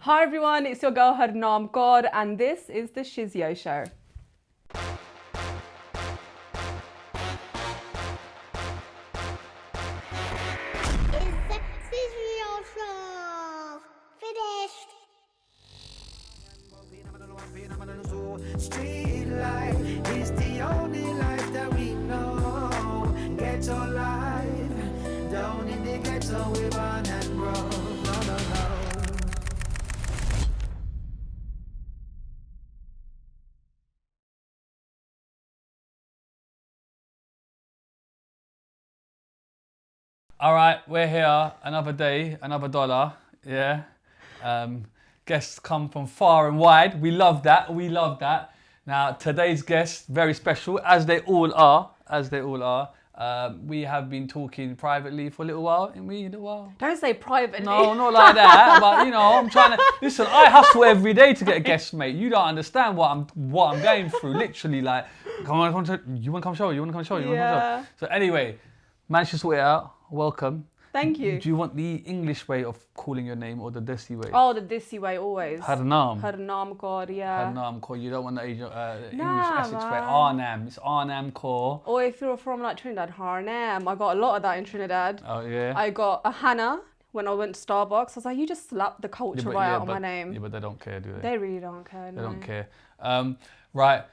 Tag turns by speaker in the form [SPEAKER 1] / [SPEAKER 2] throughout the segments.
[SPEAKER 1] Hi everyone, it's your girl Harnaam Kaur and this is the Shizzio Show.
[SPEAKER 2] It's the Shizzio Show. Finished.
[SPEAKER 3] Street life is the only life that we know. Ghetto life, down in the ghetto we born and grow. No.
[SPEAKER 4] All right, we're here, another day, another dollar, yeah. Guests come from far and wide. We love that. Now, today's guest, very special, as they all are. We have been talking privately for a little while, and we, a little while.
[SPEAKER 1] Don't say privately.
[SPEAKER 4] No, not like that, but you know, I'm trying to, listen, I hustle every day to get a guest, mate. You don't understand what I'm going through, literally, like, you want to come show?
[SPEAKER 1] Yeah.
[SPEAKER 4] So anyway, managed to sort it out. Welcome.
[SPEAKER 1] Thank you.
[SPEAKER 4] Do you want the English way of calling your name or the Desi way?
[SPEAKER 1] Oh, the Desi way always.
[SPEAKER 4] Harnaam.
[SPEAKER 1] Harnaam Kaur, yeah.
[SPEAKER 4] Harnaam Kaur. You don't want the English
[SPEAKER 1] Nah,
[SPEAKER 4] Essex way.
[SPEAKER 1] man.
[SPEAKER 4] Harnaam. It's Harnaam Kaur.
[SPEAKER 1] Or if you're from like Trinidad, Harnaam. I got a lot of that in Trinidad.
[SPEAKER 4] Oh yeah.
[SPEAKER 1] I got a Hannah when I went to Starbucks. I was like, you just slapped the culture right out of my name.
[SPEAKER 4] Yeah, but they don't care, do they?
[SPEAKER 1] They really don't care.
[SPEAKER 4] They don't care. Right.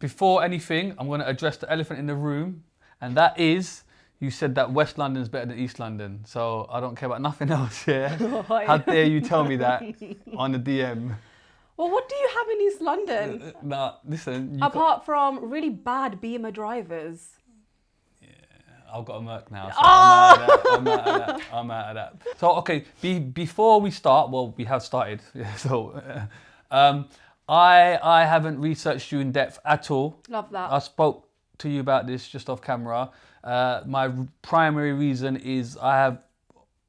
[SPEAKER 4] Before anything, I'm going to address the elephant in the room, and that is, you said that West London's better than East London, so I don't care about nothing else, yeah? How dare you tell me that on the DM?
[SPEAKER 1] Well, what do you have in East London?
[SPEAKER 4] Nah, listen.
[SPEAKER 1] Apart from really bad Beamer drivers.
[SPEAKER 4] I've got a Merc now, so
[SPEAKER 1] Oh!
[SPEAKER 4] I'm out of that. So, okay, before we start, well, we have started, yeah, so I haven't researched you in depth at all.
[SPEAKER 1] Love that.
[SPEAKER 4] I spoke to you about this just off camera. My primary reason is I have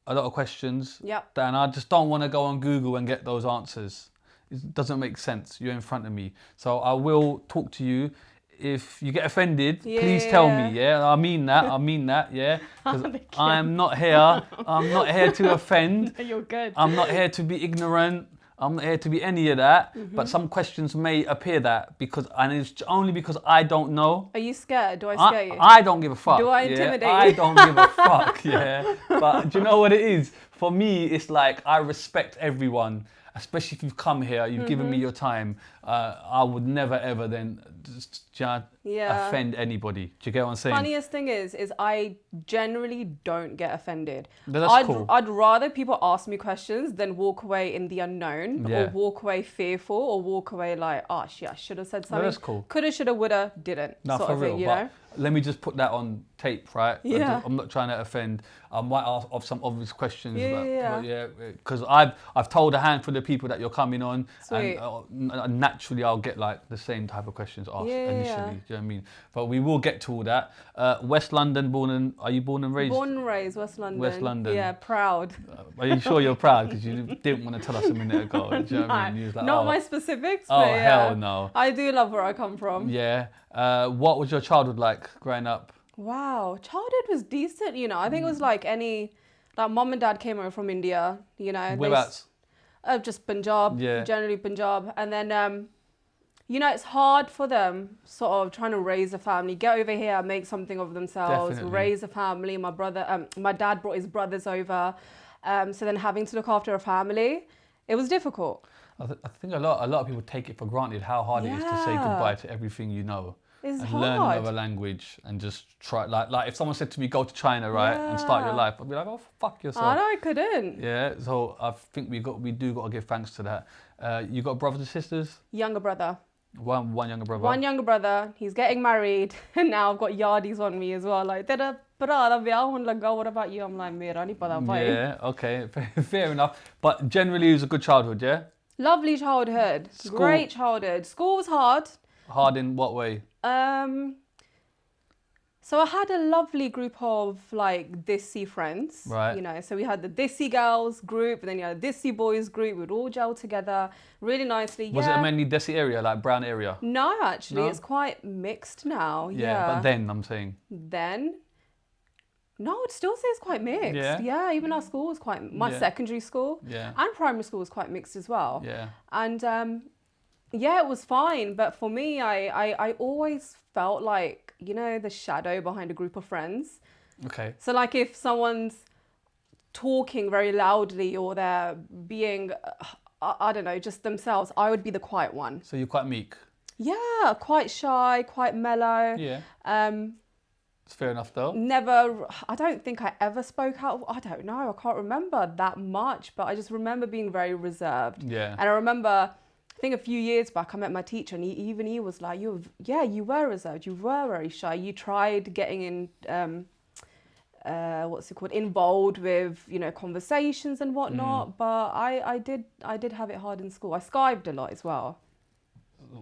[SPEAKER 4] a lot of questions.
[SPEAKER 1] Yep.
[SPEAKER 4] And I just don't want to go on Google and get those answers. It doesn't make sense. You're in front of me. So I will talk to you. If you get offended, please tell me, yeah? I mean that, yeah? Because I'm not here to offend.
[SPEAKER 1] You're good.
[SPEAKER 4] I'm not here to be ignorant. I'm not here to be any of that, but some questions may appear that and it's only because I don't know.
[SPEAKER 1] Are you scared? Do I scare you?
[SPEAKER 4] I don't give a fuck.
[SPEAKER 1] Do I intimidate you?
[SPEAKER 4] I don't give a fuck, yeah. But do you know what it is? For me, it's like I respect everyone, especially if you've come here, you've given me your time. I would never ever then just offend anybody. Do you get what I'm saying?
[SPEAKER 1] Funniest thing is I generally don't get offended.
[SPEAKER 4] That's cool.
[SPEAKER 1] I'd rather people ask me questions than walk away in the unknown or walk away fearful or walk away like, oh shit, I should have said something.
[SPEAKER 4] That's cool.
[SPEAKER 1] Coulda, shoulda, woulda, didn't.
[SPEAKER 4] No,
[SPEAKER 1] sort
[SPEAKER 4] for
[SPEAKER 1] of
[SPEAKER 4] real.
[SPEAKER 1] thing, you
[SPEAKER 4] but
[SPEAKER 1] know?
[SPEAKER 4] let me just put that on tape, right?
[SPEAKER 1] Yeah.
[SPEAKER 4] I'm not trying to offend. I might ask of some obvious questions.
[SPEAKER 1] Yeah.
[SPEAKER 4] Because I've told a handful of people that you're coming on,
[SPEAKER 1] Sweet.
[SPEAKER 4] and naturally I'll get like the same type of questions asked initially.
[SPEAKER 1] Yeah.
[SPEAKER 4] Do you know what I mean? But we will get to all that. West London, are you born and raised?
[SPEAKER 1] Born and raised, West London.
[SPEAKER 4] West London.
[SPEAKER 1] Yeah, proud.
[SPEAKER 4] Are you sure you're proud? Because you didn't want to tell us a minute ago. Do you know what I mean? You was like,
[SPEAKER 1] Not my specifics,
[SPEAKER 4] oh,
[SPEAKER 1] but yeah.
[SPEAKER 4] hell no.
[SPEAKER 1] I do love where I come from.
[SPEAKER 4] Yeah. What was your childhood like growing up?
[SPEAKER 1] Wow, childhood was decent, you know. I think it was like mom and dad came over from India, you know.
[SPEAKER 4] Whereabouts?
[SPEAKER 1] Just Punjab,
[SPEAKER 4] Yeah.
[SPEAKER 1] generally Punjab. And then, you know, it's hard for them sort of trying to raise a family, get over here, make something of themselves,
[SPEAKER 4] Definitely.
[SPEAKER 1] raise a family. My dad brought his brothers over. So then having to look after a family, it was difficult.
[SPEAKER 4] I think a lot of people take it for granted how hard it is to say goodbye to everything you know.
[SPEAKER 1] It's
[SPEAKER 4] and
[SPEAKER 1] hard.
[SPEAKER 4] learn another language and just try, like if someone said to me, go to China, right, and start your life, I'd be like, oh, fuck yourself.
[SPEAKER 1] I know, I couldn't.
[SPEAKER 4] Yeah, so I think we do got to give thanks to that. You got brothers and sisters?
[SPEAKER 1] Younger brother.
[SPEAKER 4] One younger brother.
[SPEAKER 1] One younger brother. He's getting married, and now I've got yardies on me as well. Like, what about you? I'm like, mera nahi pata bhai.
[SPEAKER 4] Yeah, okay, fair enough. But generally, it was a good childhood, yeah?
[SPEAKER 1] Lovely childhood. Great childhood. School was hard.
[SPEAKER 4] Hard in what way?
[SPEAKER 1] So I had a lovely group of like Desi friends,
[SPEAKER 4] Right.
[SPEAKER 1] You know, so we had the Desi girls group, and then you had the Desi boys group. We'd all gel together really nicely.
[SPEAKER 4] Was it a mainly Desi area, like brown area?
[SPEAKER 1] No, actually,
[SPEAKER 4] No?
[SPEAKER 1] it's quite mixed now.
[SPEAKER 4] Yeah, but then I'm saying.
[SPEAKER 1] Then No, I'd still say it's quite mixed.
[SPEAKER 4] Yeah?
[SPEAKER 1] Even our school was quite, my
[SPEAKER 4] Yeah.
[SPEAKER 1] secondary school
[SPEAKER 4] Yeah.
[SPEAKER 1] and primary school was quite mixed as well.
[SPEAKER 4] Yeah.
[SPEAKER 1] And it was fine. But for me, I always felt like, you know, the shadow behind a group of friends.
[SPEAKER 4] Okay.
[SPEAKER 1] So like if someone's talking very loudly or they're being, I don't know, just themselves, I would be the quiet one.
[SPEAKER 4] So you're quite meek.
[SPEAKER 1] Yeah, quite shy, quite mellow.
[SPEAKER 4] Yeah.
[SPEAKER 1] Um,
[SPEAKER 4] It's fair enough though.
[SPEAKER 1] Never, I don't think I ever spoke out. I don't know, I can't remember that much, but I just remember being very reserved.
[SPEAKER 4] Yeah.
[SPEAKER 1] And I remember, I think a few years back, I met my teacher and he was like, you were reserved, you were very shy. You tried getting in, involved with, you know, conversations and whatnot. But I did have it hard in school. I skived a lot as well.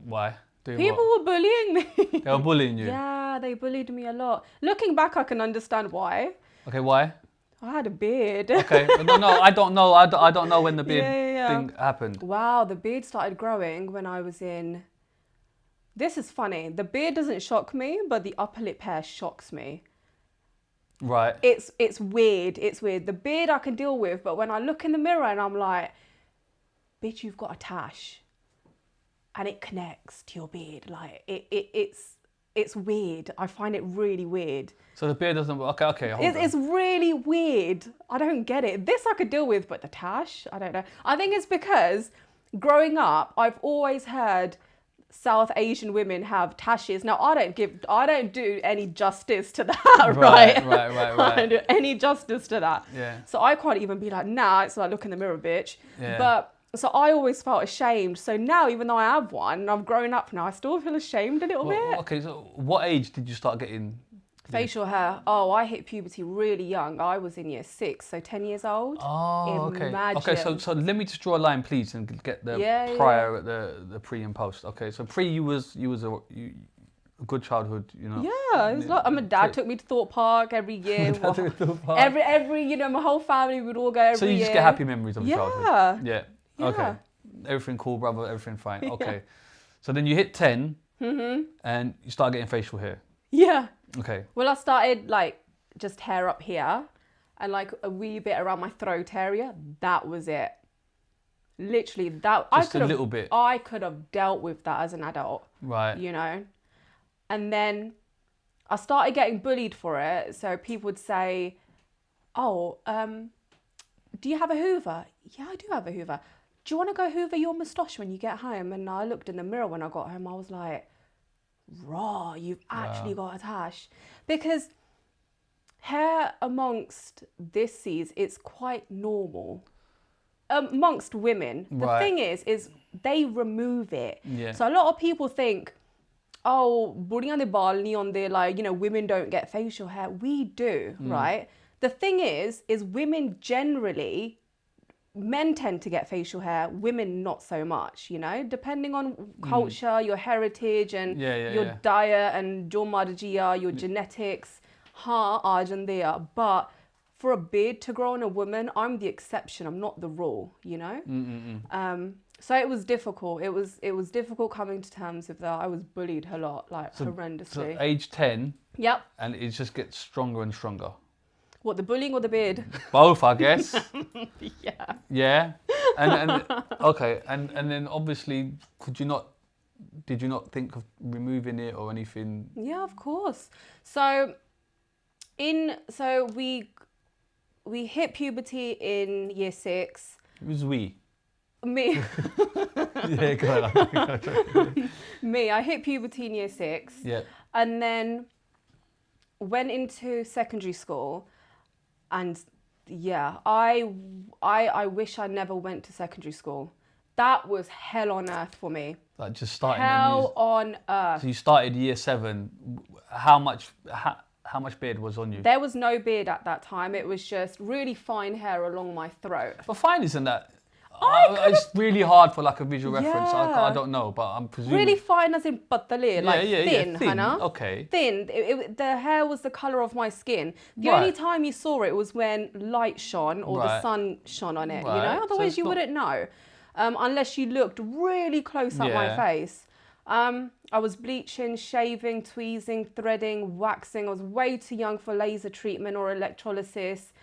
[SPEAKER 4] Why? Doing
[SPEAKER 1] People
[SPEAKER 4] what?
[SPEAKER 1] were bullying me.
[SPEAKER 4] They were bullying you?
[SPEAKER 1] Yeah, they bullied me a lot. Looking back, I can understand why.
[SPEAKER 4] Okay, why?
[SPEAKER 1] I had a beard.
[SPEAKER 4] Okay, no, I don't know. I don't know when the beard
[SPEAKER 1] Yeah.
[SPEAKER 4] thing happened.
[SPEAKER 1] Wow, the beard started growing when I was in... This is funny. The beard doesn't shock me, but the upper lip hair shocks me.
[SPEAKER 4] Right.
[SPEAKER 1] It's weird. It's weird. The beard I can deal with, but when I look in the mirror and I'm like, bitch, you've got a tash. And it connects to your beard. Like, it's weird. I find it really weird.
[SPEAKER 4] So the beard doesn't... Okay, hold on.
[SPEAKER 1] It's really weird. I don't get it. This I could deal with, but the tash, I don't know. I think it's because growing up, I've always heard South Asian women have tashes. Now, I don't do any justice to that, right?
[SPEAKER 4] Right.
[SPEAKER 1] I don't do any justice to that.
[SPEAKER 4] Yeah.
[SPEAKER 1] So I can't even be like, nah, it's like, look in the mirror, bitch.
[SPEAKER 4] Yeah.
[SPEAKER 1] But... So I always felt ashamed. So now, even though I have one, and I've grown up now, I still feel ashamed a little bit.
[SPEAKER 4] Okay, so what age did you start getting...
[SPEAKER 1] Facial hair. Oh, I hit puberty really young. I was in year 6, so 10 years old.
[SPEAKER 4] Oh, okay.
[SPEAKER 1] Imagine.
[SPEAKER 4] Okay, so let me just draw a line, please, and get the prior, the pre and post. Okay, so pre, you was a good childhood, you know.
[SPEAKER 1] Yeah, it was like, my dad took me to Thorpe Park every year. Every you know, my whole family would all go every year.
[SPEAKER 4] So you just get happy memories of childhood. Yeah.
[SPEAKER 1] Yeah.
[SPEAKER 4] Okay. Everything cool, brother. Everything fine. Okay. So then you hit 10, and you start getting facial hair.
[SPEAKER 1] Yeah.
[SPEAKER 4] Okay.
[SPEAKER 1] Well, I started like just hair up here, and like a wee bit around my throat area. That was it. Literally, that
[SPEAKER 4] Just a little bit.
[SPEAKER 1] I could have dealt with that as an adult.
[SPEAKER 4] Right.
[SPEAKER 1] You know. And then I started getting bullied for it. So people would say, "Oh, do you have a Hoover?" Yeah, I do have a Hoover. Do you want to go Hoover your moustache when you get home? And I looked in the mirror when I got home. I was like, raw, you've actually got a tash. Because hair amongst this seas, it's quite normal. Amongst women. The thing is they remove it.
[SPEAKER 4] Yeah.
[SPEAKER 1] So a lot of people think, oh, buriyan de baal nahi honde, like, you know, women don't get facial hair. We do, right? The thing is women generally, men tend to get facial hair, women not so much, you know, depending on culture, your heritage and your diet and your marjiya, your genetics. But for a beard to grow on a woman, I'm the exception, I'm not the rule, you know? So it was difficult. It was difficult coming to terms with that. I was bullied a lot, like horrendously.
[SPEAKER 4] So age 10.
[SPEAKER 1] Yep.
[SPEAKER 4] And it just gets stronger and stronger.
[SPEAKER 1] What, the bullying or the beard?
[SPEAKER 4] Both, I guess.
[SPEAKER 1] Yeah.
[SPEAKER 4] Yeah. And okay. And then obviously, did you not think of removing it or anything?
[SPEAKER 1] Yeah, of course. So we hit puberty in year 6.
[SPEAKER 4] It was we.
[SPEAKER 1] Me.
[SPEAKER 4] Yeah, go on.
[SPEAKER 1] Me, I hit puberty in year 6.
[SPEAKER 4] Yeah.
[SPEAKER 1] And then went into secondary school. And yeah, I wish I never went to secondary school. That was hell on earth for me.
[SPEAKER 4] Like just starting.
[SPEAKER 1] Hell on earth.
[SPEAKER 4] So you started year 7. How much beard was on you?
[SPEAKER 1] There was no beard at that time. It was just really fine hair along my throat.
[SPEAKER 4] But fine isn't that? It's really hard for like a visual reference.
[SPEAKER 1] Yeah.
[SPEAKER 4] I don't know, but I'm presuming.
[SPEAKER 1] Really fine as in patale, like thin, Hannah.
[SPEAKER 4] Okay.
[SPEAKER 1] Thin. The hair was the colour of my skin. The only time you saw it was when light shone or the sun shone on it, you know? Otherwise you wouldn't know. Unless you looked really close at my face. I was bleaching, shaving, tweezing, threading, waxing. I was way too young for laser treatment or electrolysis,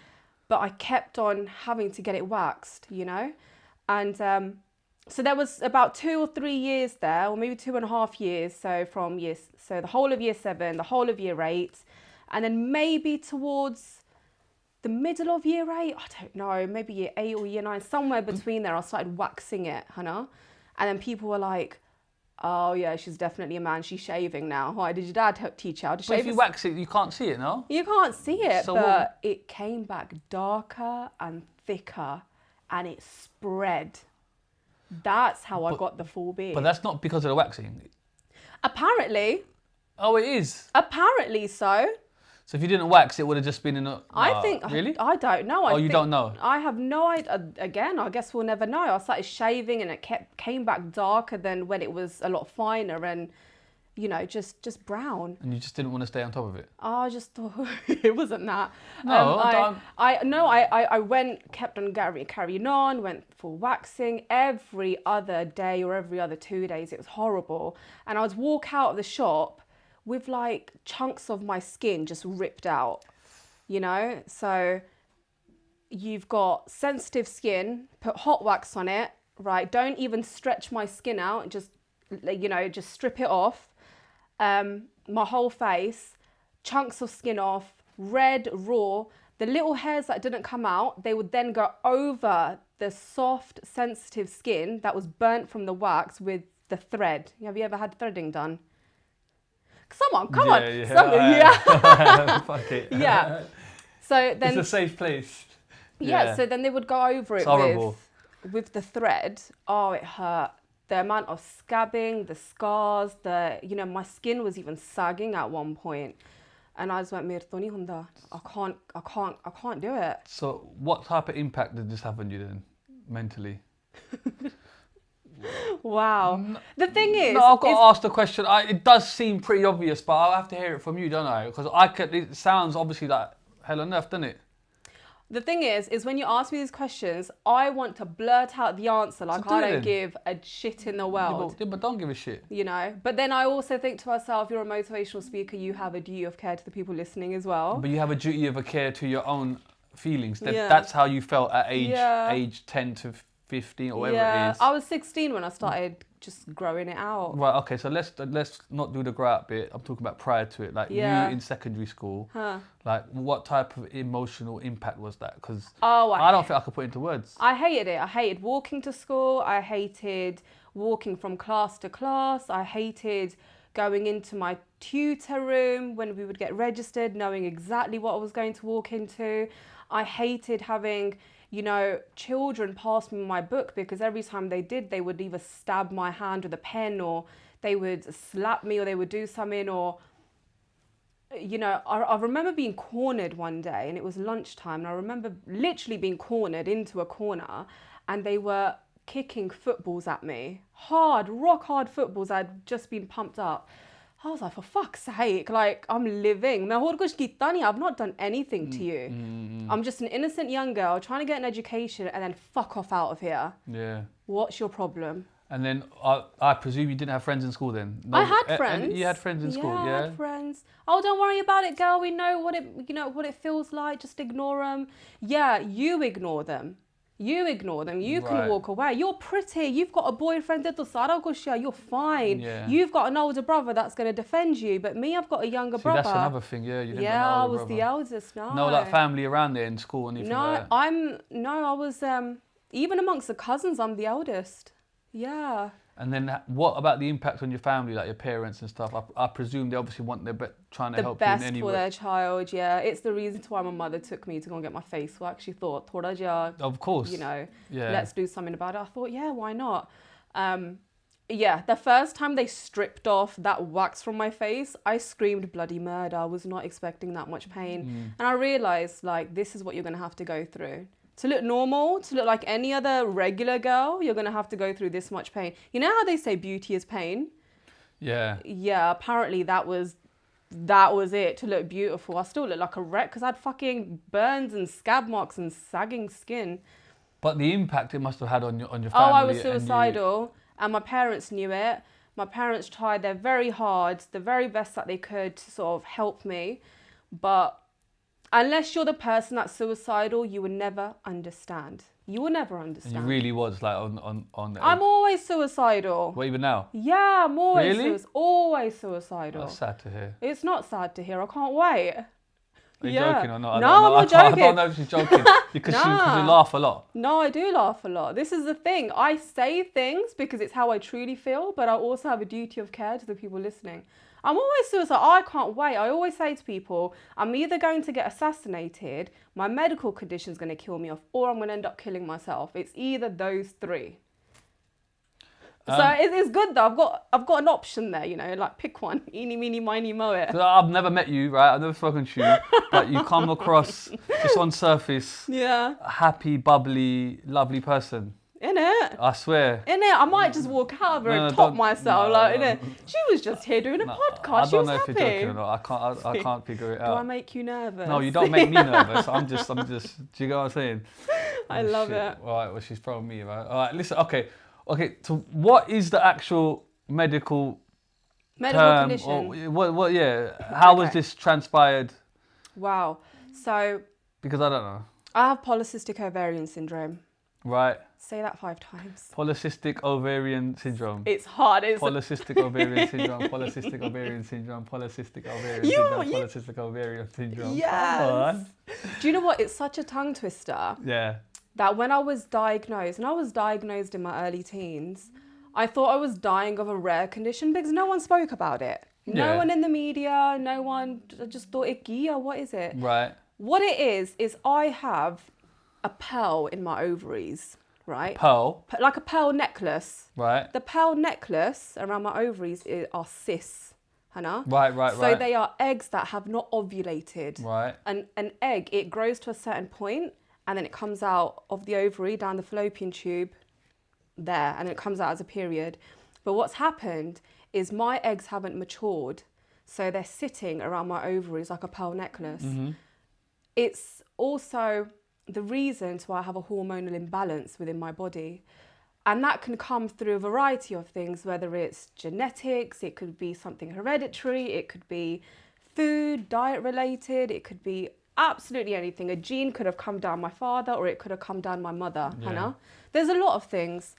[SPEAKER 1] but I kept on having to get it waxed, you know? And so there was about 2 or 3 years there, or maybe 2.5 years. So so the whole of year 7, the whole of year 8, and then maybe towards the middle of year 8, I don't know, maybe year 8 or year 9, somewhere between there, I started waxing it, Hannah. And then people were like, oh yeah, she's definitely a man, she's shaving now. Why, did your dad teach you how to shave?
[SPEAKER 4] But if you wax it, you can't see it, no?
[SPEAKER 1] You can't see it,
[SPEAKER 4] So
[SPEAKER 1] but it came back darker and thicker and it spread. That's how I got the full beard.
[SPEAKER 4] But that's not because of the waxing.
[SPEAKER 1] Apparently.
[SPEAKER 4] Oh, it is?
[SPEAKER 1] Apparently so.
[SPEAKER 4] So if you didn't wax, it would have just been in a...
[SPEAKER 1] I think...
[SPEAKER 4] Really?
[SPEAKER 1] I don't know.
[SPEAKER 4] You don't know?
[SPEAKER 1] I have no idea. Again, I guess we'll never know. I started shaving and it came back darker than when it was a lot finer and, you know, just brown.
[SPEAKER 4] And you just didn't want to stay on top of it?
[SPEAKER 1] I just thought it wasn't that.
[SPEAKER 4] No,
[SPEAKER 1] I kept on carrying on, went for waxing every other day or every other 2 days. It was horrible. And I would walk out of the shop with like chunks of my skin just ripped out, you know? So you've got sensitive skin, put hot wax on it, right? Don't even stretch my skin out, just, you know, just strip it off. My whole face, chunks of skin off, red, raw. The little hairs that didn't come out, they would then go over the soft, sensitive skin that was burnt from the wax with the thread. Have you ever had threading done? Someone, come on. Yeah.
[SPEAKER 4] Fuck it.
[SPEAKER 1] Yeah. So then...
[SPEAKER 4] It's a safe place.
[SPEAKER 1] Yeah, so then they would go over it with the thread. Oh, it hurt. The amount of scabbing, the scars, you know, my skin was even sagging at one point. And I just went, Mirtoni Honda, I can't do it.
[SPEAKER 4] So what type of impact did this have on you then, mentally?
[SPEAKER 1] Wow. The thing is...
[SPEAKER 4] No, I've got to ask the question. It does seem pretty obvious, but I'll have to hear it from you, don't I? Because it sounds obviously like hell on earth, doesn't it?
[SPEAKER 1] The thing is when you ask me these questions, I want to blurt out the answer like I don't give a shit in the world.
[SPEAKER 4] Yeah, but don't give a shit.
[SPEAKER 1] You know? But then I also think to myself, you're a motivational speaker, you have a duty of care to the people listening as well.
[SPEAKER 4] But you have a duty of care to your own feelings. That's how you felt at age 10 to 15 or whatever it is.
[SPEAKER 1] I was 16 when I started just growing it out.
[SPEAKER 4] Right, okay, so let's not do the grow out bit. I'm talking about prior to it. Like you in secondary school, like what type of emotional impact was that? Because I don't think I could put it into words.
[SPEAKER 1] I hated it. I hated walking to school. I hated walking from class to class. I hated going into my tutor room when we would get registered, knowing exactly what I was going to walk into. I hated having, you know, children pass me my book because every time they did, they would either stab my hand with a pen or they would slap me or they would do something or, you know, I remember being cornered one day and it was lunchtime and I remember literally being cornered into a corner and they were kicking footballs at me. Rock hard footballs that had just been pumped up. I was like, for fuck's sake, like, I'm living. I've not done anything to you. I'm just an innocent young girl trying to get an education and then fuck off out of here.
[SPEAKER 4] Yeah.
[SPEAKER 1] What's your problem?
[SPEAKER 4] And then I presume you didn't have friends in school then? No,
[SPEAKER 1] I had friends.
[SPEAKER 4] You had friends in school, yeah?
[SPEAKER 1] I had friends. Oh, don't worry about it, girl. We know what it feels like. Just ignore them. Yeah, you ignore them. You ignore them. You can walk away. You're pretty. You've got a boyfriend. You're fine. Yeah. You've got an older brother that's going to defend you. But me, I've got a younger brother.
[SPEAKER 4] That's another thing. Yeah, you didn't got
[SPEAKER 1] I
[SPEAKER 4] an older
[SPEAKER 1] was
[SPEAKER 4] brother.
[SPEAKER 1] the eldest.
[SPEAKER 4] No, like family around there in school and anything like that.
[SPEAKER 1] I was even amongst the cousins. I'm the eldest. Yeah.
[SPEAKER 4] And then what about the impact on your family, like your parents and stuff? I presume they obviously want trying to help you in any way.
[SPEAKER 1] The best for their child, yeah. It's the reason why my mother took me to go and get my face waxed. She thought,
[SPEAKER 4] of course,
[SPEAKER 1] you know, let's do something about it. I thought, yeah, why not? The first time they stripped off that wax from my face, I screamed bloody murder. I was not expecting that much pain. And I realised, like, this is what you're going to have to go through. To look normal, to look like any other regular girl, you're going to have to go through this much pain. You know how they say beauty is pain?
[SPEAKER 4] Yeah.
[SPEAKER 1] Yeah, apparently that was it, to look beautiful. I still look like a wreck because I had fucking burns and scab marks and sagging skin.
[SPEAKER 4] But the impact it must have had on your family.
[SPEAKER 1] Oh, I was suicidal and my parents knew it. My parents tried their very hard, the very best that they could to sort of help me. But unless you're the person that's suicidal, you will never understand. You will never understand.
[SPEAKER 4] And you really was like on the
[SPEAKER 1] I'm
[SPEAKER 4] edge.
[SPEAKER 1] always suicidal.
[SPEAKER 4] What, even now?
[SPEAKER 1] Yeah, I'm always,
[SPEAKER 4] Really?
[SPEAKER 1] always suicidal.
[SPEAKER 4] That's sad to hear.
[SPEAKER 1] It's not sad to hear. I can't wait.
[SPEAKER 4] Are you joking or not?
[SPEAKER 1] No, I'm not joking.
[SPEAKER 4] I don't know if she's joking because you laugh a lot.
[SPEAKER 1] No, I do laugh a lot. This is the thing. I say things because it's how I truly feel, but I also have a duty of care to the people listening. I'm always suicidal. I can't wait. I always say to people, I'm either going to get assassinated, my medical condition is going to kill me off, or I'm going to end up killing myself. It's either those three. So it's good though. I've got an option there, you know, like pick one. Eeny, meeny, miny, moe it.
[SPEAKER 4] 'Cause I've never met you, right? I've never spoken to you, but you come across just on surface
[SPEAKER 1] Yeah.
[SPEAKER 4] a happy, bubbly, lovely person.
[SPEAKER 1] Innit?
[SPEAKER 4] I swear.
[SPEAKER 1] Innit? I might just walk out of her
[SPEAKER 4] No,
[SPEAKER 1] and top
[SPEAKER 4] don't-
[SPEAKER 1] myself.
[SPEAKER 4] no,
[SPEAKER 1] like,
[SPEAKER 4] no.
[SPEAKER 1] innit? She was just here doing a
[SPEAKER 4] No,
[SPEAKER 1] podcast.
[SPEAKER 4] I
[SPEAKER 1] She
[SPEAKER 4] don't
[SPEAKER 1] was
[SPEAKER 4] know if
[SPEAKER 1] happy.
[SPEAKER 4] you're joking or not. I can't figure it
[SPEAKER 1] Do
[SPEAKER 4] out.
[SPEAKER 1] I make you nervous?
[SPEAKER 4] No, you don't make me nervous. I'm just. Do you know what I'm saying?
[SPEAKER 1] I
[SPEAKER 4] Oh,
[SPEAKER 1] love
[SPEAKER 4] shit.
[SPEAKER 1] it.
[SPEAKER 4] All right, well, she's throwing me, right? All right, listen. Okay. So, what is the actual medical
[SPEAKER 1] Medical
[SPEAKER 4] term?
[SPEAKER 1] condition.
[SPEAKER 4] Or what? Yeah. How was
[SPEAKER 1] Okay.
[SPEAKER 4] this transpired?
[SPEAKER 1] Wow. So
[SPEAKER 4] Because I don't know.
[SPEAKER 1] I have polycystic ovarian syndrome.
[SPEAKER 4] Right.
[SPEAKER 1] Say that 5 times.
[SPEAKER 4] Polycystic ovarian syndrome.
[SPEAKER 1] It's hard. It's
[SPEAKER 4] Polycystic ovarian syndrome. Polycystic ovarian syndrome. Polycystic ovarian
[SPEAKER 1] You-
[SPEAKER 4] syndrome.
[SPEAKER 1] you-
[SPEAKER 4] Polycystic ovarian syndrome.
[SPEAKER 1] Yes.
[SPEAKER 4] Come on.
[SPEAKER 1] Do you know what? It's such a tongue twister
[SPEAKER 4] Yeah.
[SPEAKER 1] that when I was diagnosed, and I was diagnosed in my early teens, I thought I was dying of a rare condition because no one spoke about it. No
[SPEAKER 4] Yeah.
[SPEAKER 1] one in the media, no one. I just thought, Ikia, what is it?
[SPEAKER 4] Right.
[SPEAKER 1] What it is I have a pearl in my ovaries, right?
[SPEAKER 4] Pearl.
[SPEAKER 1] Like a pearl necklace.
[SPEAKER 4] Right.
[SPEAKER 1] The pearl necklace around my ovaries are cysts, Hannah.
[SPEAKER 4] Right.
[SPEAKER 1] So they are eggs that have not ovulated.
[SPEAKER 4] Right.
[SPEAKER 1] An egg, it grows to a certain point and then it comes out of the ovary down the fallopian tube there and it comes out as a period. But what's happened is my eggs haven't matured. So they're sitting around my ovaries like a pearl necklace.
[SPEAKER 4] Mm-hmm.
[SPEAKER 1] It's also the reason why I have a hormonal imbalance within my body. And that can come through a variety of things, whether it's genetics, it could be something hereditary, it could be food, diet related, it could be absolutely anything. A gene could have come down my father or it could have come down my mother,
[SPEAKER 4] Yeah.
[SPEAKER 1] Hannah. There's a lot of things.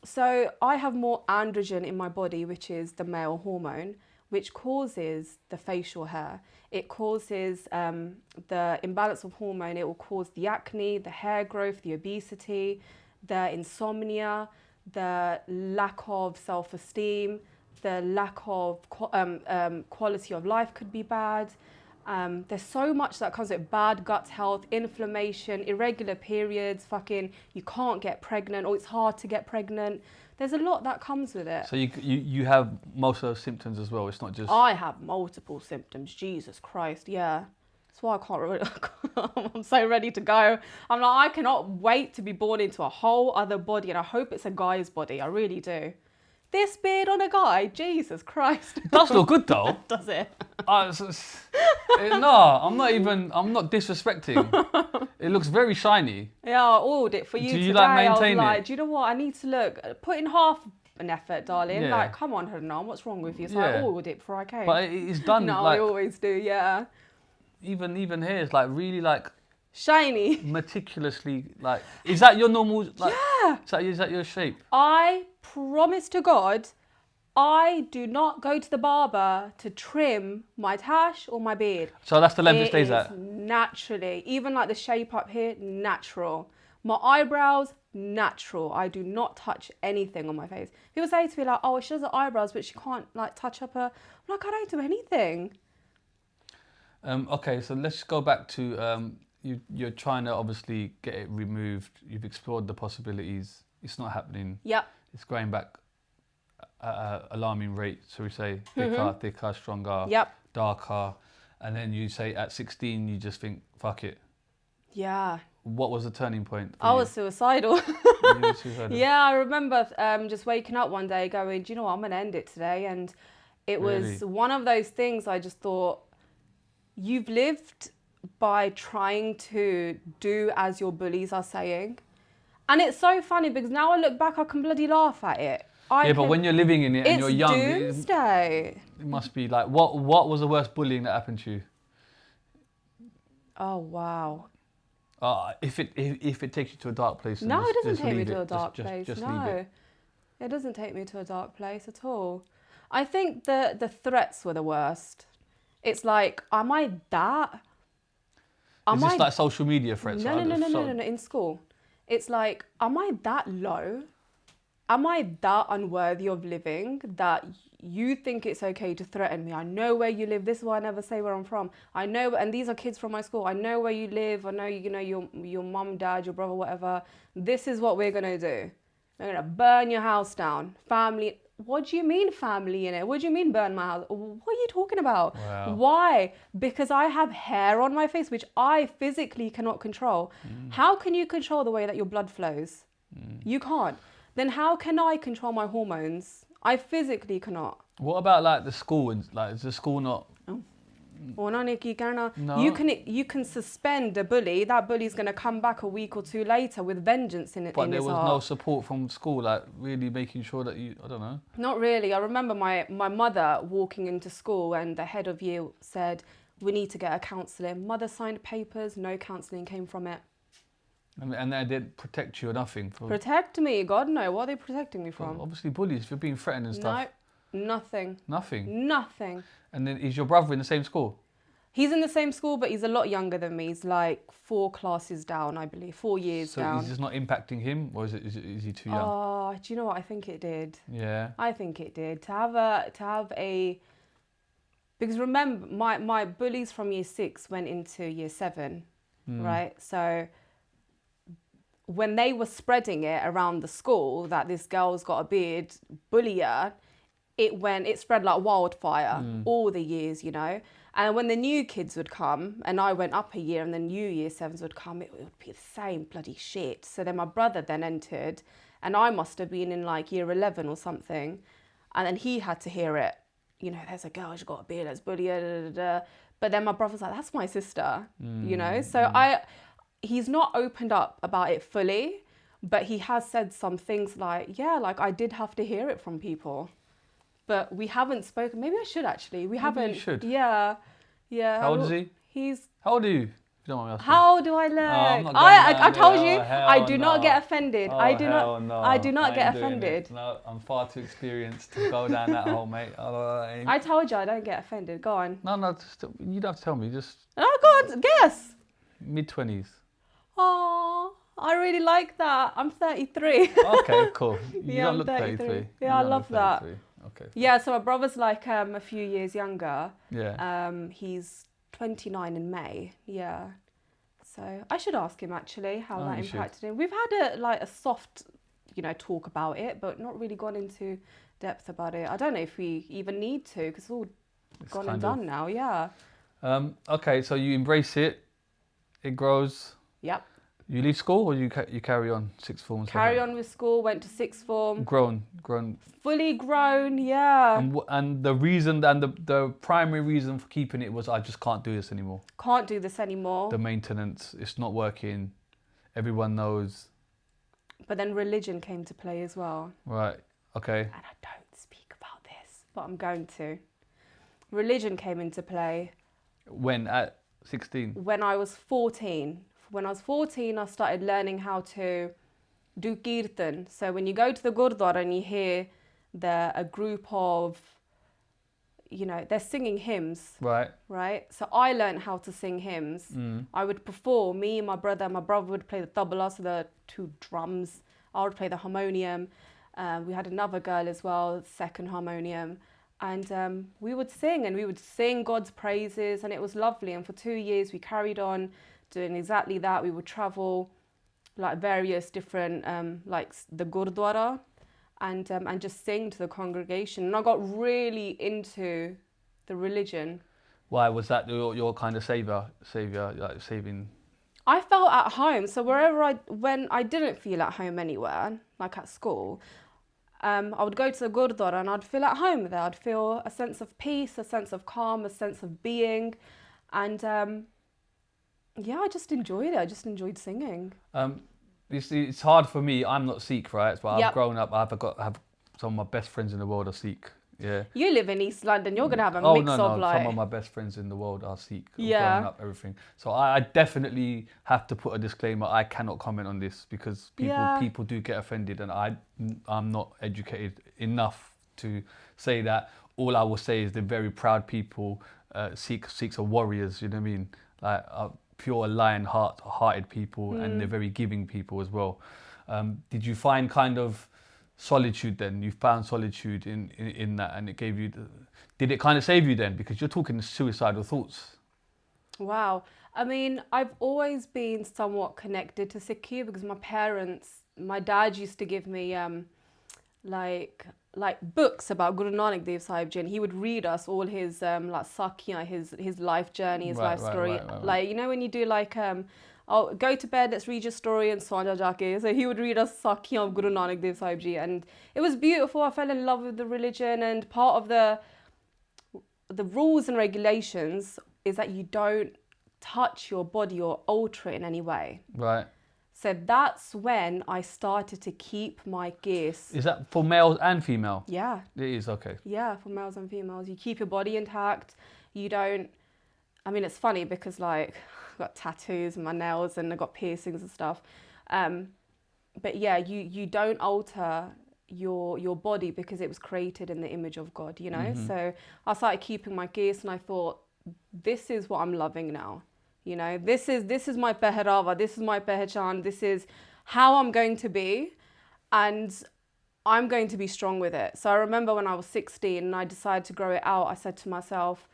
[SPEAKER 1] So I have more androgen in my body, which is the male hormone, which causes the facial hair. It causes the imbalance of hormone. It will cause the acne, the hair growth, the obesity, the insomnia, the lack of self-esteem, the lack of quality of life could be bad. There's so much that comes with bad gut health, inflammation, irregular periods, you can't get pregnant or it's hard to get pregnant. There's a lot that comes with it.
[SPEAKER 4] So you have most of those symptoms as well. It's not just.
[SPEAKER 1] I have multiple symptoms. Jesus Christ, yeah. That's why I can't really. I'm so ready to go. I'm like, I cannot wait to be born into a whole other body, and I hope it's a guy's body. I really do. This beard on a guy, Jesus Christ.
[SPEAKER 4] It does look good though.
[SPEAKER 1] Does it?
[SPEAKER 4] No, I'm not disrespecting. It looks very shiny.
[SPEAKER 1] Yeah, I ordered it for you
[SPEAKER 4] Do you,
[SPEAKER 1] today.
[SPEAKER 4] like,
[SPEAKER 1] I was
[SPEAKER 4] maintain
[SPEAKER 1] like,
[SPEAKER 4] it?
[SPEAKER 1] do you know what? I need to put in half an effort, darling.
[SPEAKER 4] Yeah.
[SPEAKER 1] Like, come on, Harnaam, what's wrong with you? So I
[SPEAKER 4] Yeah.
[SPEAKER 1] ordered it before I came.
[SPEAKER 4] But it's done
[SPEAKER 1] no,
[SPEAKER 4] like
[SPEAKER 1] I always do, yeah.
[SPEAKER 4] even here. It's like really like
[SPEAKER 1] Shiny.
[SPEAKER 4] meticulously like. Is that your normal? Like,
[SPEAKER 1] Yeah.
[SPEAKER 4] Is that your shape?
[SPEAKER 1] I promise to God, I do not go to the barber to trim my tash or my beard.
[SPEAKER 4] So that's the length it
[SPEAKER 1] It
[SPEAKER 4] stays
[SPEAKER 1] is
[SPEAKER 4] at.
[SPEAKER 1] naturally. Even like the shape up here, natural. My eyebrows, natural. I do not touch anything on my face. People say to me like, oh, she does her eyebrows, but she can't like touch up her. I'm like, I don't do anything.
[SPEAKER 4] Okay, so let's go back to you're trying to obviously get it removed. You've explored the possibilities. It's not happening.
[SPEAKER 1] Yep.
[SPEAKER 4] It's going back at an alarming rate. So we say thicker, stronger,
[SPEAKER 1] Yep.
[SPEAKER 4] darker, and then you say at 16 you just think fuck it.
[SPEAKER 1] Yeah.
[SPEAKER 4] What was the turning point? For
[SPEAKER 1] I
[SPEAKER 4] you?
[SPEAKER 1] was suicidal.
[SPEAKER 4] You were suicidal?
[SPEAKER 1] Yeah, I remember just waking up one day going, do you know what, I'm going to end it today. And it was
[SPEAKER 4] Really?
[SPEAKER 1] one of those things I just thought, you've lived by trying to do as your bullies are saying. And it's so funny because now I look back, I can bloody laugh at it. I
[SPEAKER 4] Yeah, but
[SPEAKER 1] can-
[SPEAKER 4] when you're living in it and
[SPEAKER 1] it's
[SPEAKER 4] you're young,
[SPEAKER 1] doomsday.
[SPEAKER 4] it must be like, what was the worst bullying that happened to you?
[SPEAKER 1] Oh wow.
[SPEAKER 4] If it takes you to a dark place. then
[SPEAKER 1] No, it doesn't
[SPEAKER 4] just
[SPEAKER 1] take me
[SPEAKER 4] leave
[SPEAKER 1] to
[SPEAKER 4] it.
[SPEAKER 1] a dark
[SPEAKER 4] Just
[SPEAKER 1] place.
[SPEAKER 4] leave
[SPEAKER 1] No,
[SPEAKER 4] it.
[SPEAKER 1] it doesn't take me to a dark place at all. I think the threats were the worst. It's like, am I that?
[SPEAKER 4] Is this like social media threats?
[SPEAKER 1] No, in school. It's like, am I that low? Am I that unworthy of living that you think it's okay to threaten me? I know where you live. This is why I never say where I'm from. I know, and these are kids from my school. I know where you live. I know, you know, your mum, dad, your brother, whatever. This is what we're going to do. We're going to burn your house down. Family. What do you mean family in it? What do you mean burn my house? What are you talking about?
[SPEAKER 4] Wow.
[SPEAKER 1] Why? Because I have hair on my face, which I physically cannot control. How can you control the way that your blood flows? You can't. Then how can I control my hormones? I physically cannot.
[SPEAKER 4] What about like the school and like is the school not?
[SPEAKER 1] Or no, Nikki,
[SPEAKER 4] No.
[SPEAKER 1] you can suspend a bully. That bully's going to come back a week or two later with vengeance in
[SPEAKER 4] But
[SPEAKER 1] in
[SPEAKER 4] there
[SPEAKER 1] his
[SPEAKER 4] was
[SPEAKER 1] heart.
[SPEAKER 4] no support from school, like really making sure that you. I don't know.
[SPEAKER 1] Not really. I remember my mother walking into school and the head of year said, we need to get a counselling. Mother signed papers, no counselling came from it.
[SPEAKER 4] And they didn't protect you or nothing.
[SPEAKER 1] Protect me, God no. What are they protecting me from?
[SPEAKER 4] Obviously bullies, if you're being threatened and stuff.
[SPEAKER 1] No, nothing.
[SPEAKER 4] Nothing.
[SPEAKER 1] Nothing.
[SPEAKER 4] And then is your brother in the same school?
[SPEAKER 1] He's in the same school, but he's a lot younger than me. He's like 4 classes down, I believe, 4 years
[SPEAKER 4] So
[SPEAKER 1] down.
[SPEAKER 4] is this not impacting him, or is he too young?
[SPEAKER 1] Oh, do you know what? I think it did.
[SPEAKER 4] Yeah.
[SPEAKER 1] I think it did. To have a because remember my bullies from year 6 went into year 7, right? So when they were spreading it around the school that this girl's got a beard, bully her, it spread like wildfire all the years, you know. And when the new kids would come, and I went up a year, and the new year 7s would come, it would be the same bloody shit. So then my brother then entered, and I must have been in like year 11 or something, and then he had to hear it. You know, there's a girl, she's got a beard, let's bully her, da, da, da. But then my brother's like, that's my sister, you know. So he's not opened up about it fully, but he has said some things like, yeah, like I did have to hear it from people. But we haven't spoken. Maybe I should actually. We haven't.
[SPEAKER 4] you should.
[SPEAKER 1] Yeah. Yeah.
[SPEAKER 4] How old is he?
[SPEAKER 1] He's.
[SPEAKER 4] How old are you? If you don't mind me asking.
[SPEAKER 1] How do I look?
[SPEAKER 4] I'm not going
[SPEAKER 1] I
[SPEAKER 4] down
[SPEAKER 1] told
[SPEAKER 4] there.
[SPEAKER 1] you,
[SPEAKER 4] Oh, hell
[SPEAKER 1] I do not
[SPEAKER 4] no.
[SPEAKER 1] get offended.
[SPEAKER 4] Oh,
[SPEAKER 1] I do
[SPEAKER 4] hell
[SPEAKER 1] not.
[SPEAKER 4] no.
[SPEAKER 1] I do not
[SPEAKER 4] I
[SPEAKER 1] get
[SPEAKER 4] ain't doing it.
[SPEAKER 1] offended.
[SPEAKER 4] No, I'm far too experienced to go down that hole, mate.
[SPEAKER 1] I told you I don't get offended. Go on.
[SPEAKER 4] No, just, you don't have to tell me. Just
[SPEAKER 1] Oh God, guess.
[SPEAKER 4] mid-20s.
[SPEAKER 1] Oh, I really like that. I'm 33.
[SPEAKER 4] Okay, cool. You
[SPEAKER 1] Yeah,
[SPEAKER 4] don't
[SPEAKER 1] I'm
[SPEAKER 4] look
[SPEAKER 1] 33.
[SPEAKER 4] 33.
[SPEAKER 1] Yeah,
[SPEAKER 4] You
[SPEAKER 1] I
[SPEAKER 4] don't
[SPEAKER 1] love
[SPEAKER 4] look
[SPEAKER 1] that.
[SPEAKER 4] 33. Okay.
[SPEAKER 1] Yeah, so my brother's like a few years younger.
[SPEAKER 4] Yeah.
[SPEAKER 1] He's 29 in May. Yeah. So I should ask him actually how that
[SPEAKER 4] you should.
[SPEAKER 1] impacted him. We've had a soft, talk about it, but not really gone into depth about it. I don't know if we even need to because it's all gone and done now. Yeah.
[SPEAKER 4] Okay, so you embrace it. It grows.
[SPEAKER 1] Yep.
[SPEAKER 4] You leave school or you carry on sixth form? and stuff
[SPEAKER 1] Carry
[SPEAKER 4] like
[SPEAKER 1] on with school. Went to sixth form.
[SPEAKER 4] that? Grown.
[SPEAKER 1] Fully grown. Yeah.
[SPEAKER 4] And the reason and the primary reason for keeping it was I just can't do this anymore.
[SPEAKER 1] Can't do this anymore.
[SPEAKER 4] The maintenance, it's not working. Everyone knows.
[SPEAKER 1] But then religion came to play as well.
[SPEAKER 4] Right. Okay.
[SPEAKER 1] And I don't speak about this, but I'm going to. Religion came into play
[SPEAKER 4] When at 16.
[SPEAKER 1] when I was 14. When I was 14, I started learning how to do kirtan. So when you go to the gurdwara and you hear a group of, they're singing hymns,
[SPEAKER 4] Right.
[SPEAKER 1] right? So I learned how to sing hymns. I would perform, me and my brother would play the tabla, so the 2 drums. I would play the harmonium. We had another girl as well, second harmonium. And we would sing God's praises, and it was lovely. And for 2 years, we carried on doing exactly that. We would travel like various different, like the gurdwara, and just sing to the congregation. And I got really into the religion.
[SPEAKER 4] Why was that your kind of savior, like saving?
[SPEAKER 1] I felt at home. So when I didn't feel at home anywhere, like at school, I would go to the gurdwara and I'd feel at home there. I'd feel a sense of peace, a sense of calm, a sense of being. And I just enjoyed it. I just enjoyed singing.
[SPEAKER 4] You see, it's hard for me. I'm not Sikh, right? But I've
[SPEAKER 1] Yep.
[SPEAKER 4] grown up. I've got some of my best friends in the world are Sikh. Yeah.
[SPEAKER 1] You live in East London. You're gonna have a
[SPEAKER 4] Oh
[SPEAKER 1] mix
[SPEAKER 4] no,
[SPEAKER 1] of
[SPEAKER 4] no.
[SPEAKER 1] like.
[SPEAKER 4] Some of my best friends in the world are Sikh.
[SPEAKER 1] Yeah.
[SPEAKER 4] Growing up, everything. So I definitely have to put a disclaimer. I cannot comment on this because people do get offended, and I'm not educated enough to say that. All I will say is they're very proud people. Sikhs are warriors. You know what I mean? Like pure lion-hearted people, and they're very giving people as well. Did you find kind of solitude then? You found solitude in that, and it gave you. Did it kind of save you then? Because you're talking suicidal thoughts.
[SPEAKER 1] Wow. I mean, I've always been somewhat connected to Sikhi because my dad used to give me like books about Guru Nanak Dev Sahib Ji, and he would read us all his like Sakhiyan, his life journey, his life story.
[SPEAKER 4] Right.
[SPEAKER 1] Like, you know, when you do like oh, go to bed, let's read your story and Sonja Jake. So he would read us Sakhiyan of Guru Nanak Dev Sahib Ji, and it was beautiful. I fell in love with the religion, and part of the rules and regulations is that you don't touch your body or alter it in any way.
[SPEAKER 4] Right.
[SPEAKER 1] So that's when I started to keep my gears.
[SPEAKER 4] Is that for males and female?
[SPEAKER 1] Yeah.
[SPEAKER 4] It is, okay.
[SPEAKER 1] Yeah, for males and females. You keep your body intact. You don't... I mean, it's funny because, like, I've got tattoos and my nails and I've got piercings and stuff. But yeah, you don't alter your body because it was created in the image of God, you know?
[SPEAKER 4] Mm-hmm.
[SPEAKER 1] So I started keeping my gears, and I thought, this is what I'm loving now. You know, this is my peherava, this is my pehchan, this is how I'm going to be, and I'm going to be strong with it. So I remember when I was 16 and I decided to grow it out, I said to myself,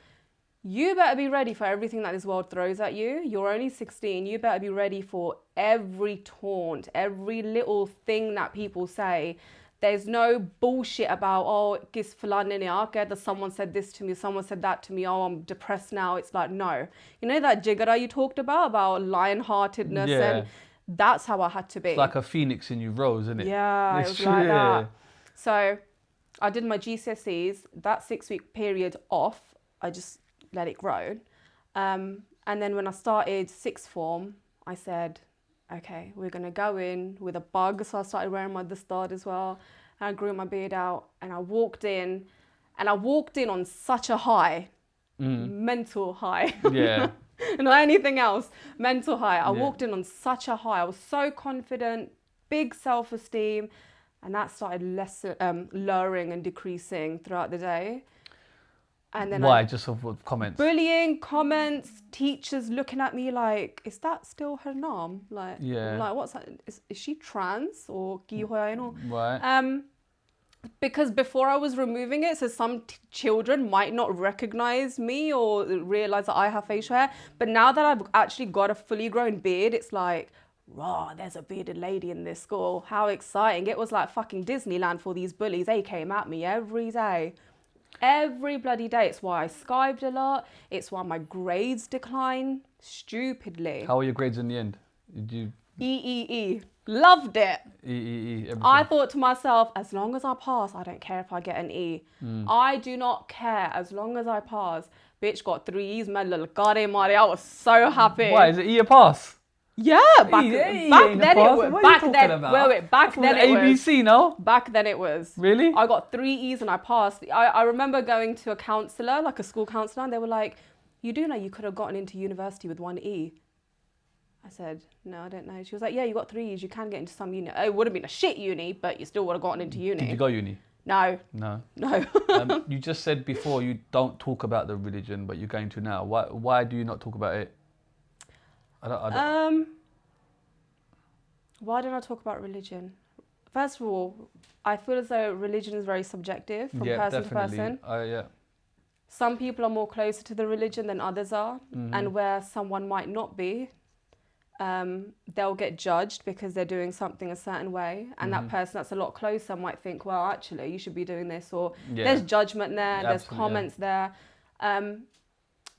[SPEAKER 1] you better be ready for everything that this world throws at you. You're only 16. You better be ready for every taunt, every little thing that people say. There's no bullshit about, oh, kis falane ne aake, that someone said this to me, someone said that to me, oh, I'm depressed now. It's like, no. You know that jigara you talked about lion-heartedness, and that's how I had to be.
[SPEAKER 4] It's like a phoenix in you rose, isn't it?
[SPEAKER 1] Yeah, it was like that. So I did my GCSEs, that 6-week period off, I just let it grow. And then when I started sixth form, I said, okay, we're going to go in with a bug. So I started wearing my dastard as well. And I grew my beard out, and I walked in on such a high, mental high.
[SPEAKER 4] Yeah.
[SPEAKER 1] Not anything else, mental high. I walked in on such a high. I was so confident, big self-esteem, and that started lowering and decreasing throughout the day. And then
[SPEAKER 4] why? Just of comments?
[SPEAKER 1] Bullying, comments, teachers looking at me like, is that still Harnaam? Like, like what's that? Is she trans or ki hoya, you know?
[SPEAKER 4] Right.
[SPEAKER 1] Because before I was removing it, so some children might not recognize me or realize that I have facial hair. But now that I've actually got a fully grown beard, it's like, raw, there's a bearded lady in this school. How exciting. It was like fucking Disneyland for these bullies. They came at me every day. Every bloody day. It's why I skived a lot. It's why my grades decline stupidly.
[SPEAKER 4] How were your grades in the end? Did you...
[SPEAKER 1] E. Loved it.
[SPEAKER 4] E, everything.
[SPEAKER 1] I thought to myself, as long as I pass, I don't care if I get an E. I do not care as long as I pass. Bitch got 3 E's, man. I was so happy.
[SPEAKER 4] Why? Is it E a pass?
[SPEAKER 1] Yeah, back then it was. Back then it was.
[SPEAKER 4] ABC, no?
[SPEAKER 1] Back then it was.
[SPEAKER 4] Really?
[SPEAKER 1] I got 3 E's and I passed. I remember going to a counsellor, like a school counsellor, and they were like, you do know you could have gotten into university with 1 E. I said, no, I don't know. She was like, yeah, you got 3 E's. You can get into some uni. It would have been a shit uni, but you still would have gotten into uni.
[SPEAKER 4] Did you go uni?
[SPEAKER 1] No.
[SPEAKER 4] No.
[SPEAKER 1] No.
[SPEAKER 4] You just said before you don't talk about the religion, but you're going to now. Why do you not talk about it?
[SPEAKER 1] Why don't I talk about religion? First of all, I feel as though religion is very subjective from person to person. Some people are more closer to the religion than others are, and where someone might not be, they'll get judged because they're doing something a certain way, and that person that's a lot closer might think, well, actually, you should be doing this, or there's judgment there, there's comments there.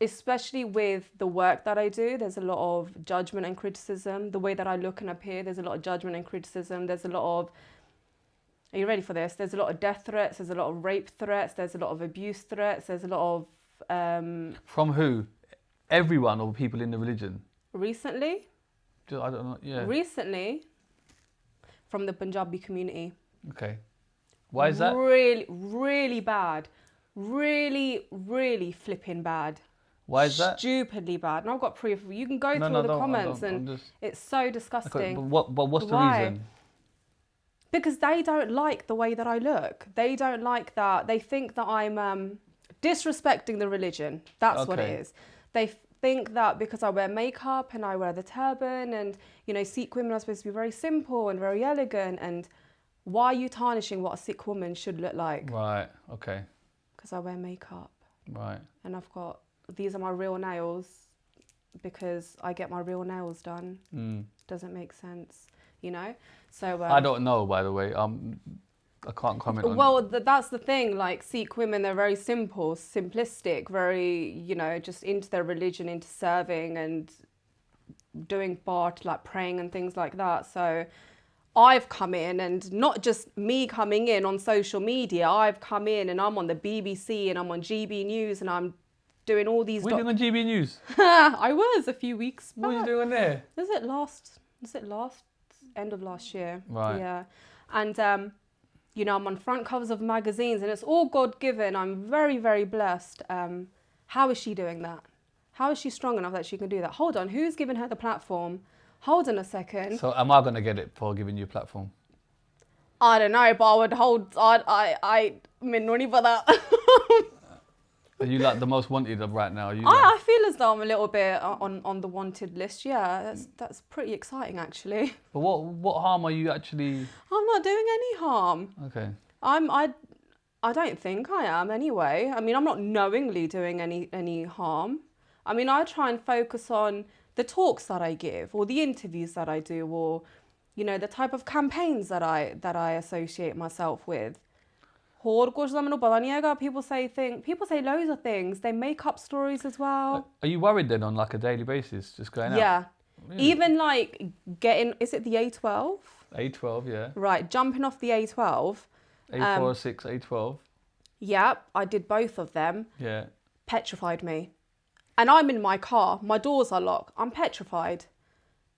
[SPEAKER 1] Especially with the work that I do, there's a lot of judgment and criticism. The way that I look and appear, there's a lot of judgment and criticism. There's a lot of, are you ready for this? There's a lot of death threats, there's a lot of rape threats, there's a lot of abuse threats, there's a lot of...
[SPEAKER 4] From who? Everyone or people in the religion?
[SPEAKER 1] Recently?
[SPEAKER 4] I don't know,
[SPEAKER 1] Recently, from the Punjabi community.
[SPEAKER 4] Okay. Why is that?
[SPEAKER 1] Really, really bad. Really, really flipping bad.
[SPEAKER 4] Why is that?
[SPEAKER 1] Stupidly bad. And I've got proof. You can go through all the comments and it's so disgusting.
[SPEAKER 4] Okay, but what's the
[SPEAKER 1] Why?
[SPEAKER 4] reason?
[SPEAKER 1] Because they don't like the way that I look. They don't like that. They think that I'm disrespecting the religion. That's what it
[SPEAKER 4] Okay.
[SPEAKER 1] is. They think that because I wear makeup and I wear the turban and, you know, Sikh women are supposed to be very simple and very elegant. And why are you tarnishing what a Sikh woman should look like?
[SPEAKER 4] Right, okay,
[SPEAKER 1] Because I wear makeup.
[SPEAKER 4] right.
[SPEAKER 1] And I've got, these are my real nails because I get my real nails done. Doesn't make sense, you know? So
[SPEAKER 4] I don't know, by the way. I can't comment on.
[SPEAKER 1] well, that's the thing. Like Sikh women, they're very simple, simplistic, very, you know, just into their religion, into serving and doing part, like praying and things like that. So I've come in, and not just me coming in on social media. I've come in and I'm on the BBC and I'm on GB News and I'm doing all these.
[SPEAKER 4] What are you doing on GB News?
[SPEAKER 1] I was a few weeks back.
[SPEAKER 4] What are you doing there?
[SPEAKER 1] Was it last end of last year?
[SPEAKER 4] Right.
[SPEAKER 1] Yeah. And you know, I'm on front covers of magazines and it's all God given. I'm very, very blessed. How is she doing that? How is she strong enough that she can do that? Hold on, who's given her the platform? Hold on a second.
[SPEAKER 4] So am I gonna get it for giving you a platform?
[SPEAKER 1] I don't know, but I would hold. I mean, no need for that.
[SPEAKER 4] Are you like the most wanted of right now? Are you?
[SPEAKER 1] I feel as though I'm a little bit on the wanted list. Yeah, that's pretty exciting actually.
[SPEAKER 4] But what harm are you actually?
[SPEAKER 1] I'm not doing any harm.
[SPEAKER 4] Okay.
[SPEAKER 1] I don't think I am anyway. I mean, I'm not knowingly doing any harm. I mean, I try and focus on the talks that I give or the interviews that I do or, you know, the type of campaigns that I associate myself with. People say loads of things. They make up stories as well.
[SPEAKER 4] Are you worried then on like a daily basis, just going out?
[SPEAKER 1] Yeah.
[SPEAKER 4] Really?
[SPEAKER 1] Even like is it the A12?
[SPEAKER 4] A12, yeah.
[SPEAKER 1] Right, jumping off the A12.
[SPEAKER 4] A46, A12.
[SPEAKER 1] Yeah, I did both of them.
[SPEAKER 4] Yeah.
[SPEAKER 1] Petrified me. And I'm in my car. My doors are locked. I'm petrified.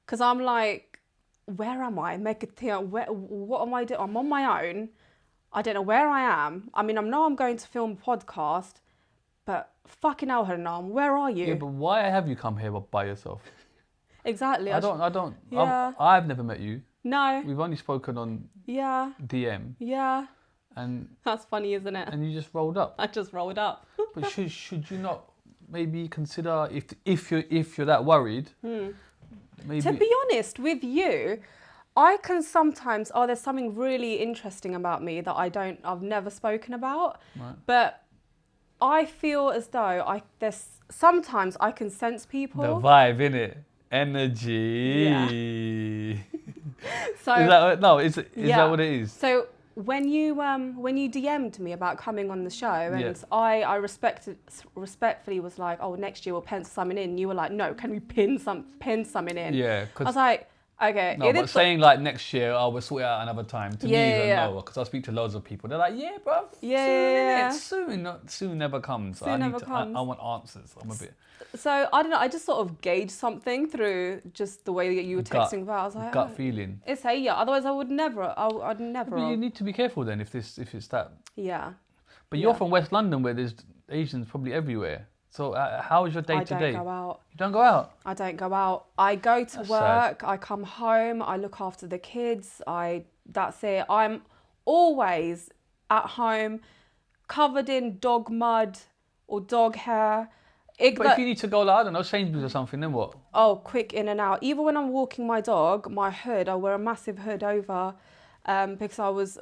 [SPEAKER 1] Because I'm like, where am I? What am I doing? I'm on my own. I don't know where I am. I mean, I know I'm going to film a podcast, but fucking hell, Harnaam, where are you?
[SPEAKER 4] Yeah, but why have you come here by yourself?
[SPEAKER 1] Exactly.
[SPEAKER 4] I don't.
[SPEAKER 1] Yeah.
[SPEAKER 4] I've never met you.
[SPEAKER 1] No.
[SPEAKER 4] We've only spoken on
[SPEAKER 1] Yeah.
[SPEAKER 4] DM.
[SPEAKER 1] Yeah.
[SPEAKER 4] And
[SPEAKER 1] That's funny, isn't it?
[SPEAKER 4] you just rolled up.
[SPEAKER 1] I just rolled up.
[SPEAKER 4] But should you not maybe consider if you're that worried? Maybe.
[SPEAKER 1] To be honest with you, I can sometimes, there's something really interesting about me that I've never spoken about.
[SPEAKER 4] Right.
[SPEAKER 1] But I feel as though sometimes I can sense people.
[SPEAKER 4] The vibe, innit? Energy.
[SPEAKER 1] Yeah. So
[SPEAKER 4] Is that what it is?
[SPEAKER 1] So when you DM'd me about coming on the show, and
[SPEAKER 4] Yeah.
[SPEAKER 1] I respectfully was like, oh, next year we'll pencil something in. You were like, no, can we pin something in?
[SPEAKER 4] Yeah.
[SPEAKER 1] I was like, okay.
[SPEAKER 4] No, but saying like next year, we'll sort it out another time. To me,
[SPEAKER 1] Yeah.
[SPEAKER 4] no, because I speak to loads of people. They're like, yeah, bro.
[SPEAKER 1] Yeah.
[SPEAKER 4] Soon never comes.
[SPEAKER 1] Soon never comes.
[SPEAKER 4] I want answers. I'm a bit.
[SPEAKER 1] So I don't know. I just sort of gauged something through just the way that you were texting about. I was like,
[SPEAKER 4] gut feeling.
[SPEAKER 1] It's yeah. Otherwise, I'd never.
[SPEAKER 4] But you need to be careful then if it's that.
[SPEAKER 1] Yeah.
[SPEAKER 4] But you're
[SPEAKER 1] Yeah.
[SPEAKER 4] from West London where there's Asians probably everywhere. So how is your day to day?
[SPEAKER 1] I don't go out.
[SPEAKER 4] You don't go out?
[SPEAKER 1] I don't go out. I go to
[SPEAKER 4] That's
[SPEAKER 1] work.
[SPEAKER 4] sad.
[SPEAKER 1] I come home. I look after the kids. That's it. I'm always at home, covered in dog mud or dog hair.
[SPEAKER 4] But if you need to go, like, I don't know, Sainsbury's or something, then what?
[SPEAKER 1] Oh, quick in and out. Even when I'm walking my dog, my hood, I wear a massive hood over because I was,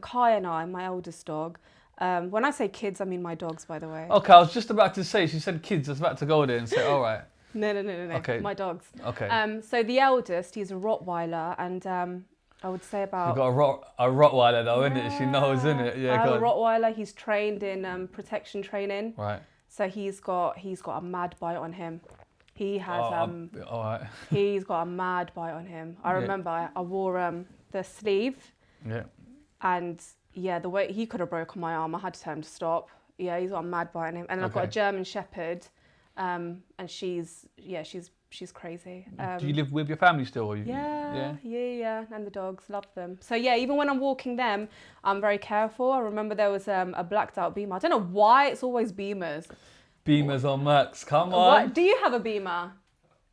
[SPEAKER 1] Kai and I, my eldest dog. When I say kids, I mean my dogs, by the way.
[SPEAKER 4] Okay, I was just about to say, she said kids, I was about to go there and say, all right.
[SPEAKER 1] No.
[SPEAKER 4] Okay.
[SPEAKER 1] My dogs.
[SPEAKER 4] Okay.
[SPEAKER 1] So the eldest, he's a Rottweiler, and I would say about...
[SPEAKER 4] You've got a Rottweiler though, isn't it? She knows, isn't it? Yeah,
[SPEAKER 1] I have
[SPEAKER 4] go
[SPEAKER 1] a
[SPEAKER 4] on.
[SPEAKER 1] Rottweiler. He's trained in protection training.
[SPEAKER 4] Right.
[SPEAKER 1] So he's got a mad bite on him. He has
[SPEAKER 4] all right.
[SPEAKER 1] he's got a mad bite on him. I remember I wore the sleeve.
[SPEAKER 4] Yeah.
[SPEAKER 1] And yeah, the way he could have broken my arm, I had to tell him to stop. Yeah, he's got a mad bite on him. And I've got a German Shepherd, and she's she's crazy.
[SPEAKER 4] Do you live with your family still? Or
[SPEAKER 1] Yeah, and the dogs, love them. So yeah, even when I'm walking them, I'm very careful. I remember there was a blacked out Beamer. I don't know why it's always Beamers.
[SPEAKER 4] Beamers or Mercs, come on.
[SPEAKER 1] What, do you have a Beamer?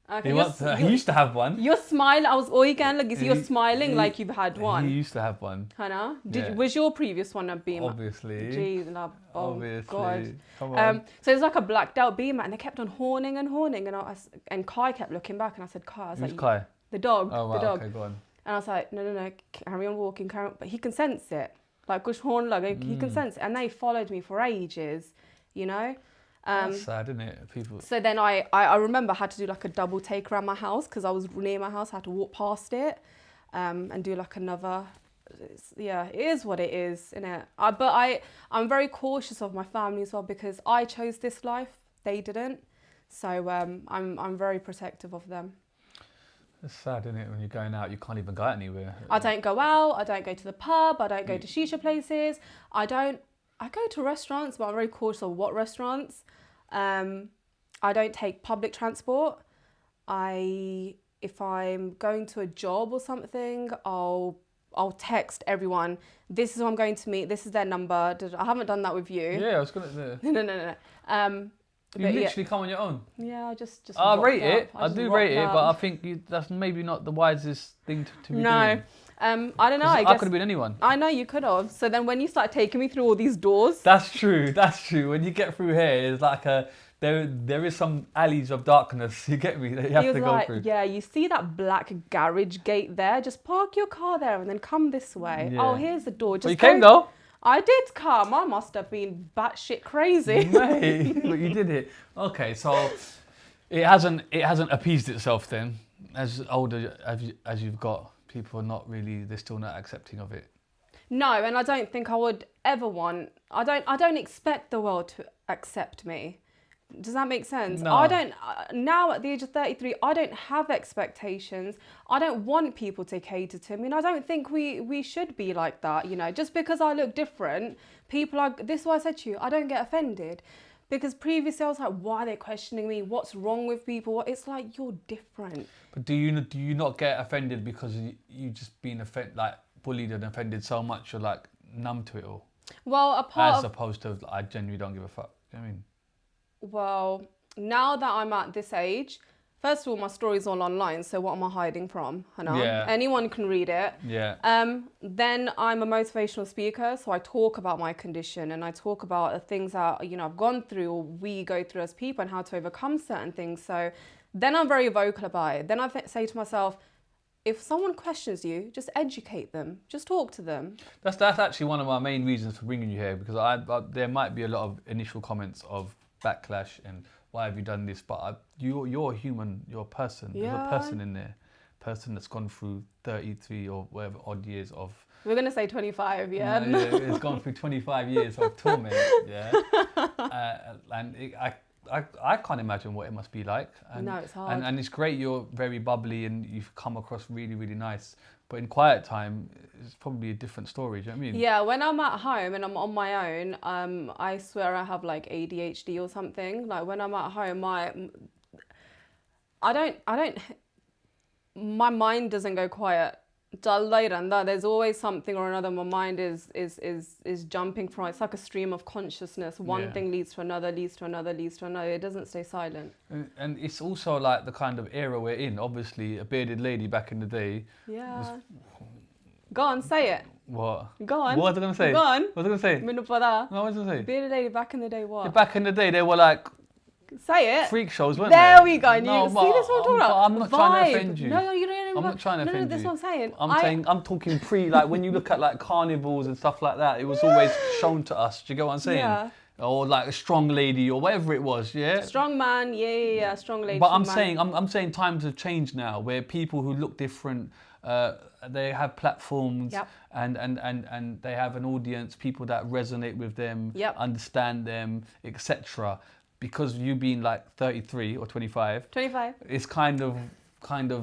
[SPEAKER 1] Okay,
[SPEAKER 4] He used to have one.
[SPEAKER 1] You're smiling. I was again like you're smiling like you've had one.
[SPEAKER 4] He used to have one.
[SPEAKER 1] Hannah,
[SPEAKER 4] Yeah.
[SPEAKER 1] was your previous one a Beamer?
[SPEAKER 4] Obviously.
[SPEAKER 1] Jeez, no, oh
[SPEAKER 4] Obviously.
[SPEAKER 1] God.
[SPEAKER 4] Come on.
[SPEAKER 1] So it was like a blacked out Beamer, and they kept on horning, and Kai kept looking back, and I said, Kai,
[SPEAKER 4] Who's Kai?
[SPEAKER 1] the dog,
[SPEAKER 4] Oh, wow,
[SPEAKER 1] the dog.
[SPEAKER 4] okay, go on.
[SPEAKER 1] And I was like, no, carry on walking, carry on. But he can sense it. Like, kush horn, like, he can sense it. And they followed me for ages, you know?
[SPEAKER 4] That's sad, isn't it? People.
[SPEAKER 1] So then I remember I had to do like a double take around my house because I was near my house. I had to walk past it and do like another. It is what it is, innit? But I'm very cautious of my family as well because I chose this life. They didn't. So I'm very protective of them.
[SPEAKER 4] It's sad, isn't it? When you're going out, you can't even go out anywhere.
[SPEAKER 1] I don't go out. I don't go to the pub. I don't go to shisha places. I go to restaurants, but I'm very cautious of what restaurants. I don't take public transport. If I'm going to a job or something, I'll text everyone. This is who I'm going to meet. This is their number. I haven't done that with you.
[SPEAKER 4] Yeah, I was gonna.
[SPEAKER 1] No.
[SPEAKER 4] You literally come on your own.
[SPEAKER 1] Yeah, I just.
[SPEAKER 4] I rate
[SPEAKER 1] rocked
[SPEAKER 4] it.
[SPEAKER 1] up.
[SPEAKER 4] I
[SPEAKER 1] just
[SPEAKER 4] do rate it,
[SPEAKER 1] rocked
[SPEAKER 4] but I
[SPEAKER 1] up.
[SPEAKER 4] think that's maybe not the wisest thing to be
[SPEAKER 1] No.
[SPEAKER 4] doing.
[SPEAKER 1] I don't know. I
[SPEAKER 4] I
[SPEAKER 1] guess
[SPEAKER 4] could have been anyone.
[SPEAKER 1] I know you could have. So then when you start taking me through all these doors.
[SPEAKER 4] That's true. That's true. When you get through here, it's like there is some alleys of darkness. You get me? That you have
[SPEAKER 1] He
[SPEAKER 4] to
[SPEAKER 1] was
[SPEAKER 4] go
[SPEAKER 1] like,
[SPEAKER 4] through.
[SPEAKER 1] yeah, you see that black garage gate there? Just park your car there and then come this way.
[SPEAKER 4] Yeah.
[SPEAKER 1] Oh, here's the door. Just
[SPEAKER 4] But you came though.
[SPEAKER 1] I did come. I must have been batshit crazy.
[SPEAKER 4] Mate, but you did it. Okay, so it hasn't appeased itself then. As older as you've got, people are not really. They're still not accepting of it.
[SPEAKER 1] No, and I don't think I would ever want. I don't expect the world to accept me. Does that make sense?
[SPEAKER 4] No.
[SPEAKER 1] I don't. Now at the age of 33, I don't have expectations. I don't want people to cater to me, and I don't think we should be like that. You know, just because I look different, people are. This is why I said to you, I don't get offended. Because previously I was like, why are they questioning me? What's wrong with people? It's like, you're different.
[SPEAKER 4] But do you not get offended because you just been bullied and offended so much you're like numb to it all?
[SPEAKER 1] Well,
[SPEAKER 4] As opposed to I genuinely don't give a fuck. You know what I mean?
[SPEAKER 1] Well, now that I'm at this age, first of all, my story's all online, so what am I hiding from? Hannah?
[SPEAKER 4] Yeah.
[SPEAKER 1] Anyone can read it.
[SPEAKER 4] Yeah.
[SPEAKER 1] Then I'm a motivational speaker, so I talk about my condition and I talk about the things that, you know, I've gone through or we go through as people and how to overcome certain things. So then I'm very vocal about it. Then I say to myself, if someone questions you, just educate them. Just talk to them.
[SPEAKER 4] That's actually one of my main reasons for bringing you here, because there might be a lot of initial comments of backlash and why have you done this, but you're a human, you're a person. There's a person in there, person that's gone through 33 or whatever odd years of.
[SPEAKER 1] We're gonna say 25, yeah.
[SPEAKER 4] It's gone through 25 years of torment, yeah. I can't imagine what it must be like. And,
[SPEAKER 1] No, it's hard.
[SPEAKER 4] And it's great you're very bubbly and you've come across really, really nice. But in quiet time, it's probably a different story, do you know what I mean?
[SPEAKER 1] Yeah, when I'm at home and I'm on my own, I swear I have like ADHD or something. Like when I'm at home, my mind doesn't go quiet. There's always something or another. My mind is jumping from. It's like a stream of consciousness. One thing leads to another, leads to another, leads to another. It doesn't stay silent.
[SPEAKER 4] And it's also like the kind of era we're in. Obviously, a bearded lady back in the day.
[SPEAKER 1] Yeah. Go on, say it.
[SPEAKER 4] What?
[SPEAKER 1] Go on.
[SPEAKER 4] What was I going to say?
[SPEAKER 1] Go on.
[SPEAKER 4] What was I going to say?
[SPEAKER 1] Minupada.
[SPEAKER 4] No, what was I going to say?
[SPEAKER 1] Bearded lady back in the day, what?
[SPEAKER 4] Back in the day, they were like
[SPEAKER 1] Say it.
[SPEAKER 4] freak shows, weren't
[SPEAKER 1] There
[SPEAKER 4] they?
[SPEAKER 1] we go.
[SPEAKER 4] No,
[SPEAKER 1] See,
[SPEAKER 4] but
[SPEAKER 1] this is what I'm talking about.
[SPEAKER 4] I'm not trying to
[SPEAKER 1] Vibe.
[SPEAKER 4] offend you.
[SPEAKER 1] No, you don't.
[SPEAKER 4] I'm not trying to offend you.
[SPEAKER 1] No, that's what I'm saying.
[SPEAKER 4] I'm talking like when you look at like carnivals and stuff like that, it was always shown to us. Do you get what I'm saying?
[SPEAKER 1] Yeah.
[SPEAKER 4] Or like a strong lady or whatever it was, yeah?
[SPEAKER 1] Strong man, yeah, strong lady.
[SPEAKER 4] But I'm
[SPEAKER 1] strong man.
[SPEAKER 4] saying times have changed now where people who look different, they have platforms.
[SPEAKER 1] Yep.
[SPEAKER 4] and they have an audience, people that resonate with them,
[SPEAKER 1] Yep.
[SPEAKER 4] understand them, etc. Because you being like 33 or 25,
[SPEAKER 1] 25.
[SPEAKER 4] it's kind of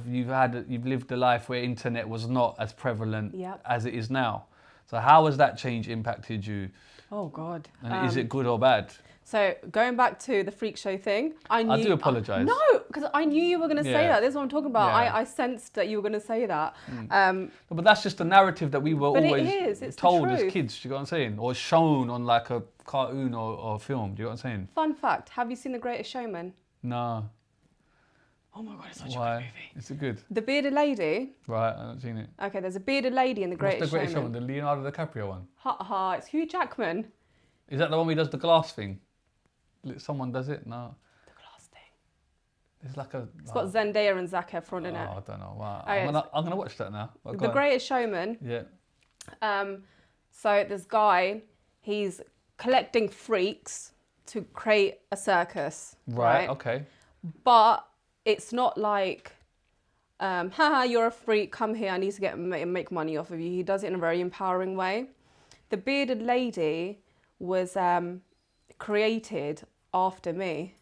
[SPEAKER 4] you've lived a life where internet was not as prevalent
[SPEAKER 1] Yep.
[SPEAKER 4] as it is now. So how has that change impacted you?
[SPEAKER 1] Oh God.
[SPEAKER 4] And is it good or bad?
[SPEAKER 1] So going back to the freak show thing, I
[SPEAKER 4] do apologise.
[SPEAKER 1] no, because I knew you were going to say
[SPEAKER 4] Yeah.
[SPEAKER 1] that. This is what I'm talking about.
[SPEAKER 4] Yeah.
[SPEAKER 1] I sensed that you were going to say that.
[SPEAKER 4] No, but that's just the narrative that we were
[SPEAKER 1] But it
[SPEAKER 4] always
[SPEAKER 1] is, it's the
[SPEAKER 4] told as
[SPEAKER 1] truth.
[SPEAKER 4] kids, do you know what I'm saying? Or shown on like a cartoon or film, do you know what I'm saying?
[SPEAKER 1] Fun fact: have you seen The Greatest Showman?
[SPEAKER 4] No.
[SPEAKER 1] Oh my God, it's such a
[SPEAKER 4] Why?
[SPEAKER 1] good movie.
[SPEAKER 4] Is it good?
[SPEAKER 1] The bearded lady.
[SPEAKER 4] Right, I haven't seen it.
[SPEAKER 1] Okay, there's a bearded lady in The
[SPEAKER 4] What's
[SPEAKER 1] Greatest
[SPEAKER 4] the Greatest
[SPEAKER 1] Showman.
[SPEAKER 4] Showman? The Leonardo DiCaprio one?
[SPEAKER 1] Ha ha! It's Hugh Jackman.
[SPEAKER 4] Is that the one where he does the glass thing? Someone does it? No.
[SPEAKER 1] The glass thing.
[SPEAKER 4] It's like a...
[SPEAKER 1] It's got Zendaya and Zac Efron in it.
[SPEAKER 4] I don't know. Wow.
[SPEAKER 1] Okay,
[SPEAKER 4] I'm gonna watch that now. But go
[SPEAKER 1] The
[SPEAKER 4] on.
[SPEAKER 1] Greatest Showman.
[SPEAKER 4] Yeah.
[SPEAKER 1] So this guy, he's collecting freaks to create a circus.
[SPEAKER 4] Right, okay.
[SPEAKER 1] But it's not like, haha, you're a freak, come here, I need to make money off of you. He does it in a very empowering way. The bearded lady was created after me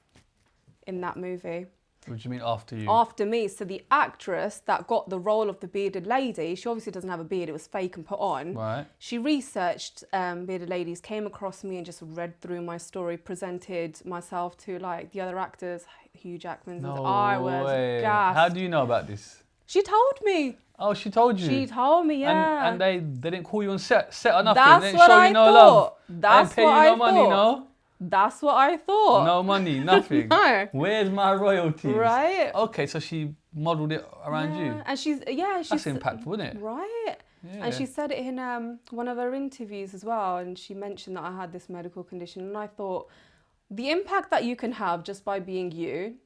[SPEAKER 1] in that movie.
[SPEAKER 4] What do you mean after you?
[SPEAKER 1] After me. So the actress that got the role of the bearded lady, she obviously doesn't have a beard, it was fake and put on.
[SPEAKER 4] Right.
[SPEAKER 1] She researched bearded ladies, came across me and just read through my story, presented myself to like the other actors, Hugh Jackman's.
[SPEAKER 4] No
[SPEAKER 1] I was
[SPEAKER 4] way.
[SPEAKER 1] gassed.
[SPEAKER 4] How do you know about this?
[SPEAKER 1] She told me.
[SPEAKER 4] Oh, she told you?
[SPEAKER 1] She told me, yeah.
[SPEAKER 4] And they didn't call you on set or nothing?
[SPEAKER 1] That's
[SPEAKER 4] They didn't
[SPEAKER 1] what
[SPEAKER 4] show
[SPEAKER 1] I
[SPEAKER 4] you no
[SPEAKER 1] thought.
[SPEAKER 4] love?
[SPEAKER 1] That's
[SPEAKER 4] They didn't pay
[SPEAKER 1] what
[SPEAKER 4] you no
[SPEAKER 1] I
[SPEAKER 4] money,
[SPEAKER 1] thought.
[SPEAKER 4] no?
[SPEAKER 1] That's what I thought.
[SPEAKER 4] No money, nothing.
[SPEAKER 1] No.
[SPEAKER 4] Where's my royalties?
[SPEAKER 1] Right.
[SPEAKER 4] Okay, so she modelled it around you.
[SPEAKER 1] And she's
[SPEAKER 4] That's impactful, isn't it?
[SPEAKER 1] Right.
[SPEAKER 4] Yeah.
[SPEAKER 1] And she said it in one of her interviews as well. And she mentioned that I had this medical condition. And I thought the impact that you can have just by being you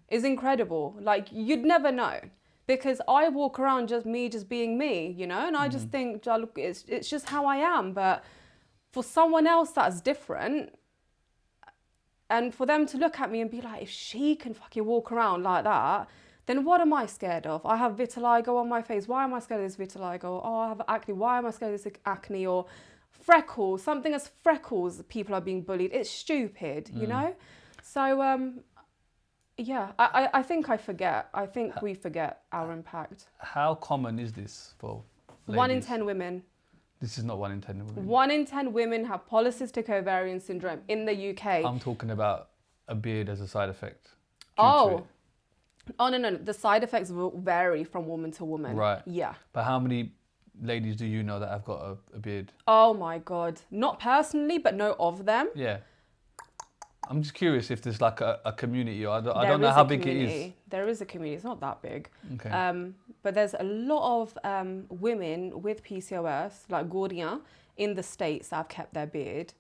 [SPEAKER 1] is incredible. Like, you'd never know. Because I walk around just being me, you know? And I just think, "Oh, look, it's just how I am. But for someone else that's different, and for them to look at me and be like, if she can fucking walk around like that, then what am I scared of? I have vitiligo on my face. Why am I scared of this vitiligo? Oh, I have acne. Why am I scared of this acne? Or freckles. Something as freckles, people are being bullied. It's stupid, you know? So, yeah, I think I forget. I think we forget our impact.
[SPEAKER 4] How common is this for ladies?
[SPEAKER 1] 1 in 10 women.
[SPEAKER 4] This is not 1 in 10 women.
[SPEAKER 1] 1 in 10 women have polycystic ovarian syndrome in the UK.
[SPEAKER 4] I'm talking about a beard as a side effect. due to
[SPEAKER 1] Oh.
[SPEAKER 4] it.
[SPEAKER 1] Oh, no. The side effects will vary from woman to woman.
[SPEAKER 4] Right.
[SPEAKER 1] Yeah.
[SPEAKER 4] But how many ladies do you know that have got a beard?
[SPEAKER 1] Oh, my God. Not personally, but know of them.
[SPEAKER 4] Yeah. I'm just curious if there's like a community, or I don't know
[SPEAKER 1] There is
[SPEAKER 4] how
[SPEAKER 1] a
[SPEAKER 4] big it
[SPEAKER 1] community.
[SPEAKER 4] is.
[SPEAKER 1] There is a community. It's not that big.
[SPEAKER 4] Okay.
[SPEAKER 1] But there's a lot of women with PCOS, like Guiness, in the States that have kept their beard.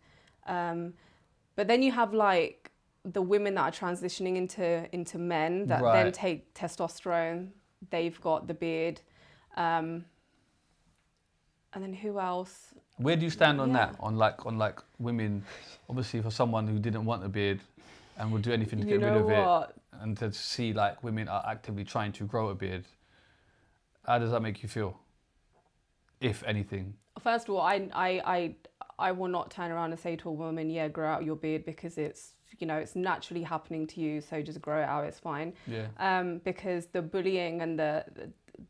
[SPEAKER 1] But then you have like the women that are transitioning into men that then
[SPEAKER 4] Right.
[SPEAKER 1] take testosterone. They've got the beard. And then who else?
[SPEAKER 4] Where do you stand on
[SPEAKER 1] Yeah.
[SPEAKER 4] that? On like women, obviously for someone who didn't want a beard and would do anything to
[SPEAKER 1] You
[SPEAKER 4] get rid
[SPEAKER 1] know
[SPEAKER 4] of
[SPEAKER 1] what?
[SPEAKER 4] it, and to see like women are actively trying to grow a beard. How does that make you feel? If anything.
[SPEAKER 1] First of all, I will not turn around and say to a woman, yeah, grow out your beard, because it's, you know, it's naturally happening to you, so just grow it out, it's fine.
[SPEAKER 4] Yeah.
[SPEAKER 1] Because the bullying and the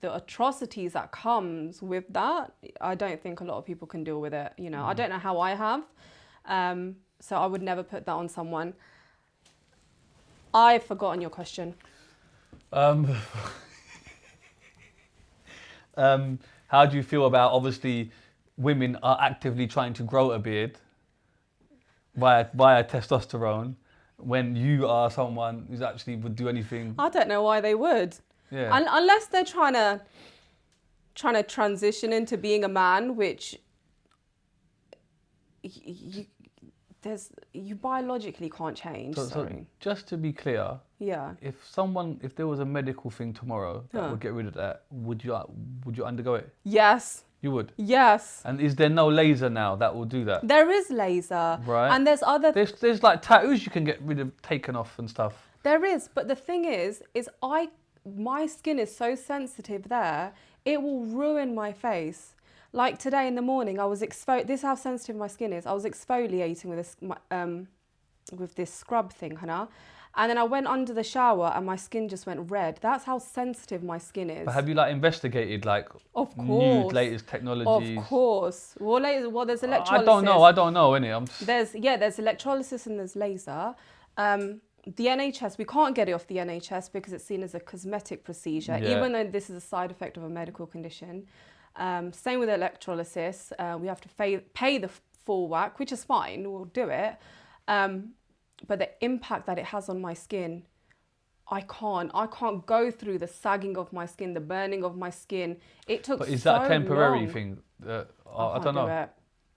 [SPEAKER 1] atrocities that comes with that, I don't think a lot of people can deal with it. You know, I don't know how I have. So I would never put that on someone. I've forgotten your question.
[SPEAKER 4] How do you feel about, obviously, women are actively trying to grow a beard via testosterone, when you are someone who's actually would do anything?
[SPEAKER 1] I don't know why they would.
[SPEAKER 4] Yeah.
[SPEAKER 1] Unless they're trying to transition into being a man, which you biologically can't change.
[SPEAKER 4] So
[SPEAKER 1] Sorry.
[SPEAKER 4] just to be clear,
[SPEAKER 1] Yeah.
[SPEAKER 4] if there was a medical thing tomorrow that
[SPEAKER 1] Huh.
[SPEAKER 4] would get rid of that, would you undergo it?
[SPEAKER 1] Yes.
[SPEAKER 4] You would.
[SPEAKER 1] Yes.
[SPEAKER 4] And is there no laser now that will do that?
[SPEAKER 1] There is laser.
[SPEAKER 4] Right.
[SPEAKER 1] And there's other.
[SPEAKER 4] There's like tattoos you can get rid of, taken off and stuff.
[SPEAKER 1] There is, but the thing is my skin is so sensitive there, it will ruin my face. Like today in the morning, I was this is how sensitive my skin is. I was exfoliating with this scrub thing, Hannah, And then I went under the shower and my skin just went red. That's how sensitive my skin is.
[SPEAKER 4] But have you like investigated like
[SPEAKER 1] Of
[SPEAKER 4] new
[SPEAKER 1] course.
[SPEAKER 4] latest technologies?
[SPEAKER 1] Of course. Well, there's electrolysis.
[SPEAKER 4] I don't know, innit?
[SPEAKER 1] There's electrolysis and there's laser. The NHS, we can't get it off the NHS because it's seen as a cosmetic procedure,
[SPEAKER 4] Yeah.
[SPEAKER 1] even though this is a side effect of a medical condition. Same with electrolysis. We have to pay the full whack, which is fine. We'll do it. But the impact that it has on my skin, I can't go through the sagging of my skin, the burning of my skin. It took
[SPEAKER 4] But is that a temporary
[SPEAKER 1] long.
[SPEAKER 4] thing?
[SPEAKER 1] I
[SPEAKER 4] don't know.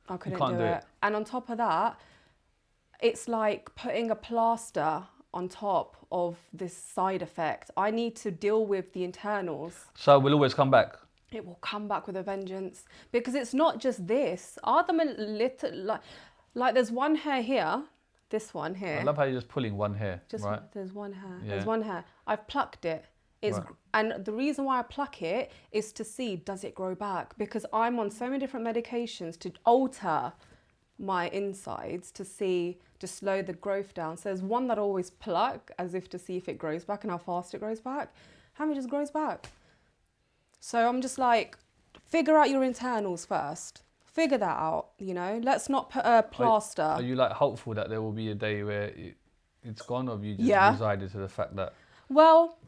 [SPEAKER 1] I couldn't
[SPEAKER 4] can't
[SPEAKER 1] do
[SPEAKER 4] do
[SPEAKER 1] it.
[SPEAKER 4] it.
[SPEAKER 1] And on top of that, it's like putting a plaster on top of this side effect. I need to deal with the internals.
[SPEAKER 4] So we'll always come back.
[SPEAKER 1] It will come back with a vengeance because it's not just this. Are them a little like there's one hair here, this one here.
[SPEAKER 4] I love how you're just pulling one hair,
[SPEAKER 1] Just
[SPEAKER 4] right?
[SPEAKER 1] there's one hair.
[SPEAKER 4] Yeah.
[SPEAKER 1] There's one hair. I've plucked it.
[SPEAKER 4] Right.
[SPEAKER 1] And the reason why I pluck it is to see, does it grow back? Because I'm on so many different medications to alter my insides to slow the growth down. So there's one that I always pluck as if to see if it grows back and how fast it grows back. How many just grows back? So I'm just like, figure out your internals first. Figure that out, you know? Let's not put a plaster.
[SPEAKER 4] Are you like hopeful that there will be a day where it's gone, or have you just
[SPEAKER 1] Yeah.
[SPEAKER 4] resided to the fact that?
[SPEAKER 1] Well,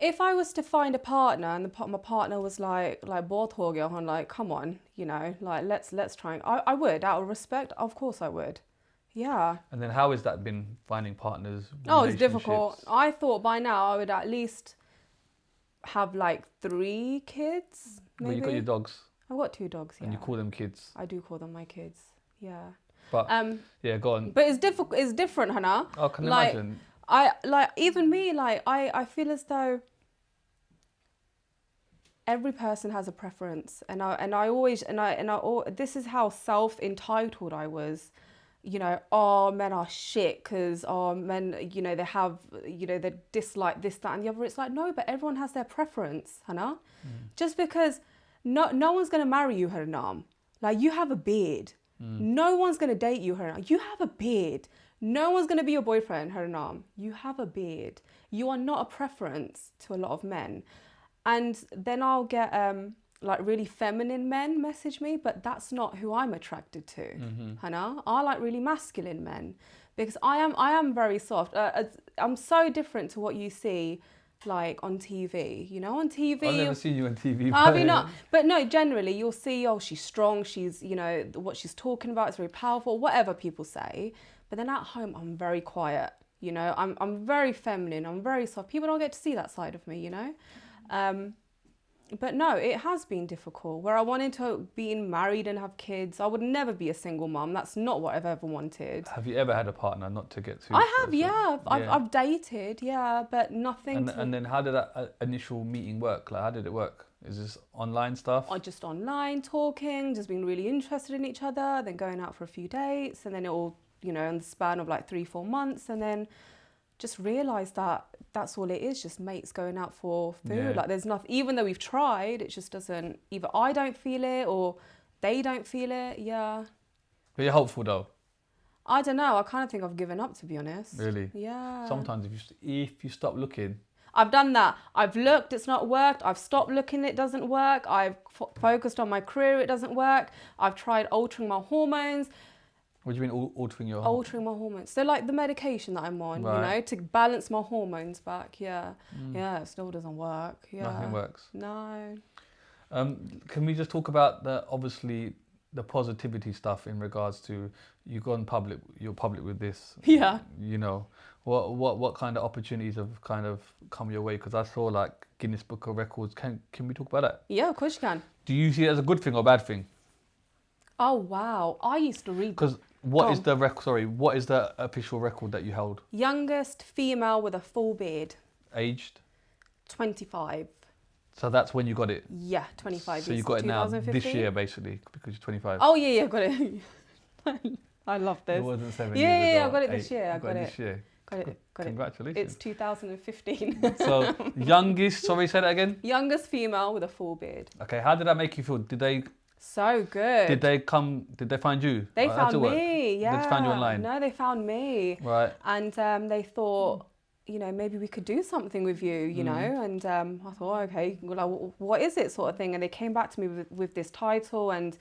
[SPEAKER 1] if I was to find a partner and my partner was like both ho gaya, I'm like, come on, you know, like let's try. I would, out of respect, of course I would. Yeah.
[SPEAKER 4] And then how has that been finding partners?
[SPEAKER 1] Oh, it's difficult.
[SPEAKER 4] relationships?
[SPEAKER 1] I thought by now I would at least have like 3 kids. Maybe.
[SPEAKER 4] Well, you got your dogs,
[SPEAKER 1] I've got 2 dogs. Yeah.
[SPEAKER 4] and you call them kids.
[SPEAKER 1] I do call them my kids. Yeah.
[SPEAKER 4] But yeah, go on.
[SPEAKER 1] But it's difficult. It's different, Hannah.
[SPEAKER 4] Oh, can you
[SPEAKER 1] like,
[SPEAKER 4] imagine?
[SPEAKER 1] Even me, I feel as though every person has a preference, and this is how self-entitled I was. You know, oh, men are shit because men, you know, they dislike this, that, and the other. It's like, no, but everyone has their preference, Hannah. Just because no one's gonna marry you, Harnaam. Like, you have a beard. No one's gonna date you, Harnaam. You have a beard. No one's gonna be your boyfriend, Harnaam. You have a beard. You are not a preference to a lot of men. And then I'll get like really feminine men message me, but that's not who I'm attracted to, Hannah. I like really masculine men because I am very soft. I'm so different to what you see like on TV. You know, on TV.
[SPEAKER 4] I've never seen you on TV.
[SPEAKER 1] Have you not? But no, generally you'll see, oh, she's strong. She's, you know, what she's talking about is very powerful. Whatever people say. But then at home, I'm very quiet. You know, I'm very feminine. I'm very soft. People don't get to see that side of me. You know. But no, it has been difficult. Where I wanted to be married and have kids, I would never be a single mum. That's not what I've ever wanted.
[SPEAKER 4] Have you ever had a partner? Not to get too.
[SPEAKER 1] I have,
[SPEAKER 4] personal.
[SPEAKER 1] yeah. I've dated, yeah, but nothing.
[SPEAKER 4] And then how did that initial meeting work? Like, how did it work? Is this online stuff?
[SPEAKER 1] Or just online talking, just being really interested in each other, then going out for a few dates, and then it all, you know, in the span of like 3-4 months, and then just realised that that's all it is, just mates going out for food.
[SPEAKER 4] Yeah.
[SPEAKER 1] Like, there's nothing, even though we've tried, it just doesn't, either I don't feel it or they don't feel it. Yeah.
[SPEAKER 4] But you're hopeful though.
[SPEAKER 1] I don't know. I kind of think I've given up, to be honest.
[SPEAKER 4] Really?
[SPEAKER 1] Yeah.
[SPEAKER 4] Sometimes if you stop looking.
[SPEAKER 1] I've done that. I've looked, it's not worked. I've stopped looking, it doesn't work. I've focused on my career, it doesn't work. I've tried altering my hormones.
[SPEAKER 4] What do you mean altering your?
[SPEAKER 1] Altering my hormones. So like the medication that I'm on,
[SPEAKER 4] Right.
[SPEAKER 1] you know, to balance my hormones back. Yeah. Yeah, it still doesn't work. Yeah.
[SPEAKER 4] Nothing works.
[SPEAKER 1] No.
[SPEAKER 4] Can we just talk about the positivity stuff in regards to you're public with this?
[SPEAKER 1] Yeah.
[SPEAKER 4] You know, what kind of opportunities have kind of come your way? Because I saw like Guinness Book of Records. Can we talk about that?
[SPEAKER 1] Yeah, of course you can.
[SPEAKER 4] Do you see it as a good thing or a bad thing?
[SPEAKER 1] Oh, wow. I used to read.
[SPEAKER 4] Because what is the official record that you held?
[SPEAKER 1] Youngest female with a full beard.
[SPEAKER 4] Aged?
[SPEAKER 1] 25.
[SPEAKER 4] So that's when you got it.
[SPEAKER 1] Yeah, 25
[SPEAKER 4] So
[SPEAKER 1] years.
[SPEAKER 4] you got it now this
[SPEAKER 1] 2015?
[SPEAKER 4] year basically because you're 25.
[SPEAKER 1] Oh, yeah, got it. I love this.
[SPEAKER 4] It wasn't 7
[SPEAKER 1] Yeah,
[SPEAKER 4] years
[SPEAKER 1] yeah,
[SPEAKER 4] ago.
[SPEAKER 1] I got it this year. I got it.
[SPEAKER 4] This year.
[SPEAKER 1] Got it.
[SPEAKER 4] Congratulations.
[SPEAKER 1] It's 2015.
[SPEAKER 4] So youngest, sorry, say that again.
[SPEAKER 1] Youngest female with a full beard.
[SPEAKER 4] Okay, how did that make you feel? Did they
[SPEAKER 1] So good.
[SPEAKER 4] Did they find you?
[SPEAKER 1] They
[SPEAKER 4] How
[SPEAKER 1] found
[SPEAKER 4] did it work?
[SPEAKER 1] me, yeah.
[SPEAKER 4] They just found you online?
[SPEAKER 1] No, they found me.
[SPEAKER 4] Right.
[SPEAKER 1] And they thought, you know, maybe we could do something with you, you know? And I thought, okay, well, what is it sort of thing? And they came back to me with this title, and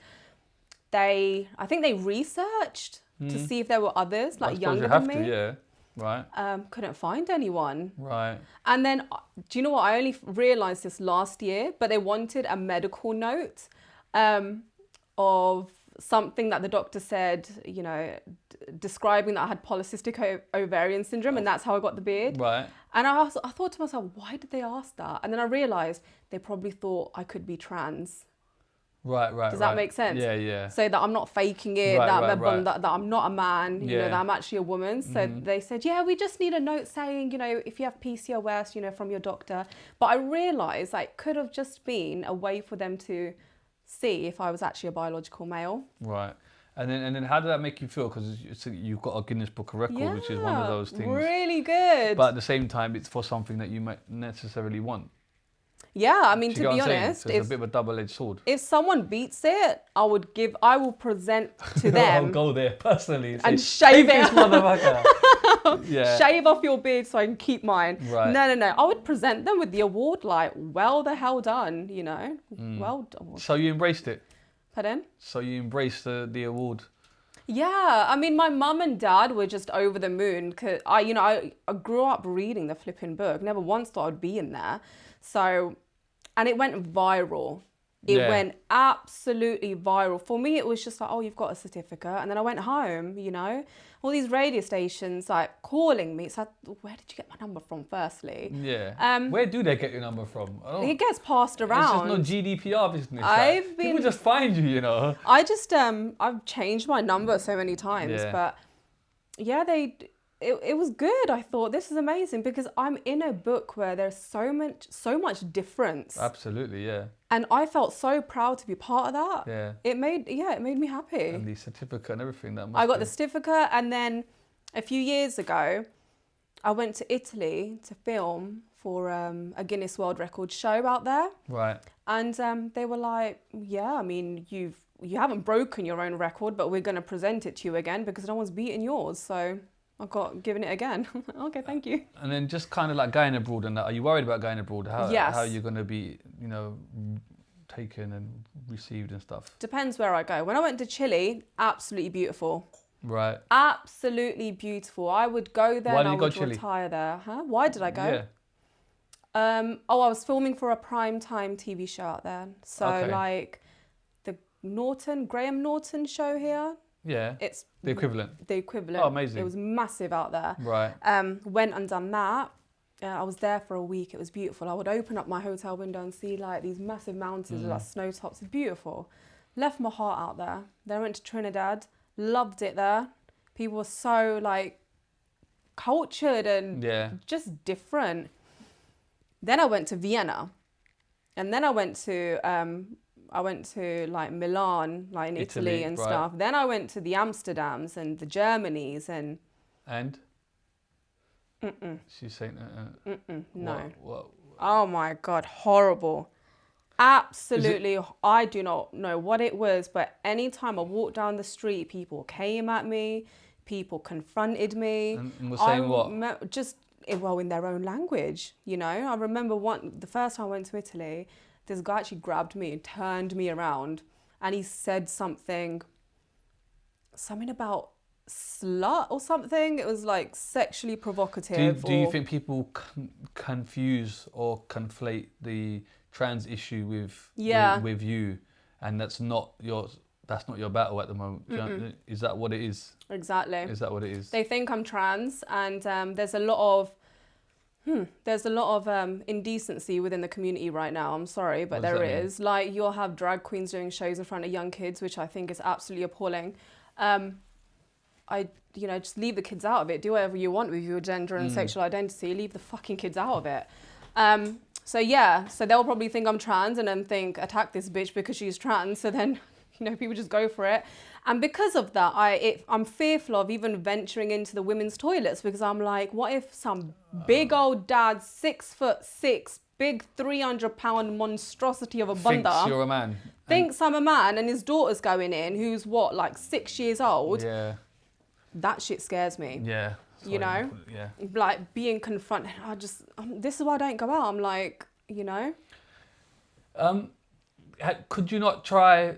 [SPEAKER 1] I think they researched to see if there were others, like younger than me.
[SPEAKER 4] Yeah. Right.
[SPEAKER 1] Couldn't find anyone.
[SPEAKER 4] Right.
[SPEAKER 1] And then, do you know what? I only realised this last year, but they wanted a medical note of something that the doctor said, you know, describing that I had polycystic ovarian syndrome, and that's how I got the beard.
[SPEAKER 4] Right.
[SPEAKER 1] And I thought to myself, why did they ask that? And then I realised they probably thought I could be trans.
[SPEAKER 4] Right.
[SPEAKER 1] Does that make sense?
[SPEAKER 4] Yeah, yeah.
[SPEAKER 1] So that I'm not faking it,
[SPEAKER 4] Right,
[SPEAKER 1] that I'm not a man, you know, that I'm actually a woman. So they said, yeah, we just need a note saying, you know, if you have PCOS, you know, from your doctor. But I realised it could have just been a way for them to see if I was actually a biological male.
[SPEAKER 4] Right. And then how did that make you feel? Because you've got a Guinness Book of Record, which is one of those things.
[SPEAKER 1] Really good.
[SPEAKER 4] But at the same time, it's for something that you might necessarily want.
[SPEAKER 1] Yeah, I mean,
[SPEAKER 4] Do
[SPEAKER 1] to
[SPEAKER 4] you
[SPEAKER 1] be
[SPEAKER 4] get what I'm saying?
[SPEAKER 1] honest,
[SPEAKER 4] So it's a bit of a double-edged sword.
[SPEAKER 1] if someone beats it, I will present to them
[SPEAKER 4] I'll go there personally
[SPEAKER 1] and
[SPEAKER 4] say,
[SPEAKER 1] shave
[SPEAKER 4] "Take
[SPEAKER 1] it,
[SPEAKER 4] this motherfucker." Yeah.
[SPEAKER 1] shave off your beard so I can keep mine.
[SPEAKER 4] Right.
[SPEAKER 1] No. I would present them with the award, like, well the hell done, you know, well done.
[SPEAKER 4] So you embraced it.
[SPEAKER 1] Pardon?
[SPEAKER 4] So you embraced the award.
[SPEAKER 1] Yeah, I mean, my mum and dad were just over the moon because I grew up reading the flipping book. Never once thought I'd be in there. So, and it went viral. It went absolutely viral. For me, it was just like, oh, you've got a certificate. And then I went home, you know, all these radio stations like calling me. So where did you get my number from, firstly?
[SPEAKER 4] Yeah. Where do they get your number from?
[SPEAKER 1] It gets passed around.
[SPEAKER 4] It's just no GDPR business. People just find you, you know.
[SPEAKER 1] I just, I've changed my number so many times.
[SPEAKER 4] Yeah.
[SPEAKER 1] But yeah, it was good. I thought, this is amazing because I'm in a book where there's so much difference.
[SPEAKER 4] Absolutely, yeah.
[SPEAKER 1] And I felt so proud to be part of that.
[SPEAKER 4] Yeah.
[SPEAKER 1] It made me happy.
[SPEAKER 4] And the certificate and everything.
[SPEAKER 1] I got the certificate, and then a few years ago, I went to Italy to film for a Guinness World Records show out there.
[SPEAKER 4] Right.
[SPEAKER 1] And they were like, yeah, I mean, you haven't broken your own record, but we're going to present it to you again because no one's beaten yours. So I got given it again. Okay, thank you.
[SPEAKER 4] And then just kind of like going abroad and that, are you worried about going abroad?
[SPEAKER 1] Yes.
[SPEAKER 4] How are you going to be, you know, taken and received and stuff?
[SPEAKER 1] Depends where I go. When I went to Chile, absolutely beautiful.
[SPEAKER 4] Right.
[SPEAKER 1] Absolutely beautiful. I would go there and I would
[SPEAKER 4] Chile?
[SPEAKER 1] retire there. Huh? Why did I go?
[SPEAKER 4] Yeah.
[SPEAKER 1] I was filming for a primetime TV show out there. So like the Graham Norton show here.
[SPEAKER 4] Yeah.
[SPEAKER 1] It's
[SPEAKER 4] the equivalent.
[SPEAKER 1] The equivalent.
[SPEAKER 4] Oh, amazing.
[SPEAKER 1] It was massive out there.
[SPEAKER 4] Right.
[SPEAKER 1] Went and done that. I was there for a week. It was beautiful. I would open up my hotel window and see like these massive mountains with like snow tops. It's beautiful. Left my heart out there. Then I went to Trinidad. Loved it there. People were so like cultured and just different. Then I went to Vienna, and then I went to like Milan, like in Italy and stuff. Then I went to the Amsterdams and the Germanys and.
[SPEAKER 4] She's saying
[SPEAKER 1] no.
[SPEAKER 4] What?
[SPEAKER 1] Oh my God, horrible. Absolutely, I do not know what it was, but anytime I walked down the street, people came at me, people confronted me.
[SPEAKER 4] And were saying what?
[SPEAKER 1] Just, well, in their own language, you know. I remember the first time I went to Italy, this guy actually grabbed me and turned me around, and he said something about slut or something. It was like sexually provocative.
[SPEAKER 4] Do you think people confuse or conflate the trans issue with you, and that's not your battle at the moment? Is that what it is?
[SPEAKER 1] Exactly.
[SPEAKER 4] Is that what it is?
[SPEAKER 1] They think I'm trans, and there's a lot of indecency within the community right now. I'm sorry, but there is. Like, you'll have drag queens doing shows in front of young kids, which I think is absolutely appalling. Just leave the kids out of it. Do whatever you want with your gender and sexual identity. Leave the fucking kids out of it. So they'll probably think I'm trans and then think, attack this bitch because she's trans. So then, people just go for it. And because of that, I'm fearful of even venturing into the women's toilets because I'm like, what if some big old dad, 6'6", big 300-pound monstrosity of a bunda
[SPEAKER 4] thinks you're a man.
[SPEAKER 1] Thinks I'm a man, and his daughter's going in, who's like 6 years old.
[SPEAKER 4] Yeah.
[SPEAKER 1] That shit scares me.
[SPEAKER 4] Yeah.
[SPEAKER 1] you know,
[SPEAKER 4] Yeah.
[SPEAKER 1] like being confronted. This is why I don't go out. I'm like, you know.
[SPEAKER 4] Could you not try?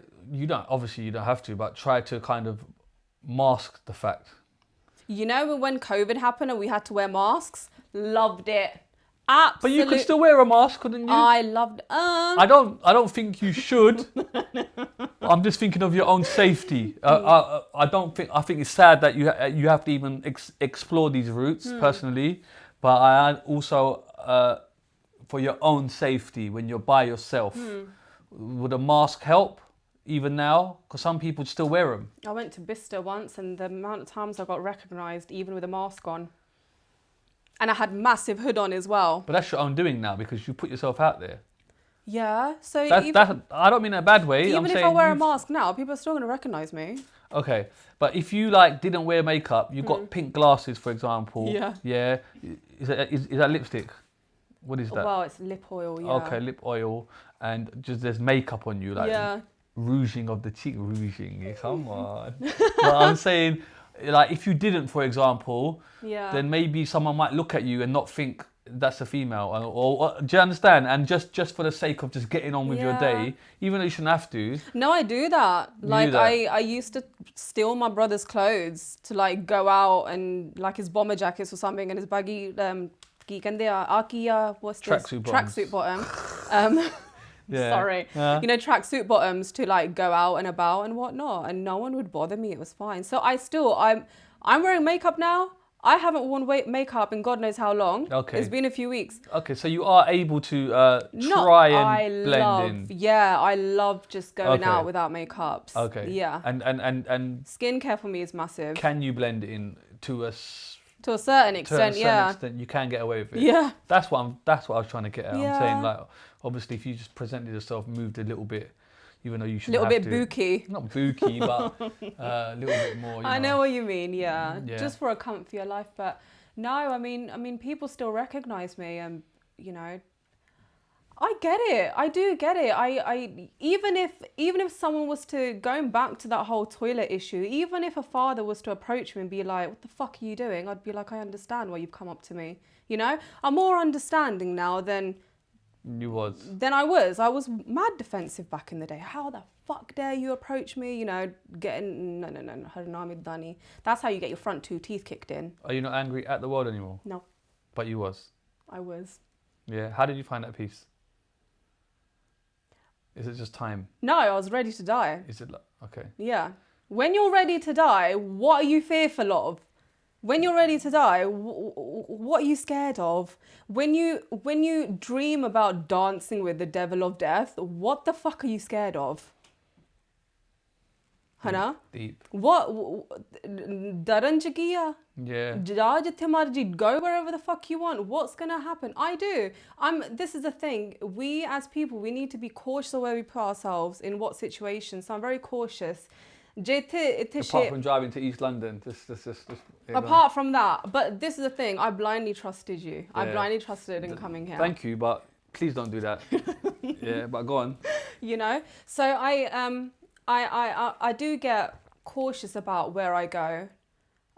[SPEAKER 4] Obviously you don't have to, but try to kind of mask the fact.
[SPEAKER 1] You know, when COVID happened and we had to wear masks, loved it. Absolutely.
[SPEAKER 4] But you could still wear a mask, couldn't you?
[SPEAKER 1] I loved.
[SPEAKER 4] I don't think you should. I'm just thinking of your own safety. I think it's sad that you have to even explore these routes personally. But I also for your own safety when you're by yourself, would a mask help even now? Because some people still wear them.
[SPEAKER 1] I went to Bicester once, and the amount of times I got recognised even with a mask on. And I had massive hood on as well.
[SPEAKER 4] But that's your own doing now because you put yourself out there.
[SPEAKER 1] Yeah, so
[SPEAKER 4] I don't mean in a bad way.
[SPEAKER 1] Even if I wear a mask now, people are still going to recognise me.
[SPEAKER 4] Okay, but if you didn't wear makeup, you got pink glasses, for example.
[SPEAKER 1] Yeah.
[SPEAKER 4] Yeah. Is that lipstick? What is that?
[SPEAKER 1] Well, it's lip oil, yeah.
[SPEAKER 4] Okay, lip oil, and just there's makeup on you, rouging of the cheek, rouging. Yeah, come on. But I'm saying, if you didn't, for example, then maybe someone might look at you and not think that's a female, or do you understand? And just for the sake of just getting on with your day, even though you shouldn't have to.
[SPEAKER 1] No, I do that. I used to steal my brother's clothes to go out, and his bomber jackets or something, and his baggy tracksuit bottom.
[SPEAKER 4] Yeah.
[SPEAKER 1] Sorry. Tracksuit bottoms to go out and about and whatnot, and no one would bother me. It was fine. So I'm wearing makeup now. I haven't worn makeup in God knows how long.
[SPEAKER 4] Okay.
[SPEAKER 1] It's been a few weeks.
[SPEAKER 4] Okay, so you are able to try and blend in.
[SPEAKER 1] Yeah, I love just going out without makeup.
[SPEAKER 4] Okay.
[SPEAKER 1] Yeah.
[SPEAKER 4] And
[SPEAKER 1] skincare for me is massive.
[SPEAKER 4] Can you blend it in to a
[SPEAKER 1] certain extent?
[SPEAKER 4] To a certain extent, you can get away with it.
[SPEAKER 1] Yeah.
[SPEAKER 4] That's what I was trying to get at.
[SPEAKER 1] Yeah.
[SPEAKER 4] I'm saying obviously if you just presented yourself, moved a little bit, even though you should
[SPEAKER 1] have to. A little bit booky.
[SPEAKER 4] Not booky, but a little bit more.
[SPEAKER 1] I know what you mean. Yeah. Just for a comfier life, but no, I mean, people still recognise me, and I get it. I do get it. I even if someone was to, going back to that whole toilet issue, even if a father was to approach me and be like, "What the fuck are you doing?" I'd be like, "I understand why you've come up to me." I'm more understanding now than.
[SPEAKER 4] You was.
[SPEAKER 1] Then I was mad defensive back in the day. How the fuck dare you approach me? No, Harnaam Kaur. That's how you get your front two teeth kicked in.
[SPEAKER 4] Are you not angry at the world anymore?
[SPEAKER 1] No.
[SPEAKER 4] But you was.
[SPEAKER 1] I was.
[SPEAKER 4] Yeah. How did you find that peace? Is it just time?
[SPEAKER 1] No, I was ready to die.
[SPEAKER 4] Is it okay?
[SPEAKER 1] Yeah. When you're ready to die, what are you fearful of? When you're ready to die, what are you scared of? When you dream about dancing with the devil of death, what the fuck are you scared of? Hana?
[SPEAKER 4] Deep.
[SPEAKER 1] What? Daran chakiya?
[SPEAKER 4] Yeah.
[SPEAKER 1] Go wherever the fuck you want. What's gonna happen? I do. This is the thing. We as people, we need to be cautious of where we put ourselves in what situations. So I'm very cautious.
[SPEAKER 4] Apart from driving to East London,
[SPEAKER 1] apart from that, but this is the thing. I blindly trusted you. Yeah. I blindly trusted in coming here.
[SPEAKER 4] Thank you, but please don't do that. Yeah, but go on.
[SPEAKER 1] So I do get cautious about where I go,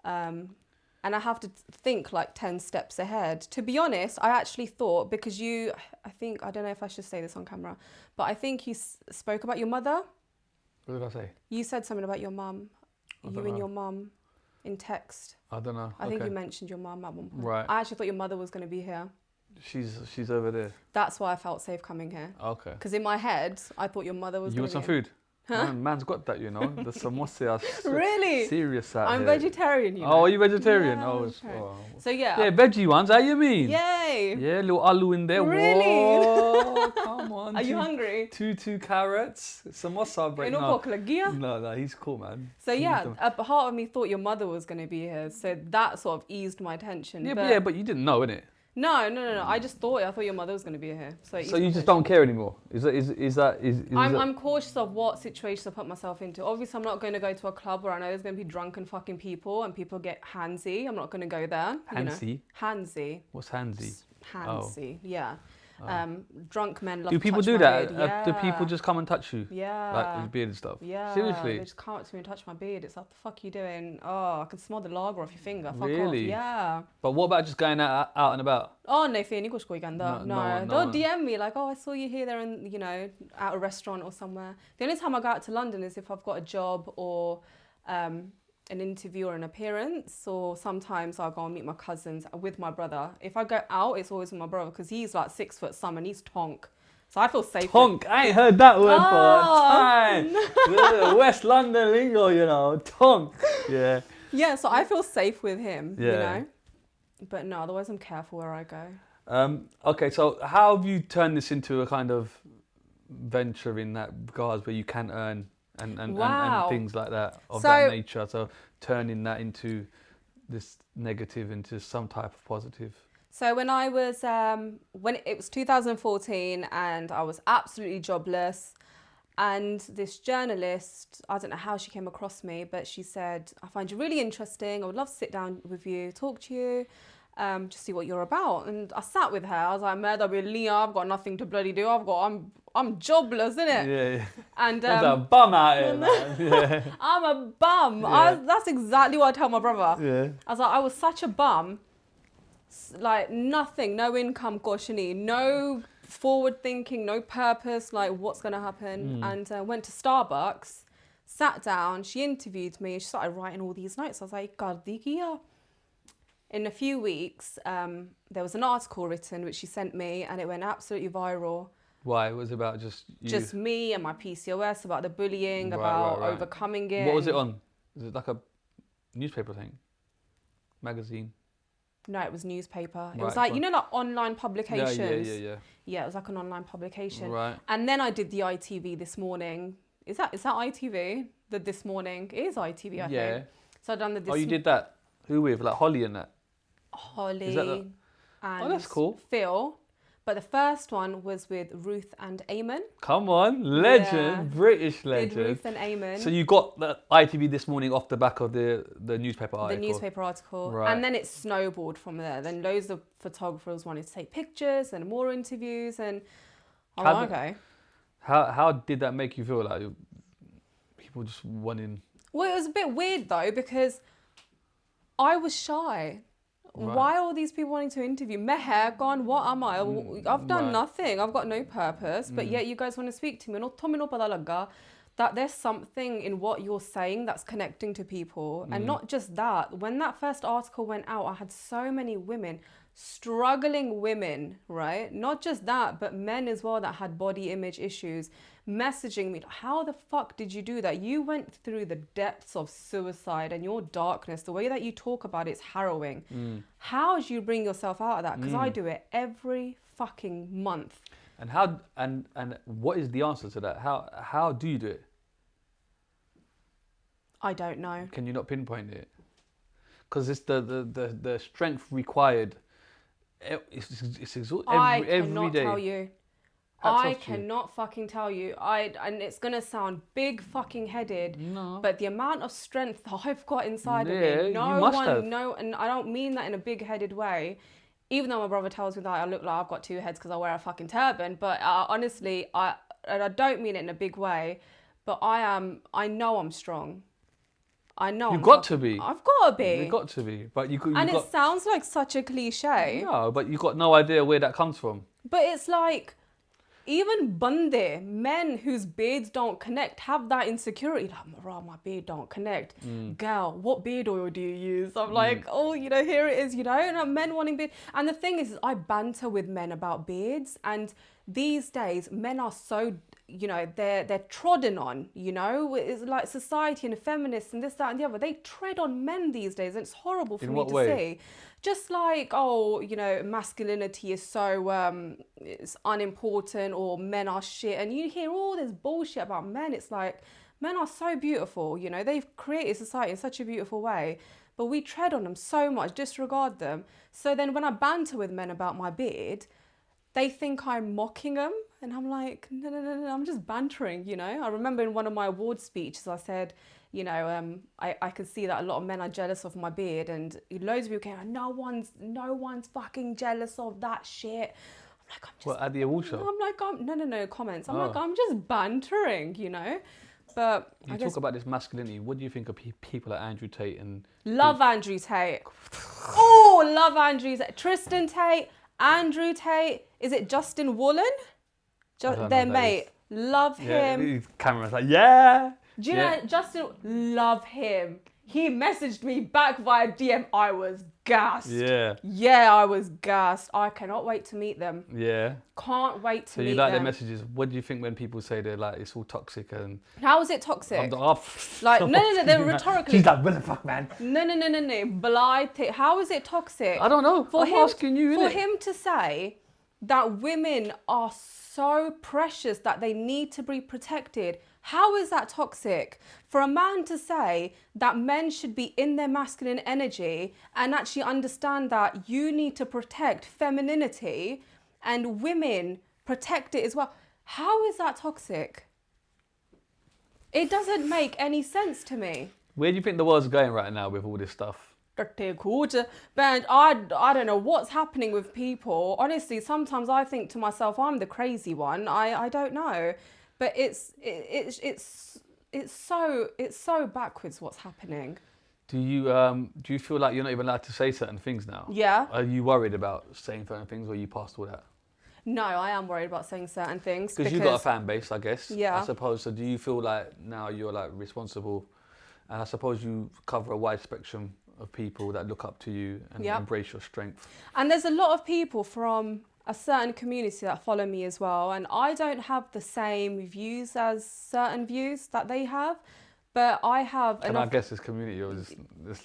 [SPEAKER 1] and I have to think 10 steps ahead. To be honest, I actually thought, because I don't know if I should say this on camera, but I think you spoke about your mother.
[SPEAKER 4] What did I say?
[SPEAKER 1] You said something about your mum. You and your mum in text.
[SPEAKER 4] I don't know.
[SPEAKER 1] I think you mentioned your mum at one point.
[SPEAKER 4] Right.
[SPEAKER 1] I actually thought your mother was going to be here.
[SPEAKER 4] She's over there.
[SPEAKER 1] That's why I felt safe coming here.
[SPEAKER 4] Okay.
[SPEAKER 1] Because in my head, I thought your mother was going to be
[SPEAKER 4] here. You want some food?
[SPEAKER 1] Huh?
[SPEAKER 4] Man's got that, The samosa are
[SPEAKER 1] really
[SPEAKER 4] serious out
[SPEAKER 1] I'm
[SPEAKER 4] here.
[SPEAKER 1] Vegetarian,
[SPEAKER 4] Oh, are you vegetarian?
[SPEAKER 1] Yeah,
[SPEAKER 4] Oh.
[SPEAKER 1] So yeah.
[SPEAKER 4] Yeah, veggie ones. How you mean?
[SPEAKER 1] Yay.
[SPEAKER 4] Yeah, little aloo in there.
[SPEAKER 1] Really?
[SPEAKER 4] Whoa, come on.
[SPEAKER 1] Are you hungry?
[SPEAKER 4] Two carrots. Samosa break. No, he's cool, man.
[SPEAKER 1] So yeah, a part of me thought your mother was going to be here, so that sort of eased my tension.
[SPEAKER 4] Yeah, but you didn't know, innit?
[SPEAKER 1] No. I thought your mother was going to be here. So
[SPEAKER 4] you just don't care anymore?
[SPEAKER 1] I'm cautious of what situations I put myself into. Obviously, I'm not going to go to a club where I know there's going to be drunken fucking people and people get handsy. I'm not going to go there.
[SPEAKER 4] Handsy?
[SPEAKER 1] Handsy.
[SPEAKER 4] What's handsy?
[SPEAKER 1] Handsy, yeah. Drunk men love
[SPEAKER 4] Do
[SPEAKER 1] to
[SPEAKER 4] people
[SPEAKER 1] touch
[SPEAKER 4] do
[SPEAKER 1] my
[SPEAKER 4] that?
[SPEAKER 1] beard. Yeah.
[SPEAKER 4] Do people just come and touch you?
[SPEAKER 1] Yeah.
[SPEAKER 4] Like with beard and stuff?
[SPEAKER 1] Yeah.
[SPEAKER 4] Seriously?
[SPEAKER 1] They just come up to me and touch my beard. It's like, the fuck you doing? Oh, I can smell the lager off your finger. Fuck
[SPEAKER 4] Really?
[SPEAKER 1] off. Yeah.
[SPEAKER 4] But what about just going out and about?
[SPEAKER 1] Oh, no, Fiona, go ganda. No,
[SPEAKER 4] no
[SPEAKER 1] they'll
[SPEAKER 4] one.
[SPEAKER 1] DM me like, oh, I saw you here, there, and at a restaurant or somewhere. The only time I go out to London is if I've got a job or an interview or an appearance, or sometimes I'll go and meet my cousins with my brother. If I go out, it's always with my brother because he's like 6 foot some and he's tonk. So I feel safe.
[SPEAKER 4] Tonk, I ain't heard that word for a
[SPEAKER 1] Oh.
[SPEAKER 4] time. West London lingo, tonk. Yeah.
[SPEAKER 1] Yeah, so I feel safe with him,
[SPEAKER 4] Yeah.
[SPEAKER 1] But no, otherwise I'm careful where I go.
[SPEAKER 4] Okay, so how have you turned this into a kind of venture in that regards where you can earn and
[SPEAKER 1] Wow.
[SPEAKER 4] things like that of
[SPEAKER 1] So-
[SPEAKER 4] that nature? So turning that into this negative into some type of positive.
[SPEAKER 1] So when I was, when it was 2014 and I was absolutely jobless, and this journalist, I don't know how she came across me, but she said, I find you really interesting. I would love to sit down with you, talk to you, just see what you're about. And I sat with her. I was like, Leah, I've got nothing to bloody do. I'm jobless, innit?
[SPEAKER 4] Yeah.
[SPEAKER 1] And
[SPEAKER 4] That's a bum out here, man. Yeah.
[SPEAKER 1] I'm a bum.
[SPEAKER 4] Yeah.
[SPEAKER 1] That's exactly what I tell my brother.
[SPEAKER 4] Yeah.
[SPEAKER 1] I was like, I was such a bum. Like nothing, no income, goshini, no forward thinking, no purpose, like what's going to happen. And went to Starbucks, sat down, she interviewed me, she started writing all these notes. I was like, God, Dikia. In a few weeks, there was an article written which she sent me and it went absolutely viral.
[SPEAKER 4] Why? It was about just you?
[SPEAKER 1] Just me and my PCOS, about the bullying,
[SPEAKER 4] Right,
[SPEAKER 1] about
[SPEAKER 4] right.
[SPEAKER 1] overcoming it.
[SPEAKER 4] What was it on? Was it like a newspaper thing? Magazine?
[SPEAKER 1] No, it was newspaper. It
[SPEAKER 4] Right,
[SPEAKER 1] was like,
[SPEAKER 4] fine.
[SPEAKER 1] like online publications.
[SPEAKER 4] Yeah.
[SPEAKER 1] Yeah, it was like an online publication.
[SPEAKER 4] Right.
[SPEAKER 1] And then I did the ITV this morning. Is that ITV? The this morning? It is ITV, I
[SPEAKER 4] Yeah.
[SPEAKER 1] think. So I done the this
[SPEAKER 4] Oh, you did that? Who with? Like Holly and that?
[SPEAKER 1] Holly
[SPEAKER 4] Is that the-
[SPEAKER 1] and
[SPEAKER 4] that's cool.
[SPEAKER 1] Phil. But the first one was with Ruth and Eamon.
[SPEAKER 4] Come on, legend,
[SPEAKER 1] Yeah.
[SPEAKER 4] British
[SPEAKER 1] Did
[SPEAKER 4] legend.
[SPEAKER 1] Ruth and Eamon.
[SPEAKER 4] So you got the ITV this morning off the back of the newspaper
[SPEAKER 1] the
[SPEAKER 4] article.
[SPEAKER 1] newspaper article.
[SPEAKER 4] Right.
[SPEAKER 1] And then it snowballed from there. Then loads of photographers wanted to take pictures and more interviews. And I'm
[SPEAKER 4] How
[SPEAKER 1] like,
[SPEAKER 4] did-
[SPEAKER 1] okay.
[SPEAKER 4] How did that make you feel? Like people just wanting.
[SPEAKER 1] Well, it was a bit weird though because I was shy.
[SPEAKER 4] Right.
[SPEAKER 1] Why are all these people wanting to interview? Meher, gone, what am I? I've done
[SPEAKER 4] right.
[SPEAKER 1] nothing. I've got no purpose. But yet you guys want to speak to me. That there's something in what you're saying that's connecting to people. And not just that. When that first article went out, I had so many women, struggling women, right? Not just that, but men as well that had body image issues, messaging me, how the fuck did you do that? You went through the depths of suicide and your darkness. The way that you talk about it's harrowing. How do you bring yourself out of that? Because I do it every fucking month.
[SPEAKER 4] And how and what is the answer to that? How do you do it?
[SPEAKER 1] I don't know.
[SPEAKER 4] Can you not pinpoint it? Because it's the strength required. It's
[SPEAKER 1] I
[SPEAKER 4] every
[SPEAKER 1] cannot
[SPEAKER 4] day.
[SPEAKER 1] tell you.
[SPEAKER 4] Hats
[SPEAKER 1] I
[SPEAKER 4] off to you.
[SPEAKER 1] cannot fucking tell you. And it's gonna sound big fucking headed,
[SPEAKER 4] No.
[SPEAKER 1] but the amount of strength that I've got inside of
[SPEAKER 4] Yeah,
[SPEAKER 1] me,
[SPEAKER 4] you
[SPEAKER 1] no
[SPEAKER 4] must
[SPEAKER 1] one,
[SPEAKER 4] have.
[SPEAKER 1] no, and I don't mean that in a big headed way. Even though my brother tells me that I look like I've got two heads because I wear a fucking turban, but honestly, I don't mean it in a big way. But I know I'm strong. I know.
[SPEAKER 4] You've
[SPEAKER 1] I'm
[SPEAKER 4] got to
[SPEAKER 1] fucking-
[SPEAKER 4] be.
[SPEAKER 1] I've got to be.
[SPEAKER 4] You've got to be, but you
[SPEAKER 1] and
[SPEAKER 4] got
[SPEAKER 1] it sounds like such a cliche.
[SPEAKER 4] no, but you got no idea where that comes from.
[SPEAKER 1] But it's like, even bande, men whose beards don't connect, have that insecurity. Like, "Rah, my beard don't connect. Girl, what beard oil do you use? I'm like, oh, here it is, and men wanting beard. And the thing is, I banter with men about beards. And these days, men are so, they're trodden on, It's like society and feminists and this, that, and the other. They tread on men these days. And it's horrible for
[SPEAKER 4] In
[SPEAKER 1] me
[SPEAKER 4] what
[SPEAKER 1] to
[SPEAKER 4] way?
[SPEAKER 1] see. Just like, masculinity is so it's unimportant, or men are shit. And you hear all this bullshit about men. It's like, men are so beautiful, they've created society in such a beautiful way, but we tread on them so much, disregard them. So then when I banter with men about my beard, they think I'm mocking them. And I'm like, no, I'm just bantering, I remember in one of my award speeches, I said, I can see that a lot of men are jealous of my beard, and loads of people came, no one's fucking jealous of that shit. like, I'm just...
[SPEAKER 4] What, at the award show?
[SPEAKER 1] I'm like, no comments. I'm
[SPEAKER 4] Oh.
[SPEAKER 1] like, I'm just bantering, you know? But
[SPEAKER 4] You
[SPEAKER 1] I
[SPEAKER 4] talk
[SPEAKER 1] guess...
[SPEAKER 4] about this masculinity. What do you think of people like Andrew Tate and...
[SPEAKER 1] Love Andrew Tate. Oh, love Andrew Tate. Tristan Tate, Andrew Tate. Is it Justin Woolen?
[SPEAKER 4] I don't know
[SPEAKER 1] Their
[SPEAKER 4] who that
[SPEAKER 1] mate. Love
[SPEAKER 4] Yeah,
[SPEAKER 1] him.
[SPEAKER 4] the camera's like, yeah.
[SPEAKER 1] Do you know Justin? Love him. He messaged me back via DM. I was gassed.
[SPEAKER 4] Yeah.
[SPEAKER 1] Yeah, I was gassed. I cannot wait to meet them.
[SPEAKER 4] Yeah.
[SPEAKER 1] Can't wait to
[SPEAKER 4] So
[SPEAKER 1] meet
[SPEAKER 4] you like
[SPEAKER 1] them.
[SPEAKER 4] their messages. What do you think when people say they're like, it's all toxic and...
[SPEAKER 1] How is it toxic?
[SPEAKER 4] I'm like,
[SPEAKER 1] Like, no, they're rhetorically...
[SPEAKER 4] She's like, what the fuck, man?
[SPEAKER 1] No. Blighted. How is it toxic?
[SPEAKER 4] I don't know. I'm asking you,
[SPEAKER 1] For
[SPEAKER 4] innit?
[SPEAKER 1] him to say that women are so precious that they need to be protected, how is that toxic? For a man to say that men should be in their masculine energy and actually understand that you need to protect femininity and women protect it as well, how is that toxic? It doesn't make any sense to me.
[SPEAKER 4] Where do you think the world's going right now with all this stuff?
[SPEAKER 1] But I don't know what's happening with people. Honestly, sometimes I think to myself, I'm the crazy one. I don't know, but it's so backwards what's happening.
[SPEAKER 4] Do you feel like you're not even allowed to say certain things now?
[SPEAKER 1] Yeah.
[SPEAKER 4] Are you worried about saying certain things, or are you past all that?
[SPEAKER 1] No, I am worried about saying certain things
[SPEAKER 4] Because you've got a fan base, I guess.
[SPEAKER 1] Yeah.
[SPEAKER 4] I suppose. So do you feel like now you're like responsible, and I suppose you cover a wide spectrum of people that look up to you and
[SPEAKER 1] Yep.
[SPEAKER 4] embrace your strength?
[SPEAKER 1] And there's a lot of people from a certain community that follow me as well, and I don't have the same views as certain views that they have, but I have
[SPEAKER 4] Can I guess this community or this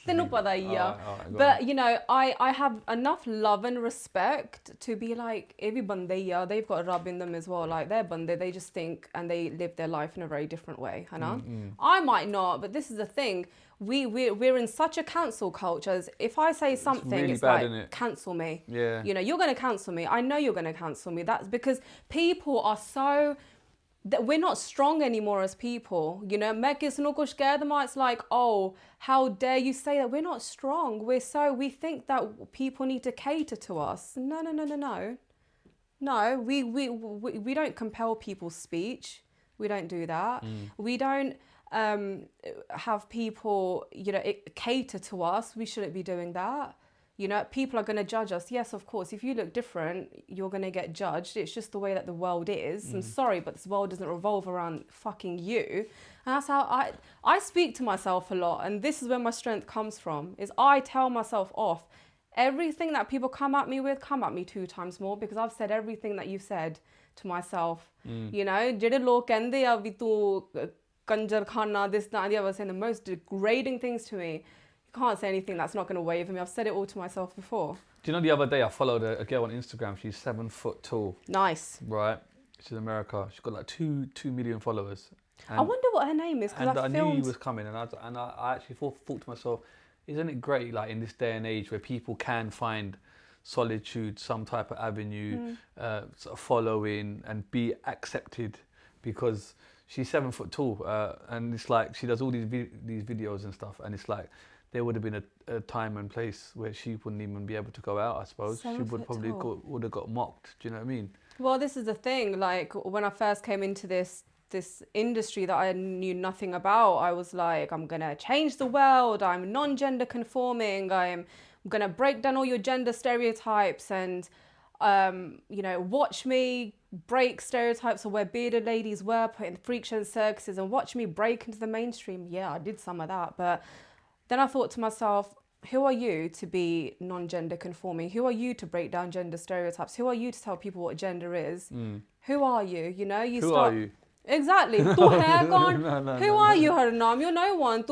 [SPEAKER 1] They're not bother, yeah.
[SPEAKER 4] Alright, go on.
[SPEAKER 1] But you know, I have enough love and respect to be like, every bande, yeah, they've got Rab in them as well. Like they're bande, they just think and they live their life in a very different way, you know? I might not, but this is the thing. We're in such a cancel culture. As if I say something,
[SPEAKER 4] really
[SPEAKER 1] it's
[SPEAKER 4] bad,
[SPEAKER 1] like,
[SPEAKER 4] innit?
[SPEAKER 1] cancel me.
[SPEAKER 4] Yeah.
[SPEAKER 1] You know, you're going to cancel me. I know you're going to cancel me. That's because people are so... that we're not strong anymore as people, you know. It's like, oh, how dare you say that? We're not strong. We think that people need to cater to us. No, we don't compel people's speech. We don't do that. We don't have people, you know, cater to us. We shouldn't be doing that. You know, people are going to judge us. Yes, of course. If you look different, you're going to get judged. It's just the way that the world is. I'm sorry, but this world doesn't revolve around fucking you. And that's how I speak to myself a lot. And this is where my strength comes from, is I tell myself off. Everything that people come at me with, come at me 2 times more, because I've said everything that you've said to myself. You know, ਜਿਹੜੇ ਲੋਕ ਕਹਿੰਦੇ ਆ ਵੀ ਤੂੰ ਕੰਜਰ ਖਾਨਾ, this, that, and the other, saying the most degrading things to me. Can't say anything that's not going to waver me. I've said it all to myself before.
[SPEAKER 4] Do you know the other day I followed a girl on Instagram? She's 7 foot tall.
[SPEAKER 1] Nice.
[SPEAKER 4] Right. She's in America. She's got like 2 million followers.
[SPEAKER 1] I wonder what her name is, because
[SPEAKER 4] I knew you was coming, and I actually thought to myself, isn't it great, like in this day and age where people can find solitude, some type of avenue, sort of following and be accepted, because she's 7 foot tall, and it's like she does all these videos and stuff, and it's like there would have been a time and place where she wouldn't even be able to go out, I suppose. She would probably would have got mocked. Do you know what I mean? Well,
[SPEAKER 1] this is the thing. Like when I first came into this industry that I knew nothing about, I was like, I'm gonna change the world. I'm non-gender conforming. I'm gonna break down all your gender stereotypes and you know, watch me break stereotypes of where bearded ladies were put in freak show circuses, and watch me break into the mainstream. Yeah, I did some of that, but then I thought to myself, who are you to be non-gender conforming? Who are you to break down gender stereotypes? Who are you to tell people what gender is? Who are you? You know,
[SPEAKER 4] Who are you?
[SPEAKER 1] Exactly. Who are you, Harnaam? You're no one.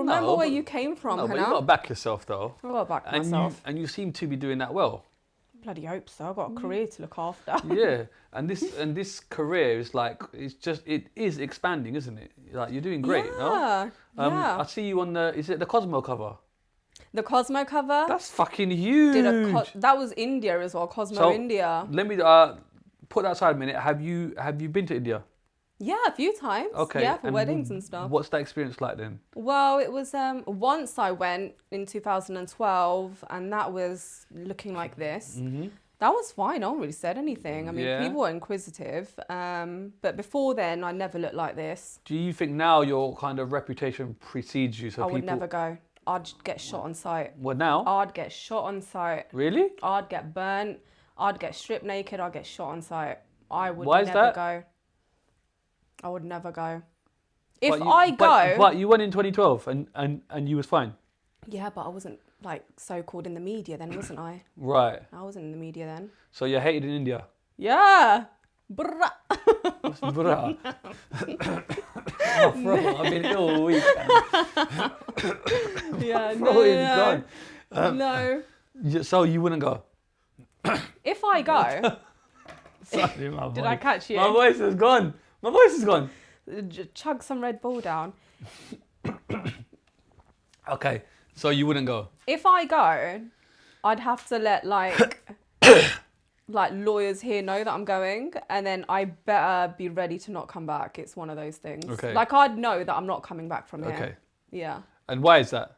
[SPEAKER 1] Remember where you came from,
[SPEAKER 4] No, but you've got to back yourself, though.
[SPEAKER 1] I've got to back myself.
[SPEAKER 4] And you seem to be doing that well.
[SPEAKER 1] Bloody hope so. I've got a career to look after.
[SPEAKER 4] Yeah, and this career is like, it is expanding, isn't it? Like, you're doing great, no?
[SPEAKER 1] Yeah.
[SPEAKER 4] I see you on is it the Cosmo cover?
[SPEAKER 1] The Cosmo cover.
[SPEAKER 4] That's fucking huge.
[SPEAKER 1] That was India as well, Cosmo
[SPEAKER 4] So,
[SPEAKER 1] India.
[SPEAKER 4] Let me put that aside a minute. Have you been to India?
[SPEAKER 1] Yeah, a few times.
[SPEAKER 4] Okay.
[SPEAKER 1] Yeah, for weddings and stuff.
[SPEAKER 4] What's that experience like then?
[SPEAKER 1] Well, it was once I went in 2012, and that was looking like this. That was fine. No one really said anything. I mean,
[SPEAKER 4] Yeah.
[SPEAKER 1] people were inquisitive. But before then, I never looked like this.
[SPEAKER 4] Do you think now your kind of reputation precedes you? So
[SPEAKER 1] I
[SPEAKER 4] people.
[SPEAKER 1] would never go. I'd get shot on sight.
[SPEAKER 4] What now?
[SPEAKER 1] I'd get shot on sight.
[SPEAKER 4] Really?
[SPEAKER 1] I'd get burnt. I'd get stripped naked. I'd get shot on sight. I would
[SPEAKER 4] Why is
[SPEAKER 1] never
[SPEAKER 4] that?
[SPEAKER 1] go. I would never go. If
[SPEAKER 4] But you-
[SPEAKER 1] I go...
[SPEAKER 4] But you went in 2012 and you was fine.
[SPEAKER 1] Yeah, but I wasn't like so-called in the media then, wasn't I?
[SPEAKER 4] Right.
[SPEAKER 1] I wasn't in the media then.
[SPEAKER 4] So you're hated in India.
[SPEAKER 1] Yeah. Bruh.
[SPEAKER 4] Bruh. Oh, bro, I've been ill all week.
[SPEAKER 1] Yeah,
[SPEAKER 4] Bro, it's gone.
[SPEAKER 1] no.
[SPEAKER 4] So you wouldn't go?
[SPEAKER 1] If I go,
[SPEAKER 4] Sorry, my
[SPEAKER 1] did I
[SPEAKER 4] voice.
[SPEAKER 1] catch you?
[SPEAKER 4] My voice is gone. My voice is gone.
[SPEAKER 1] Chug some Red Bull down.
[SPEAKER 4] Okay, so you wouldn't go?
[SPEAKER 1] If I go, I'd have to let like lawyers here know that I'm going, and then I better be ready to not come back. It's one of those things.
[SPEAKER 4] Okay.
[SPEAKER 1] Like I'd know that I'm not coming back from here.
[SPEAKER 4] Okay.
[SPEAKER 1] Yeah.
[SPEAKER 4] And why is that?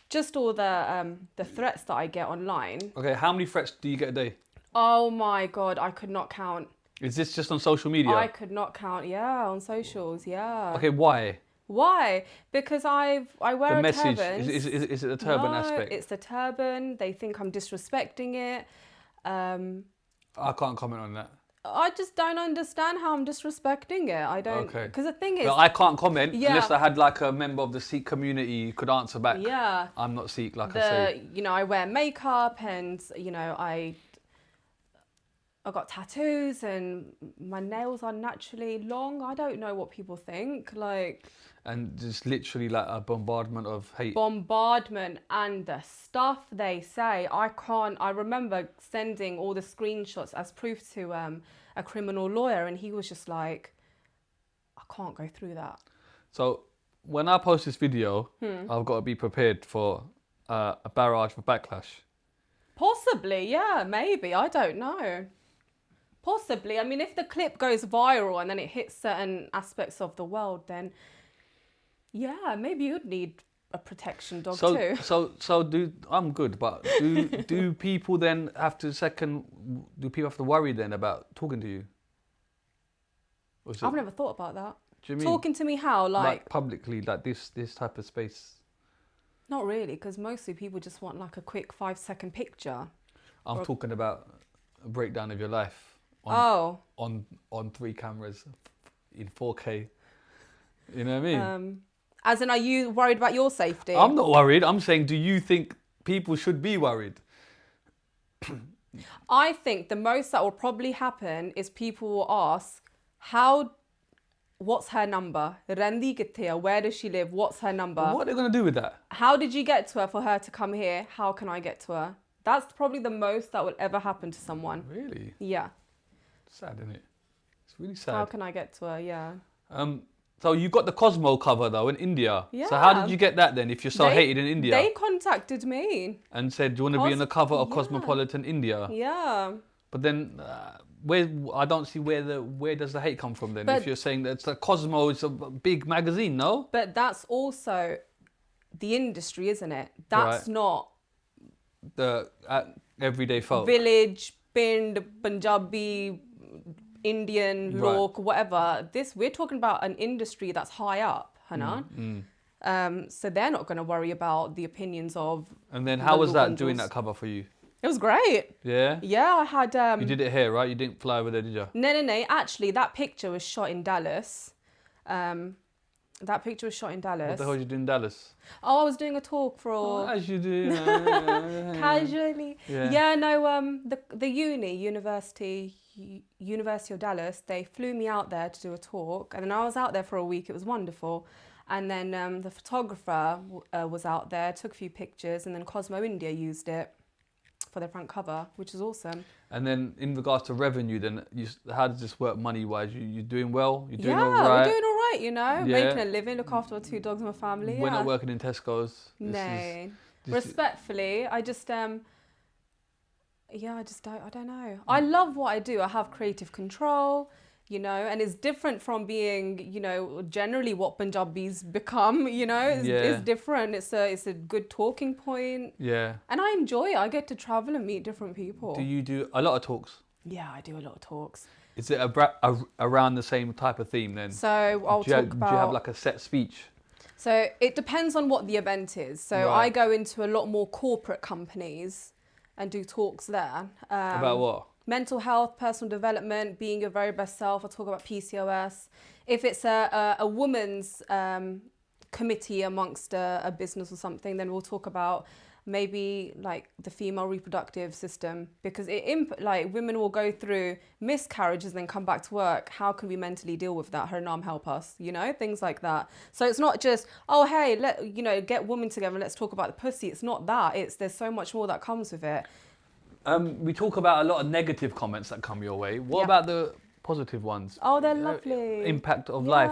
[SPEAKER 1] Just all the threats that I get online.
[SPEAKER 4] Okay, how many threats do you get a day?
[SPEAKER 1] Oh my God, I could not count.
[SPEAKER 4] Is this just on social media?
[SPEAKER 1] I could not count. Yeah, on socials. Yeah.
[SPEAKER 4] Okay, why?
[SPEAKER 1] Why? Because I wear
[SPEAKER 4] The
[SPEAKER 1] a
[SPEAKER 4] message,
[SPEAKER 1] turban.
[SPEAKER 4] is it the turban
[SPEAKER 1] No,
[SPEAKER 4] aspect?
[SPEAKER 1] it's the turban. They think I'm disrespecting it.
[SPEAKER 4] I can't comment on that.
[SPEAKER 1] I just don't understand how I'm disrespecting it. I don't.
[SPEAKER 4] Okay.
[SPEAKER 1] Because the thing is,
[SPEAKER 4] Well, I can't comment
[SPEAKER 1] Yeah.
[SPEAKER 4] unless I had like a member of the Sikh community who could answer back.
[SPEAKER 1] yeah,
[SPEAKER 4] I'm not Sikh, like I say.
[SPEAKER 1] I wear makeup and I got tattoos and my nails are naturally long. I don't know what people think. Like
[SPEAKER 4] And just literally like a bombardment of hate.
[SPEAKER 1] bombardment and the stuff they say. I remember sending all the screenshots as proof to a criminal lawyer, and he was just like, I can't go through that.
[SPEAKER 4] So when I post this video, I've got to be prepared for a barrage of backlash.
[SPEAKER 1] Possibly, yeah, maybe. I don't know. Possibly. I mean, if the clip goes viral and then it hits certain aspects of the world, then yeah, maybe you'd need a protection dog too.
[SPEAKER 4] So I'm good, but do people then have to do people have to worry then about talking to you? Or is it-
[SPEAKER 1] I've never thought about that.
[SPEAKER 4] do you mean
[SPEAKER 1] Talking to me how?
[SPEAKER 4] like publicly, like this type of space?
[SPEAKER 1] Not really, because mostly people just want like a quick 5-second picture.
[SPEAKER 4] I'm talking about a breakdown of your life on 3 cameras in 4K. You know what I mean?
[SPEAKER 1] As in, are you worried about your safety?
[SPEAKER 4] I'm not worried. I'm saying, do you think people should be worried?
[SPEAKER 1] I think the most that will probably happen is people will ask, what's her number? Randi kitte? Where does she live? What's her number?
[SPEAKER 4] What are they going to do with that?
[SPEAKER 1] How did you get to her for her to come here? How can I get to her? That's probably the most that will ever happen to someone.
[SPEAKER 4] Really?
[SPEAKER 1] Yeah.
[SPEAKER 4] Sad, isn't it? It's really sad.
[SPEAKER 1] How can I get to her? Yeah.
[SPEAKER 4] So you got the Cosmo cover though in India. So how did you get that then if you're so hated in India?
[SPEAKER 1] They contacted me.
[SPEAKER 4] And said, do you want to be on the cover of
[SPEAKER 1] Yeah.
[SPEAKER 4] Cosmopolitan India?
[SPEAKER 1] Yeah.
[SPEAKER 4] But then I don't see where does the hate come from then?
[SPEAKER 1] But-
[SPEAKER 4] If you're saying that it's a Cosmo, it's a big magazine, no?
[SPEAKER 1] But that's also the industry, isn't it? That's
[SPEAKER 4] Right.
[SPEAKER 1] not
[SPEAKER 4] The everyday folk.
[SPEAKER 1] village, Pind, Punjabi, Indian,
[SPEAKER 4] Right.
[SPEAKER 1] Lok, whatever. We're talking about an industry that's high up, Hannah. So they're not going to worry about the opinions of.
[SPEAKER 4] And then how was that
[SPEAKER 1] Local
[SPEAKER 4] doing
[SPEAKER 1] Bundles.
[SPEAKER 4] that cover for you?
[SPEAKER 1] It was great.
[SPEAKER 4] Yeah?
[SPEAKER 1] Yeah, I had.
[SPEAKER 4] You did it here, right? You didn't fly over there, did you?
[SPEAKER 1] No. Actually, that picture was shot in Dallas. That picture was shot in Dallas.
[SPEAKER 4] What the hell did you do in Dallas?
[SPEAKER 1] Oh, I was doing a talk for
[SPEAKER 4] As you do.
[SPEAKER 1] casually.
[SPEAKER 4] Yeah.
[SPEAKER 1] Yeah, no. The University of Dallas. They flew me out there to do a talk, and then I was out there for a week. It was wonderful. And then the photographer was out there, took a few pictures, and then Cosmo India used it for their front cover, which is awesome.
[SPEAKER 4] And then in regards to revenue, then how does this work money-wise? You doing well? You're doing
[SPEAKER 1] Yeah,
[SPEAKER 4] all right?
[SPEAKER 1] we're doing all right,
[SPEAKER 4] Yeah.
[SPEAKER 1] making a living, look after our 2 dogs and my family.
[SPEAKER 4] We're
[SPEAKER 1] yeah.
[SPEAKER 4] not working in Tesco's.
[SPEAKER 1] No.
[SPEAKER 4] this-
[SPEAKER 1] Respectfully, I just I don't know. I love what I do. I have creative control. you know, and it's different from being, you know, generally what Punjabis become, you know, it's different. It's a good talking point.
[SPEAKER 4] Yeah.
[SPEAKER 1] And I enjoy it. I get to travel and meet different people.
[SPEAKER 4] Do you do a lot of talks?
[SPEAKER 1] Yeah, I do a lot of talks.
[SPEAKER 4] Is it around the same type of theme then?
[SPEAKER 1] So I'll talk about...
[SPEAKER 4] Do you have like a set speech?
[SPEAKER 1] So it depends on what the event is. So
[SPEAKER 4] Right.
[SPEAKER 1] I go into a lot more corporate companies and do talks there.
[SPEAKER 4] About what?
[SPEAKER 1] Mental health, personal development, being your very best self. I talk about PCOS. If it's a woman's committee amongst a business or something, then we'll talk about maybe like the female reproductive system, because like women will go through miscarriages and then come back to work. How can we mentally deal with that? Harnaam, help us, you know, things like that. So it's not just, oh, hey, get women together and let's talk about the pussy. It's not that. There's so much more that comes with it.
[SPEAKER 4] We talk about a lot of negative comments that come your way. What about the positive ones?
[SPEAKER 1] Oh, they're lovely.
[SPEAKER 4] Impact of life.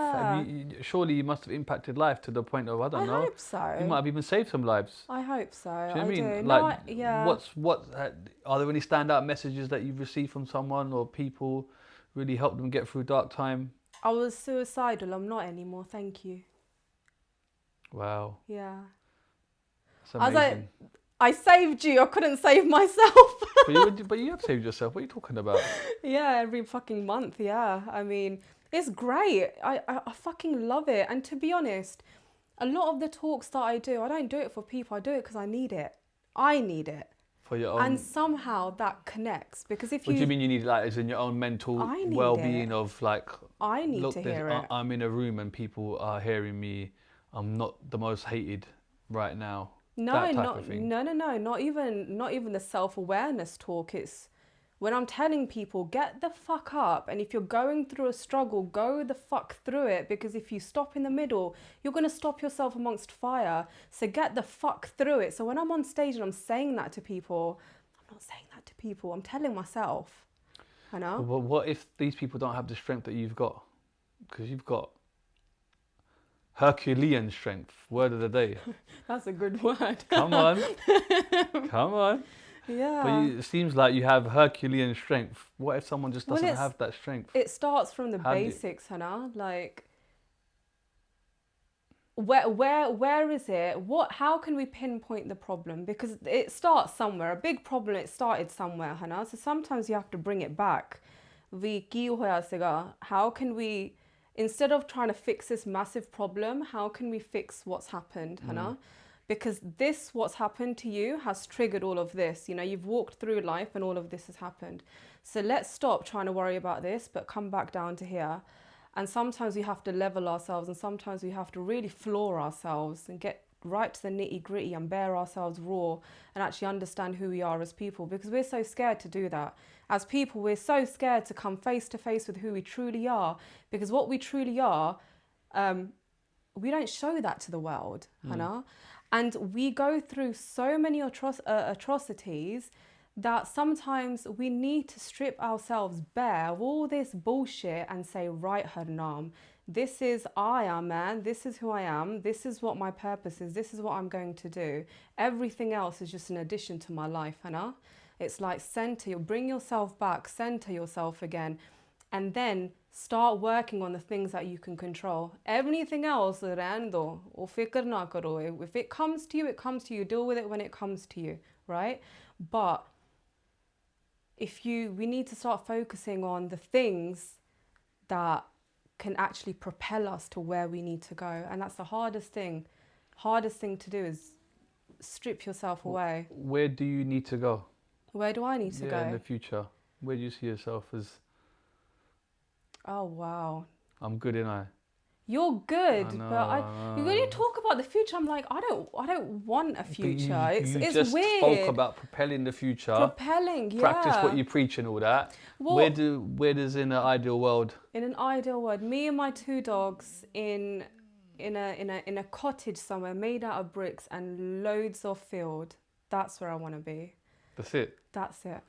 [SPEAKER 4] Surely you must have impacted life to the point of, I don't know.
[SPEAKER 1] I hope so.
[SPEAKER 4] You might have even saved some lives.
[SPEAKER 1] I hope so.
[SPEAKER 4] Do you know what I mean?
[SPEAKER 1] No,
[SPEAKER 4] Like, are there any standout messages that you've received from someone or people really helped them get through a dark time?
[SPEAKER 1] I was suicidal. I'm not anymore. Thank you.
[SPEAKER 4] Wow.
[SPEAKER 1] Yeah.
[SPEAKER 4] That's amazing.
[SPEAKER 1] I was like, I saved you. I couldn't save myself.
[SPEAKER 4] but you have saved yourself. What are you talking about?
[SPEAKER 1] Yeah, every fucking month. Yeah. I mean, it's great. I fucking love it. And to be honest, a lot of the talks that I don't do it for people. I do it because I need it. I need it.
[SPEAKER 4] For your own...
[SPEAKER 1] And somehow that connects, because if you...
[SPEAKER 4] What do you mean you need it, like, as in your own mental well-being of, like...
[SPEAKER 1] I need to hear it.
[SPEAKER 4] I'm in a room and people are hearing me. I'm not the most hated right now.
[SPEAKER 1] No, not even the self-awareness talk. It's when I'm telling people, get the fuck up, and if you're going through a struggle, go the fuck through it, because if you stop in the middle, you're going to stop yourself amongst fire. So get the fuck through it. So when I'm on stage and I'm saying that to people, I'm not saying that to people, I'm telling myself. I know.
[SPEAKER 4] But what if these people don't have the strength that you've got? Because you've got Herculean strength. Word of the day.
[SPEAKER 1] That's a good word.
[SPEAKER 4] Come on. Come on.
[SPEAKER 1] Yeah.
[SPEAKER 4] But it seems like you have Herculean strength. What if someone just doesn't have that strength?
[SPEAKER 1] It starts from the basics, Hannah. Like, where is it? How can we pinpoint the problem? Because it starts somewhere. A big problem, it started somewhere, Hannah. So sometimes you have to bring it back. How can we... Instead of trying to fix this massive problem, how can we fix what's happened, Hannah? Because what's happened to you has triggered all of this. You know, you've walked through life and all of this has happened. So let's stop trying to worry about this, but come back down to here. And sometimes we have to level ourselves, and sometimes we have to really floor ourselves and get right to the nitty gritty and bare ourselves raw and actually understand who we are as people, because we're so scared to do that. As people, we're so scared to come face to face with who we truly are, because what we truly are, we don't show that to the world, Hannah. And we go through so many atrocities that sometimes we need to strip ourselves bare of all this bullshit and say, right, Harnaam, this is I am, man. This is who I am. This is what my purpose is. This is what I'm going to do. Everything else is just an addition to my life, Hannah. It's like bring yourself back, center yourself again, and then start working on the things that you can control. Everything else, rando, or fikr na karo. If it comes to you, it comes to you. Deal with it when it comes to you, right? But we need to start focusing on the things that can actually propel us to where we need to go. And that's the hardest thing. Hardest thing to do is strip yourself away.
[SPEAKER 4] Where do you need to go?
[SPEAKER 1] Where do I need to go?
[SPEAKER 4] In the future. Where do you see yourself as?
[SPEAKER 1] Oh, wow.
[SPEAKER 4] I'm good, ain't I?
[SPEAKER 1] You're good,
[SPEAKER 4] but
[SPEAKER 1] when you talk about the future, I'm like, I don't want a future. It's
[SPEAKER 4] just
[SPEAKER 1] weird.
[SPEAKER 4] Spoke about propelling the future.
[SPEAKER 1] Propelling, yeah.
[SPEAKER 4] Practice what you preach and all that. Where does in an ideal world?
[SPEAKER 1] In an ideal world, me and my 2 dogs in a cottage somewhere made out of bricks and loads of field. That's where I want to be.
[SPEAKER 4] That's it.
[SPEAKER 1] That's it.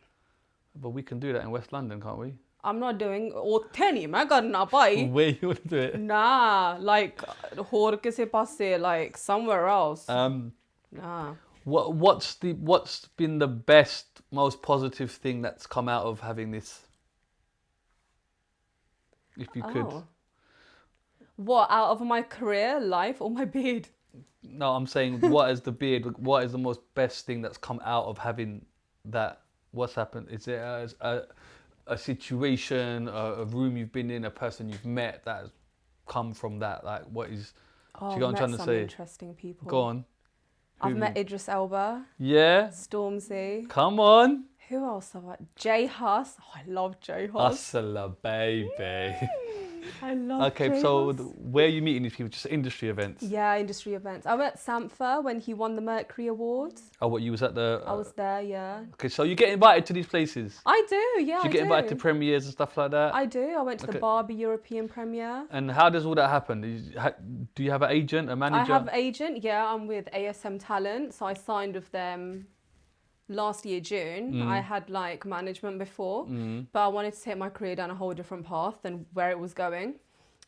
[SPEAKER 4] But we can do that in West London, can't we?
[SPEAKER 1] I'm not doing Teni, I got na pai.
[SPEAKER 4] Where you want to do it?
[SPEAKER 1] Nah, like like somewhere else. Nah.
[SPEAKER 4] What's been the best, most positive thing that's come out of having this? if you could.
[SPEAKER 1] Oh. What, out of my career, life, or my beard?
[SPEAKER 4] No, I'm saying, what is the beard? What is the most best thing that's come out of having that? What's happened? Is it a situation, a room you've been in, a person you've met that has come from that? Like, what is?
[SPEAKER 1] Oh,
[SPEAKER 4] do you know what I'm
[SPEAKER 1] I've
[SPEAKER 4] trying
[SPEAKER 1] met
[SPEAKER 4] to
[SPEAKER 1] some
[SPEAKER 4] say?
[SPEAKER 1] interesting people.
[SPEAKER 4] Go on.
[SPEAKER 1] I've
[SPEAKER 4] Who-
[SPEAKER 1] met Idris Elba,
[SPEAKER 4] Yeah.
[SPEAKER 1] Stormzy.
[SPEAKER 4] Come on.
[SPEAKER 1] Who else have I? Jay Huss. Oh, I love Jay Huss.
[SPEAKER 4] Hustler, baby.
[SPEAKER 1] I love
[SPEAKER 4] Okay,
[SPEAKER 1] Jay
[SPEAKER 4] so
[SPEAKER 1] Huss.
[SPEAKER 4] where are you meeting these people? Just industry events?
[SPEAKER 1] Yeah, industry events. I met Sampha when he won the Mercury Awards.
[SPEAKER 4] Oh, what, you was at the...
[SPEAKER 1] I was there, yeah.
[SPEAKER 4] Okay, so you get invited to these places?
[SPEAKER 1] I do, yeah,
[SPEAKER 4] Do you get invited to premieres and stuff like that?
[SPEAKER 1] I do. I went to the
[SPEAKER 4] Okay.
[SPEAKER 1] Barbie European premiere.
[SPEAKER 4] And how does all that happen? Do you have an agent, a manager?
[SPEAKER 1] I have agent, yeah. I'm with ASM Talent, so I signed with them last year June. I had like management before, but I wanted to take my career down a whole different path than where it was going.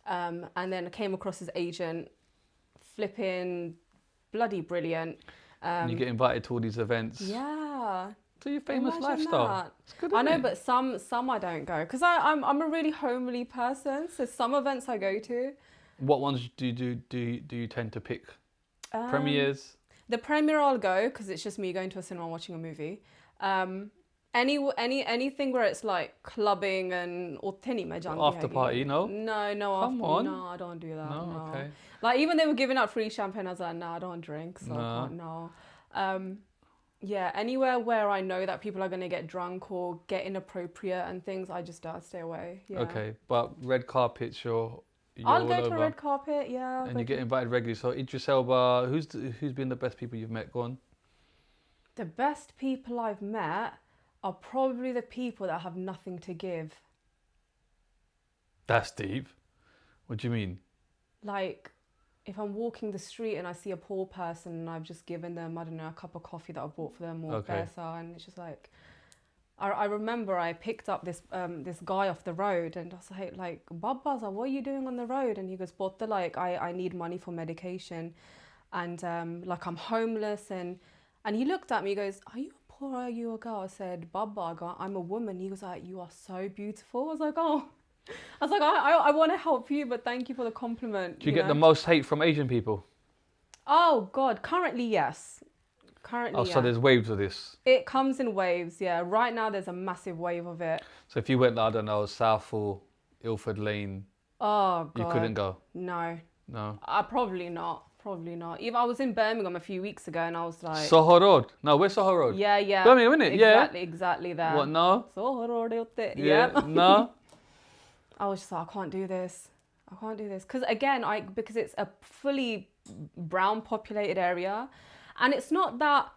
[SPEAKER 1] And then I came across his agent, flipping bloody brilliant.
[SPEAKER 4] And you get invited to all these events.
[SPEAKER 1] Yeah.
[SPEAKER 4] To your famous
[SPEAKER 1] Imagine
[SPEAKER 4] lifestyle.
[SPEAKER 1] that.
[SPEAKER 4] It's good,
[SPEAKER 1] I
[SPEAKER 4] isn't
[SPEAKER 1] know,
[SPEAKER 4] it?
[SPEAKER 1] but some I don't go because I'm a really homely person. So some events I go to.
[SPEAKER 4] What ones do you tend to pick? Premieres?
[SPEAKER 1] The premiere I'll go because it's just me going to a cinema watching a movie. Anything where it's like clubbing and or tinny
[SPEAKER 4] After party, no?
[SPEAKER 1] No,
[SPEAKER 4] Come
[SPEAKER 1] after,
[SPEAKER 4] on.
[SPEAKER 1] no, I don't do that.
[SPEAKER 4] No?
[SPEAKER 1] No.
[SPEAKER 4] Okay.
[SPEAKER 1] Like even they were giving out free champagne, I was like, no, I don't drink, so I can't. No. Yeah, anywhere where I know that people are gonna get drunk or get inappropriate and things, I just stay away. Yeah.
[SPEAKER 4] Okay, but red carpets, you're
[SPEAKER 1] I'll
[SPEAKER 4] all
[SPEAKER 1] go to
[SPEAKER 4] over.
[SPEAKER 1] a red carpet. Yeah.
[SPEAKER 4] And you get invited regularly. So Idris Elba, who's been the best people you've met? Go on.
[SPEAKER 1] The best people I've met are probably the people that have nothing to give.
[SPEAKER 4] That's deep. What do you mean?
[SPEAKER 1] Like, if I'm walking the street and I see a poor person and I've just given them, I don't know, a cup of coffee that I've bought for them or
[SPEAKER 4] Okay.
[SPEAKER 1] besa, and it's just like, I remember I picked up this guy off the road and I was like, Babbaza, what are you doing on the road? And he goes, Botta, like, I need money for medication and like I'm homeless and he looked at me, he goes, are you poor, are you a girl? I said, Babba, I'm a woman. He was like, you are so beautiful. I was like, oh. I was like, I want to help you, but thank you for the compliment.
[SPEAKER 4] Do you get the most hate from Asian people?
[SPEAKER 1] Oh, God. Currently, yes. Currently,
[SPEAKER 4] Oh,
[SPEAKER 1] yeah.
[SPEAKER 4] so there's waves of this.
[SPEAKER 1] It comes in waves, yeah. Right now, there's a massive wave of it.
[SPEAKER 4] So if you went, I don't know, Southall, Ilford Lane,
[SPEAKER 1] Oh, God.
[SPEAKER 4] you couldn't go?
[SPEAKER 1] No.
[SPEAKER 4] No.
[SPEAKER 1] Probably not. Probably not. Even I was in Birmingham a few weeks ago and I was like...
[SPEAKER 4] Soho Road? No, where's Soho Road?
[SPEAKER 1] Yeah.
[SPEAKER 4] Birmingham, innit? Yeah.
[SPEAKER 1] Exactly that.
[SPEAKER 4] What, no?
[SPEAKER 1] Soho Road,
[SPEAKER 4] Yeah.
[SPEAKER 1] Yep.
[SPEAKER 4] No?
[SPEAKER 1] I was just like, I can't do this. Because again, because it's a fully brown populated area. And it's not that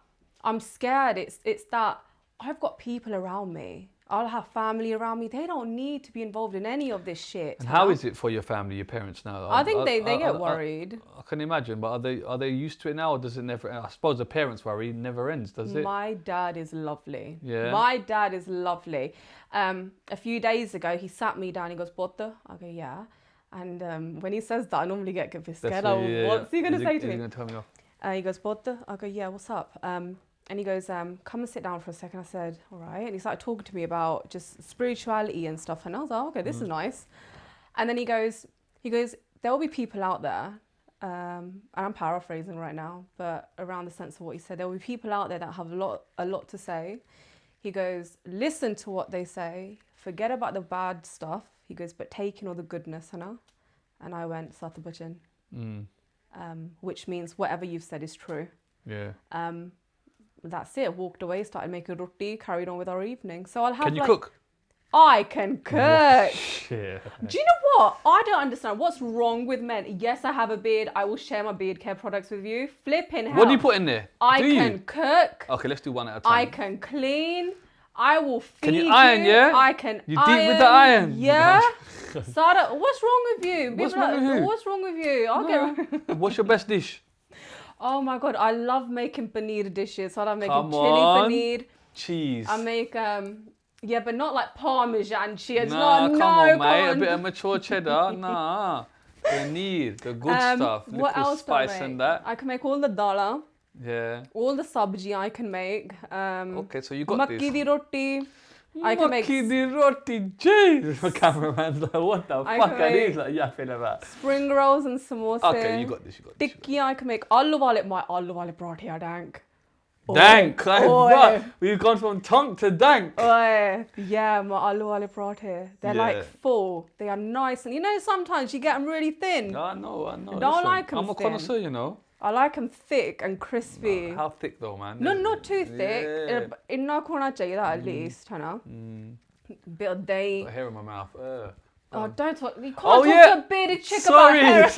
[SPEAKER 1] I'm scared. It's that I've got people around me. I'll have family around me. They don't need to be involved in any of this shit.
[SPEAKER 4] And how is it for your family, your parents now?
[SPEAKER 1] I think they get worried.
[SPEAKER 4] I can imagine, but are they used to it now, or does it never? I suppose the parents' worry never ends, does it?
[SPEAKER 1] My dad is lovely.
[SPEAKER 4] Yeah.
[SPEAKER 1] My dad is lovely. A few days ago, he sat me down. He goes, Botta? I go, yeah. And when he says that, I normally get a bit scared. What's he going to say to me?
[SPEAKER 4] He's going to tell me off.
[SPEAKER 1] He goes, Botta? I go, yeah, what's up? And he goes, come and sit down for a second. I said, all right. And he started talking to me about just spirituality and stuff. And I was like, okay, this is nice. And then he goes, there will be people out there, and I'm paraphrasing right now, but around the sense of what he said, there will be people out there that have a lot to say. He goes, listen to what they say, forget about the bad stuff. He goes, but take in all the goodness, Hannah. And I went, Satabachin, which means whatever you've said is true.
[SPEAKER 4] Yeah.
[SPEAKER 1] That's it. Walked away, started making roti, carried on with our evening. So I'll have.
[SPEAKER 4] Can you cook?
[SPEAKER 1] I can cook.
[SPEAKER 4] Yeah.
[SPEAKER 1] Do you know what? I don't understand. What's wrong with men? Yes, I have a beard. I will share my beard care products with you. Flipping hell.
[SPEAKER 4] What do you put in there?
[SPEAKER 1] I
[SPEAKER 4] Do
[SPEAKER 1] can
[SPEAKER 4] you?
[SPEAKER 1] cook.
[SPEAKER 4] Okay, let's do one at a time.
[SPEAKER 1] I can clean. I will feed
[SPEAKER 4] Can you iron, yeah?
[SPEAKER 1] I can
[SPEAKER 4] You
[SPEAKER 1] iron.
[SPEAKER 4] deep with the iron?
[SPEAKER 1] Yeah. Sada, what's wrong with you?
[SPEAKER 4] What's
[SPEAKER 1] People
[SPEAKER 4] wrong with who?
[SPEAKER 1] What's wrong with you? I'll get...
[SPEAKER 4] What's your best dish?
[SPEAKER 1] Oh my God, I love making paneer dishes. So I'm making
[SPEAKER 4] Come
[SPEAKER 1] chili
[SPEAKER 4] on.
[SPEAKER 1] paneer.
[SPEAKER 4] Cheese.
[SPEAKER 1] I make yeah, but not like Parmesan cheese.
[SPEAKER 4] Nah,
[SPEAKER 1] no,
[SPEAKER 4] come on, mate.
[SPEAKER 1] come
[SPEAKER 4] A
[SPEAKER 1] on.
[SPEAKER 4] bit of mature cheddar. Nah. Paneer, the good stuff.
[SPEAKER 1] What
[SPEAKER 4] Little
[SPEAKER 1] else do I
[SPEAKER 4] spice
[SPEAKER 1] make?
[SPEAKER 4] and that.
[SPEAKER 1] I can make all the dala,
[SPEAKER 4] Yeah.
[SPEAKER 1] all the sabji I can make.
[SPEAKER 4] Okay, so you got
[SPEAKER 1] Makki
[SPEAKER 4] this.
[SPEAKER 1] di roti. I can make
[SPEAKER 4] Makini roti cheese. The cameraman's like, what the
[SPEAKER 1] I
[SPEAKER 4] fuck
[SPEAKER 1] can
[SPEAKER 4] are
[SPEAKER 1] make-
[SPEAKER 4] these like yapping about?
[SPEAKER 1] spring rolls and samosa.
[SPEAKER 4] Okay, you got this.
[SPEAKER 1] Tikki, I can make aloo wale parathe are dank.
[SPEAKER 4] Dank.
[SPEAKER 1] Oi.
[SPEAKER 4] Right. We've gone from tonk to dank.
[SPEAKER 1] Oi, yeah, my aloo wale parathe. They're
[SPEAKER 4] Yeah.
[SPEAKER 1] like full. They are nice, and you know sometimes you get them really thin.
[SPEAKER 4] I know.
[SPEAKER 1] Don't
[SPEAKER 4] Listen,
[SPEAKER 1] like 'em
[SPEAKER 4] I'm a
[SPEAKER 1] thin.
[SPEAKER 4] connoisseur, you know.
[SPEAKER 1] I like them thick and crispy.
[SPEAKER 4] How thick though, man?
[SPEAKER 1] No, not too thick.
[SPEAKER 4] Yeah.
[SPEAKER 1] Inna khona chahiye at least, है ना? Bit of dahi.
[SPEAKER 4] Got hair in my mouth.
[SPEAKER 1] Oh, don't talk. You can't
[SPEAKER 4] Oh,
[SPEAKER 1] talk
[SPEAKER 4] yeah.
[SPEAKER 1] to a bearded chick about hair.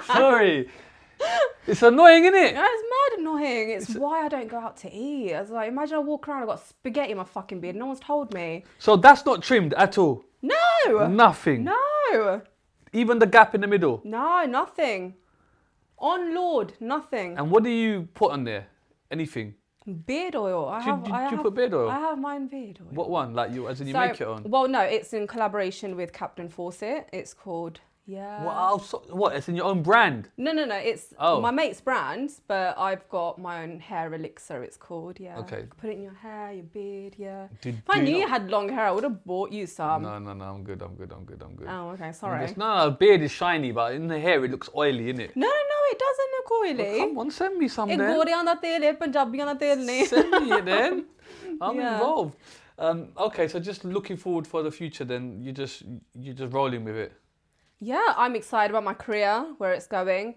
[SPEAKER 4] Sorry. It's annoying, isn't it?
[SPEAKER 1] No, it's mad annoying. It's why I don't go out to eat. I was like, imagine I walk around, I've got spaghetti in my fucking beard. No one's told me.
[SPEAKER 4] So that's not trimmed at all.
[SPEAKER 1] No.
[SPEAKER 4] Nothing.
[SPEAKER 1] No.
[SPEAKER 4] Even the gap in the middle.
[SPEAKER 1] No, nothing. On Lord, nothing.
[SPEAKER 4] And what do you put on there? Anything?
[SPEAKER 1] Beard oil.
[SPEAKER 4] Do you put beard oil?
[SPEAKER 1] I have mine beard oil.
[SPEAKER 4] What one? Like you, as in you
[SPEAKER 1] So,
[SPEAKER 4] make it on?
[SPEAKER 1] Well, no, it's in collaboration with Captain Fawcett. It's called,
[SPEAKER 4] What? It's in your own brand.
[SPEAKER 1] No, it's
[SPEAKER 4] Oh.
[SPEAKER 1] my mate's brand, but I've got my own hair elixir, it's called, yeah.
[SPEAKER 4] Okay.
[SPEAKER 1] Put it in your hair, your beard, yeah.
[SPEAKER 4] Do
[SPEAKER 1] If I
[SPEAKER 4] you
[SPEAKER 1] knew you
[SPEAKER 4] not-
[SPEAKER 1] had long hair, I would have bought you some.
[SPEAKER 4] No, I'm good.
[SPEAKER 1] Oh, okay, sorry.
[SPEAKER 4] No, beard is shiny, but in the hair it looks oily, innit?
[SPEAKER 1] No, it doesn't look oily.
[SPEAKER 4] Come on, send me some
[SPEAKER 1] ਇਹ
[SPEAKER 4] then.
[SPEAKER 1] ਗੋਰਿਆਂ ਦਾ ਤੇਲ ਹੈ ਪੰਜਾਬੀਆਂ ਦਾ ਤੇਲ ਨਹੀਂ
[SPEAKER 4] Send me it then. I'm
[SPEAKER 1] Yeah.
[SPEAKER 4] involved. Okay, so just looking forward for the future then. You're just rolling with it.
[SPEAKER 1] Yeah, I'm excited about my career, where it's going.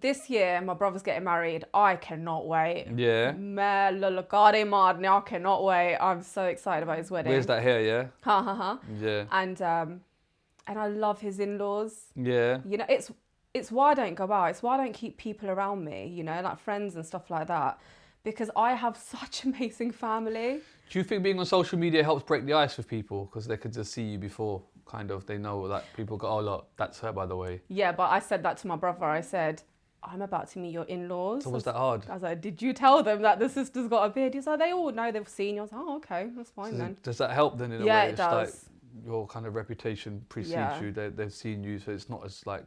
[SPEAKER 1] This year, my brother's getting married. I cannot wait.
[SPEAKER 4] Yeah.
[SPEAKER 1] I cannot wait. I'm so excited about his wedding.
[SPEAKER 4] Where's that hair? Yeah.
[SPEAKER 1] Ha ha ha.
[SPEAKER 4] Yeah.
[SPEAKER 1] And I love his in-laws.
[SPEAKER 4] Yeah.
[SPEAKER 1] You know, it's why I don't go out. It's why I don't keep people around me, you know, like friends and stuff like that. Because I have such amazing family.
[SPEAKER 4] Do you think being on social media helps break the ice with people? Because they could just see you before, kind of. They know that people go, oh, look, that's her, by the way.
[SPEAKER 1] Yeah, but I said that to my brother. I said, I'm about to meet your in-laws.
[SPEAKER 4] So was that hard?
[SPEAKER 1] I was like, did you tell them that the sister's got a beard? He's like, they all know, they've seen you. I was like, oh, okay, that's fine then.
[SPEAKER 4] Does that help then in a
[SPEAKER 1] Yeah,
[SPEAKER 4] way?
[SPEAKER 1] it
[SPEAKER 4] It's
[SPEAKER 1] does.
[SPEAKER 4] like your kind of reputation precedes
[SPEAKER 1] Yeah.
[SPEAKER 4] you. They've seen you, so it's not as like...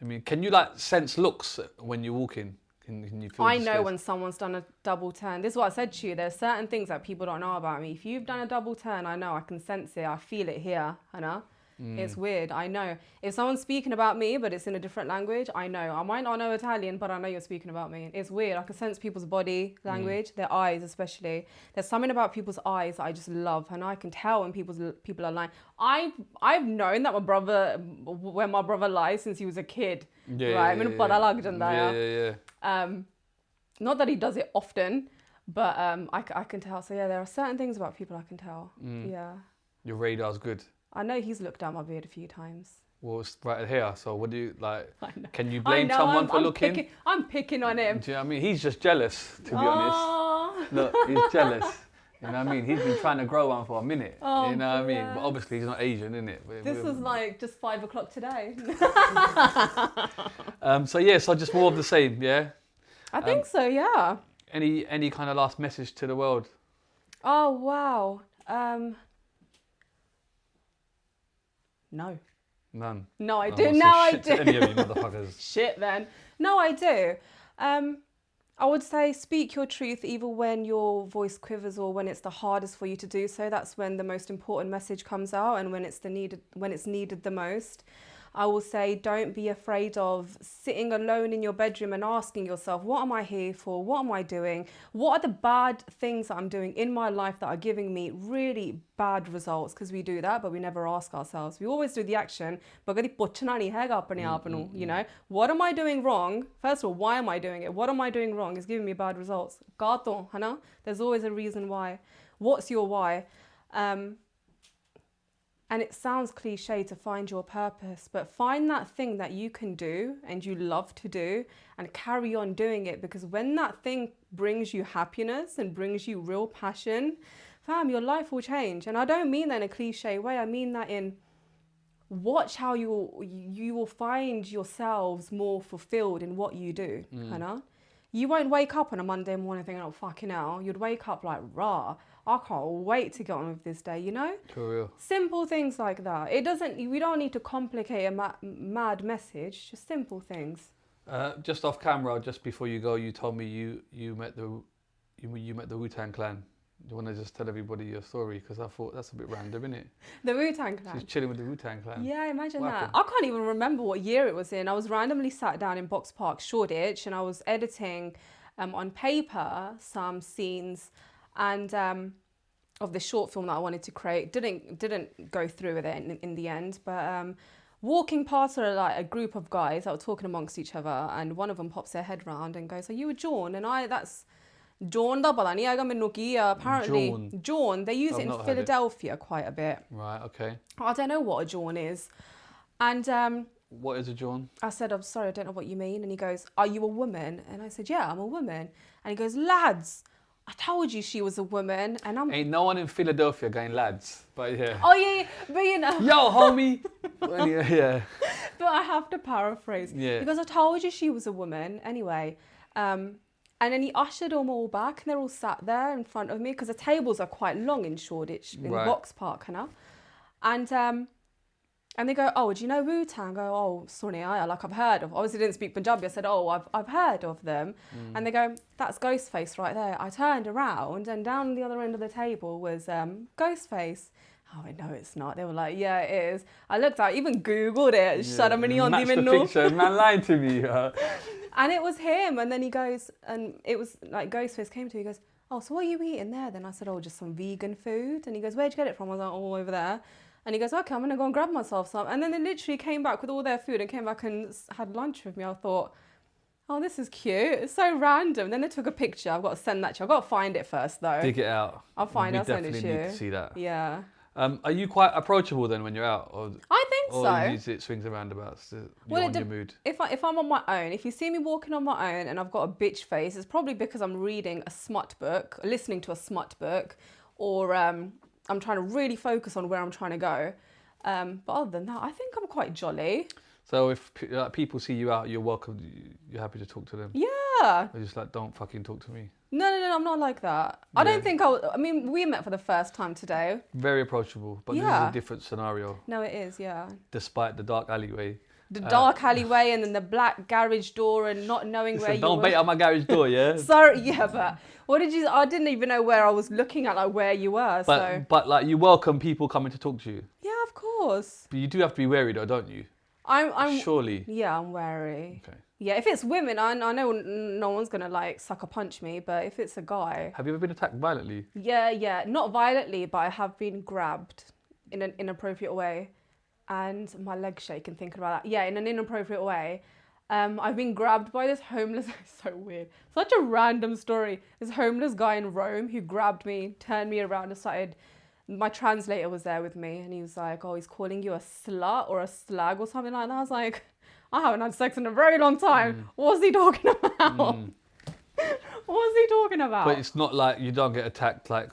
[SPEAKER 4] I mean, can you like sense looks when you walk in? Can you feel
[SPEAKER 1] I
[SPEAKER 4] the
[SPEAKER 1] know
[SPEAKER 4] space?
[SPEAKER 1] when someone's done a double turn. This is what I said to you. There's certain things that people don't know about me. If you've done a double turn, I know, I can sense it. I feel it here, you know? It's weird, I know. If someone's speaking about me, but it's in a different language, I know. I might not know Italian, but I know you're speaking about me. It's weird. I can sense people's body language, their eyes especially. There's something about people's eyes that I just love, and I can tell when people are lying. I've known that when my brother lies since he was a kid. Right?
[SPEAKER 4] Yeah.
[SPEAKER 1] Not that he does it often, but I can tell. So yeah, there are certain things about people I can tell. Yeah.
[SPEAKER 4] Your radar's good.
[SPEAKER 1] I know he's looked at my beard a few times.
[SPEAKER 4] Well, it's right here. So what do you like?
[SPEAKER 1] I know.
[SPEAKER 4] Can you
[SPEAKER 1] I
[SPEAKER 4] blame
[SPEAKER 1] know,
[SPEAKER 4] someone for looking?
[SPEAKER 1] I'm picking on him.
[SPEAKER 4] Do you know what I mean? He's just jealous, to be honest.
[SPEAKER 1] Oh.
[SPEAKER 4] Look, he's jealous. You know what I mean? He's been trying to grow one for a minute.
[SPEAKER 1] Oh,
[SPEAKER 4] you know what I mean?
[SPEAKER 1] bless.
[SPEAKER 4] But obviously he's not Asian, innit?
[SPEAKER 1] This was like just 5 o'clock today.
[SPEAKER 4] So just more of the same, yeah?
[SPEAKER 1] I think so, yeah.
[SPEAKER 4] Any kind of last message to the world?
[SPEAKER 1] Oh, wow. No.
[SPEAKER 4] None.
[SPEAKER 1] No, I
[SPEAKER 4] I
[SPEAKER 1] do.
[SPEAKER 4] won't say
[SPEAKER 1] No, I
[SPEAKER 4] shit
[SPEAKER 1] do.
[SPEAKER 4] to any of you motherfuckers.
[SPEAKER 1] Shit, then. No, I do. I would say speak your truth even when your voice quivers or when it's the hardest for you to do so. That's when the most important message comes out and when it's needed the most. I will say don't be afraid of sitting alone in your bedroom and asking yourself, what am I here for? What am I doing? What are the bad things that I'm doing in my life that are giving me really bad results? Because we do that, but we never ask ourselves. We always do the action, but you know, what am I doing wrong? First of all, why am I doing it? What am I doing wrong? It's giving me bad results. There's always a reason why. What's your why? And it sounds cliche to find your purpose, but find that thing that you can do and you love to do and carry on doing it, because when that thing brings you happiness and brings you real passion, fam, your life will change. And I don't mean that in a cliche way. I mean that in watch how you will find yourselves more fulfilled in what you do. You won't wake up on a Monday morning thinking, oh, fucking hell. You'd wake up like, rah, I can't wait to get on with this day, you know?
[SPEAKER 4] For real.
[SPEAKER 1] Simple things like that. We don't need to complicate a mad message, just simple things.
[SPEAKER 4] Just off camera, just before you go, you told me you met the Wu Tang Clan. Do you want to just tell everybody your story? Because I thought that's a bit random, isn't it?
[SPEAKER 1] The Wu Tang Clan.
[SPEAKER 4] She's chilling with the Wu Tang Clan.
[SPEAKER 1] Yeah, imagine
[SPEAKER 4] What
[SPEAKER 1] that.
[SPEAKER 4] happened?
[SPEAKER 1] I can't even remember what year it was in. I was randomly sat down in Box Park, Shoreditch, and I was editing on paper some scenes and of the short film that I wanted to create. Didn't go through with it in the end, but walking past like a group of guys that were talking amongst each other, and one of them pops their head round and goes, "Are you a Jawn?" And that's Jawn da pata nahi aega mainu ki apparently Jawn. They use
[SPEAKER 4] I've
[SPEAKER 1] it in
[SPEAKER 4] not heard it.
[SPEAKER 1] Philadelphia quite a bit.
[SPEAKER 4] Right, okay.
[SPEAKER 1] I don't know what a Jawn is. And
[SPEAKER 4] What is a Jawn?
[SPEAKER 1] I said, "I'm sorry, I don't know what you mean." And he goes, "Are you a woman?" And I said, "Yeah, I'm a woman." And he goes, "Lads, I told you she was a woman." And I'm,
[SPEAKER 4] Ain't no one in Philadelphia going lads, but yeah.
[SPEAKER 1] oh yeah, but you know.
[SPEAKER 4] Yo, homie! Anyway, yeah.
[SPEAKER 1] But I have to paraphrase.
[SPEAKER 4] Yeah.
[SPEAKER 1] Because I told you she was a woman. Anyway, and then he ushered them all back, and they're all sat there in front of me because the tables are quite long in Shoreditch, in
[SPEAKER 4] Right.
[SPEAKER 1] the Box Park, you know. And they go, "Oh, do you know Wu Tang?" I go, "Oh, sorry, like I've heard of." Obviously, didn't speak Punjabi. I said, "Oh, I've heard of them." And they go, "That's Ghostface right there." I turned around, and down the other end of the table was Ghostface. Oh, no, it's not. They were like, "Yeah, it is." I looked, I even Googled it.
[SPEAKER 4] Match the picture, man lied to me.
[SPEAKER 1] And it was him. And then he goes, and it was like Ghostface came to me, he goes, "Oh, so what are you eating there?" Then I said, "Oh, just some vegan food." And he goes, "Where'd you get it from?" I was like, "Oh, over there." And he goes, "Okay, I'm going to go and grab myself some." And then they literally came back with all their food and came back and had lunch with me. I thought, oh, this is cute. It's so random. Then they took a picture. I've got to send that to you. I've got to find it first, though.
[SPEAKER 4] Dig it out.
[SPEAKER 1] I'll find it. I'll send it to
[SPEAKER 4] definitely
[SPEAKER 1] you.
[SPEAKER 4] need to see that.
[SPEAKER 1] Yeah.
[SPEAKER 4] Are you quite approachable then when you're out?
[SPEAKER 1] I think
[SPEAKER 4] or
[SPEAKER 1] so.
[SPEAKER 4] is it swings and roundabouts? You're
[SPEAKER 1] Well,
[SPEAKER 4] on your mood?
[SPEAKER 1] If I'm on my own, if you see me walking on my own and I've got a bitch face, it's probably because I'm reading a smut book, listening to a smut book, or I'm trying to really focus on where I'm trying to go. But other than that, I think I'm quite jolly.
[SPEAKER 4] So if people see you out, you're welcome. You're happy to talk to them.
[SPEAKER 1] Yeah.
[SPEAKER 4] They're just like, don't fucking talk to me.
[SPEAKER 1] No, I'm not like that. I don't think I mean, we met for the first time today.
[SPEAKER 4] Very approachable, but this is
[SPEAKER 1] Yeah.
[SPEAKER 4] a different scenario.
[SPEAKER 1] No, it is, yeah.
[SPEAKER 4] Despite the dark alleyway.
[SPEAKER 1] The dark alleyway and then the black garage door and not knowing where you
[SPEAKER 4] Don't
[SPEAKER 1] were.
[SPEAKER 4] bait on my garage door, yeah.
[SPEAKER 1] Sorry, yeah, but what did you? I didn't even know where I was looking at, like where you were.
[SPEAKER 4] But like you welcome people coming to talk to you.
[SPEAKER 1] Yeah, of course.
[SPEAKER 4] But you do have to be wary though, don't you?
[SPEAKER 1] I'm
[SPEAKER 4] Surely.
[SPEAKER 1] Yeah, I'm wary.
[SPEAKER 4] Okay.
[SPEAKER 1] Yeah, if it's women, I know no one's gonna like sucker punch me, but if it's a guy,
[SPEAKER 4] Have you ever been attacked violently?
[SPEAKER 1] yeah, not violently, but I have been grabbed in an inappropriate way, and my legs shaking thinking about that. Yeah, in an inappropriate way. I've been grabbed by this homeless. It's so weird. Such a random story. This homeless guy in Rome who grabbed me, turned me around, and started. My translator was there with me, and he was like, "Oh, he's calling you a slut or a slag or something like that." I was like, "I haven't had sex in a very long time. What's he talking about? What's he talking about?"
[SPEAKER 4] But it's not like you don't get attacked like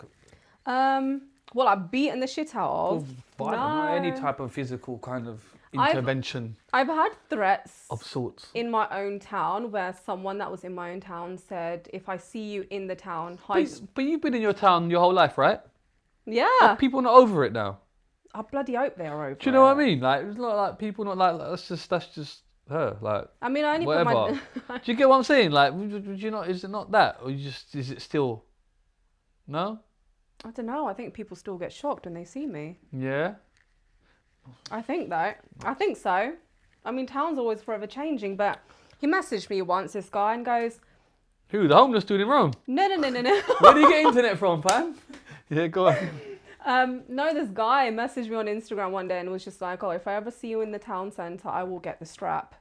[SPEAKER 1] Well, I've beaten the shit out of.
[SPEAKER 4] violent,
[SPEAKER 1] No.
[SPEAKER 4] or any type of physical kind of intervention
[SPEAKER 1] I've had threats
[SPEAKER 4] of sorts.
[SPEAKER 1] in my own town where someone that was in my own town said, "If I see you in the town,
[SPEAKER 4] But you've been in your town your whole life, right?
[SPEAKER 1] yeah,
[SPEAKER 4] People are not over it now.
[SPEAKER 1] I bloody hope they're over.
[SPEAKER 4] Do you know what I mean? Like it's not like people not like that's just her. Like
[SPEAKER 1] I mean, I only
[SPEAKER 4] whatever.
[SPEAKER 1] put my.
[SPEAKER 4] Do you get what I'm saying? Like would you not? Is it not that, or is it still? No.
[SPEAKER 1] I don't know. I think people still get shocked when they see me.
[SPEAKER 4] Yeah.
[SPEAKER 1] I think so. I mean, town's always forever changing, but he messaged me once, this guy, and goes,
[SPEAKER 4] Who? The homeless dude in Rome?
[SPEAKER 1] no.
[SPEAKER 4] Where do you get internet from, fam? Yeah, go on.
[SPEAKER 1] No, this guy messaged me on Instagram one day and was just like, "Oh, if I ever see you in the town centre, I will get the strap."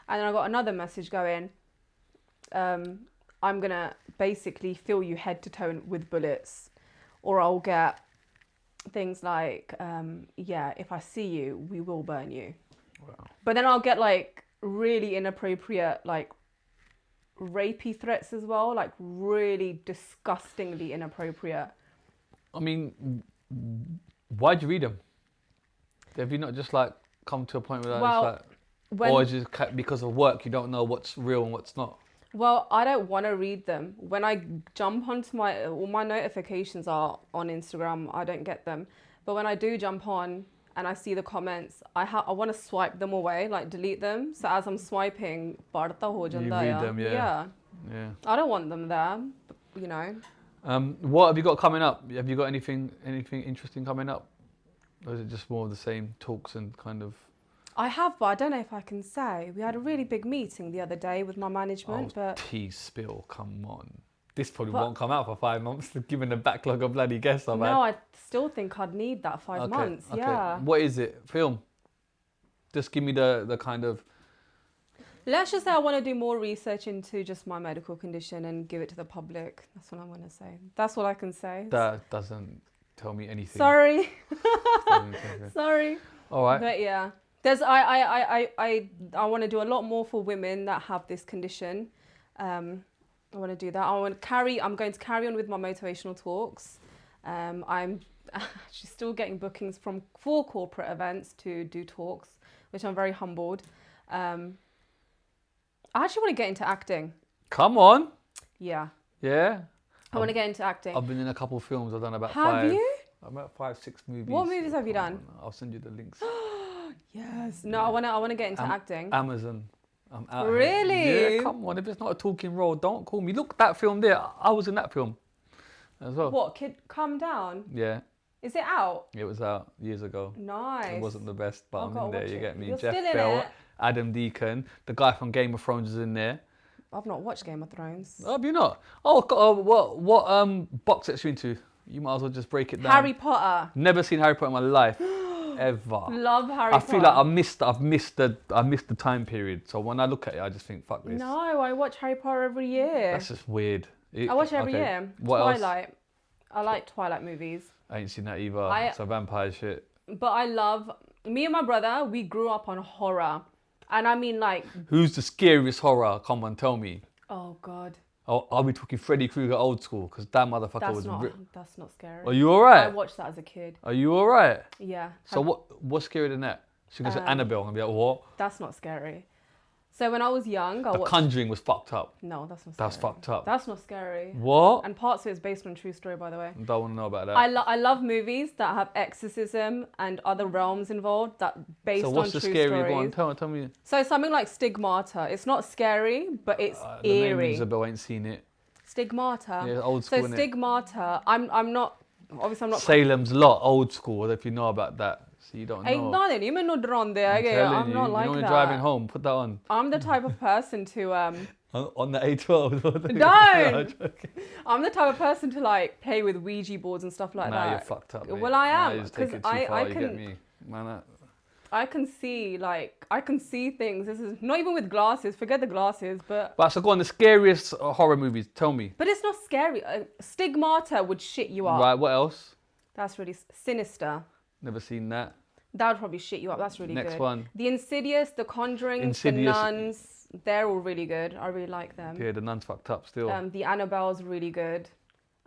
[SPEAKER 1] And then I got another message going, "I'm gonna basically fill you head to toe with bullets, or I'll get things like, yeah, if I see you, we will burn you."
[SPEAKER 4] Wow.
[SPEAKER 1] But then I'll get like really inappropriate, like rapey threats as well, like really disgustingly inappropriate.
[SPEAKER 4] I mean, why'd you read them? Have you not just like come to a point where
[SPEAKER 1] Well,
[SPEAKER 4] it's like, or is it because of work you don't know what's real and what's not?
[SPEAKER 1] Well, I don't want to read them. When I jump onto all my notifications are on Instagram, I don't get them. But when I do jump on and I see the comments, I want to swipe them away, like delete them. So as I'm swiping, barta ho janda
[SPEAKER 4] read
[SPEAKER 1] ya.
[SPEAKER 4] them, yeah.
[SPEAKER 1] Yeah. I don't want them there, you know.
[SPEAKER 4] What have you got coming up? Have you got anything interesting coming up? Or is it just more of the same talks and kind of...
[SPEAKER 1] I have, but I don't know if I can say. We had a really big meeting the other day with my management, but...
[SPEAKER 4] tea spill, come on. This probably won't come out for 5 months, given the backlog of bloody guests I've had.
[SPEAKER 1] No, I still think I'd need that 5 months, yeah.
[SPEAKER 4] What is it? Film? Just give me the kind of...
[SPEAKER 1] Let's just say I want to do more research into just my medical condition and give it to the public. That's what I want to say. That's all I can say.
[SPEAKER 4] That doesn't tell me anything.
[SPEAKER 1] Sorry. Sorry.
[SPEAKER 4] All right.
[SPEAKER 1] But yeah, I want to do a lot more for women that have this condition. I want to do that. I'm going to carry on with my motivational talks. I'm actually still getting bookings for corporate events to do talks, which I'm very humbled. I actually want to get into acting.
[SPEAKER 4] Come on.
[SPEAKER 1] Yeah.
[SPEAKER 4] Yeah.
[SPEAKER 1] I want to get into acting.
[SPEAKER 4] I've been in a couple of films. I've done about
[SPEAKER 1] Have you?
[SPEAKER 4] About 5, 6 movies.
[SPEAKER 1] What movies have you done?
[SPEAKER 4] I'll send you the links.
[SPEAKER 1] Yes. No, I want to get into acting.
[SPEAKER 4] Amazon. I'm out here.
[SPEAKER 1] Really?
[SPEAKER 4] Yeah, come on. If it's not a talking role, don't call me. Look, that film there. I was in that film as well.
[SPEAKER 1] What? Kid, Calm Down?
[SPEAKER 4] Yeah.
[SPEAKER 1] Is it out?
[SPEAKER 4] It was out years ago.
[SPEAKER 1] Nice.
[SPEAKER 4] It wasn't the best, but I'm in there. You get me.
[SPEAKER 1] You're
[SPEAKER 4] Jeff
[SPEAKER 1] still in
[SPEAKER 4] Bell,
[SPEAKER 1] it.
[SPEAKER 4] Adam Deacon, the guy from Game of Thrones is in there.
[SPEAKER 1] I've not watched Game of Thrones.
[SPEAKER 4] Oh, have you not? Oh, what box sets you into? You might as well just break it down.
[SPEAKER 1] Harry Potter.
[SPEAKER 4] Never seen Harry Potter in my life, ever.
[SPEAKER 1] Love Harry Potter.
[SPEAKER 4] I feel like I missed the time period. So when I look at it, I just think, fuck this.
[SPEAKER 1] No, I watch Harry Potter every year.
[SPEAKER 4] That's just weird.
[SPEAKER 1] I watch it every year.
[SPEAKER 4] What else?
[SPEAKER 1] Twilight. I like Twilight movies.
[SPEAKER 4] I ain't seen that either. It's a vampire shit.
[SPEAKER 1] But I love... Me and my brother, we grew up on horror. And I mean like...
[SPEAKER 4] Who's the scariest horror? Come on, tell me.
[SPEAKER 1] Oh, God.
[SPEAKER 4] Oh, are we talking Freddy Krueger old school? Because that motherfucker
[SPEAKER 1] That's not scary.
[SPEAKER 4] Are you alright?
[SPEAKER 1] I watched that as a kid.
[SPEAKER 4] Are you alright?
[SPEAKER 1] Yeah.
[SPEAKER 4] So what's scarier than that? She goes to Annabelle and be like, what?
[SPEAKER 1] That's not scary. So when I was young, I
[SPEAKER 4] watched... The Conjuring was fucked up.
[SPEAKER 1] No, that's not scary.
[SPEAKER 4] That's fucked up.
[SPEAKER 1] That's not scary.
[SPEAKER 4] What?
[SPEAKER 1] And parts of it is based on a true story, by the way.
[SPEAKER 4] I don't want to know about that.
[SPEAKER 1] I love movies that have exorcism and other realms involved that based on true stories. So what's the scary one?
[SPEAKER 4] Tell me.
[SPEAKER 1] So something like Stigmata. It's not scary, but it's
[SPEAKER 4] the
[SPEAKER 1] eerie.
[SPEAKER 4] name Isabel ain't seen it.
[SPEAKER 1] Stigmata.
[SPEAKER 4] Yeah, old school.
[SPEAKER 1] So Stigmata. I'm not. Obviously, I'm not.
[SPEAKER 4] Salem's Lot, old school. If you know about that. So you don't know.
[SPEAKER 1] I'm not like that.
[SPEAKER 4] Driving home, put that on.
[SPEAKER 1] I'm the type of person to
[SPEAKER 4] on the A12.
[SPEAKER 1] Don't. I'm the type of person to like play with Ouija boards and stuff like that.
[SPEAKER 4] Nah, you're fucked up. Mate.
[SPEAKER 1] Well, I am
[SPEAKER 4] because I can. You get me, man.
[SPEAKER 1] I can see things. This is not even with glasses. Forget the glasses, but.
[SPEAKER 4] But so go on, the scariest horror movies. Tell me.
[SPEAKER 1] But it's not scary. Stigmata would shit you up.
[SPEAKER 4] Right. What else?
[SPEAKER 1] That's really sinister.
[SPEAKER 4] Never seen that.
[SPEAKER 1] That would probably shit you up. That's really good.
[SPEAKER 4] Next one.
[SPEAKER 1] The Insidious, The Conjuring, The Nuns. They're all really good. I really like them.
[SPEAKER 4] Yeah, The Nun's fucked up still.
[SPEAKER 1] The Annabelle's really good.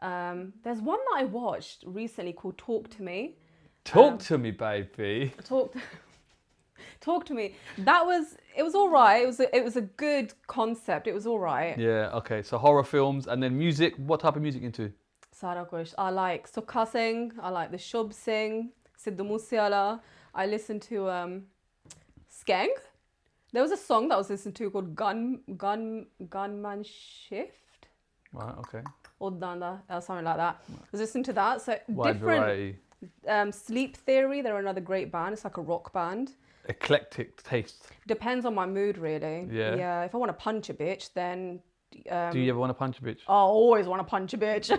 [SPEAKER 1] There's one that I watched recently called Talk to Me.
[SPEAKER 4] Talk to me, baby.
[SPEAKER 1] Talk to me. It was all right. It was a good concept. It was all right.
[SPEAKER 4] Yeah, okay. So horror films and then music. What type of music into?
[SPEAKER 1] I like Sukha Singh. I like the Shub Singh, Sidhu Musiala. I listen to Skeng. There was a song that I was listening to called Gunman Shift.
[SPEAKER 4] Right, okay.
[SPEAKER 1] Or Danda, something like that. I was listening to that. So
[SPEAKER 4] wide
[SPEAKER 1] different
[SPEAKER 4] variety.
[SPEAKER 1] Sleep Theory, they're another great band. It's like a rock band.
[SPEAKER 4] Eclectic taste.
[SPEAKER 1] Depends on my mood, really.
[SPEAKER 4] Yeah.
[SPEAKER 1] Yeah. If I want to punch a bitch, then.
[SPEAKER 4] Do you ever want to punch a bitch?
[SPEAKER 1] I always want to punch a bitch.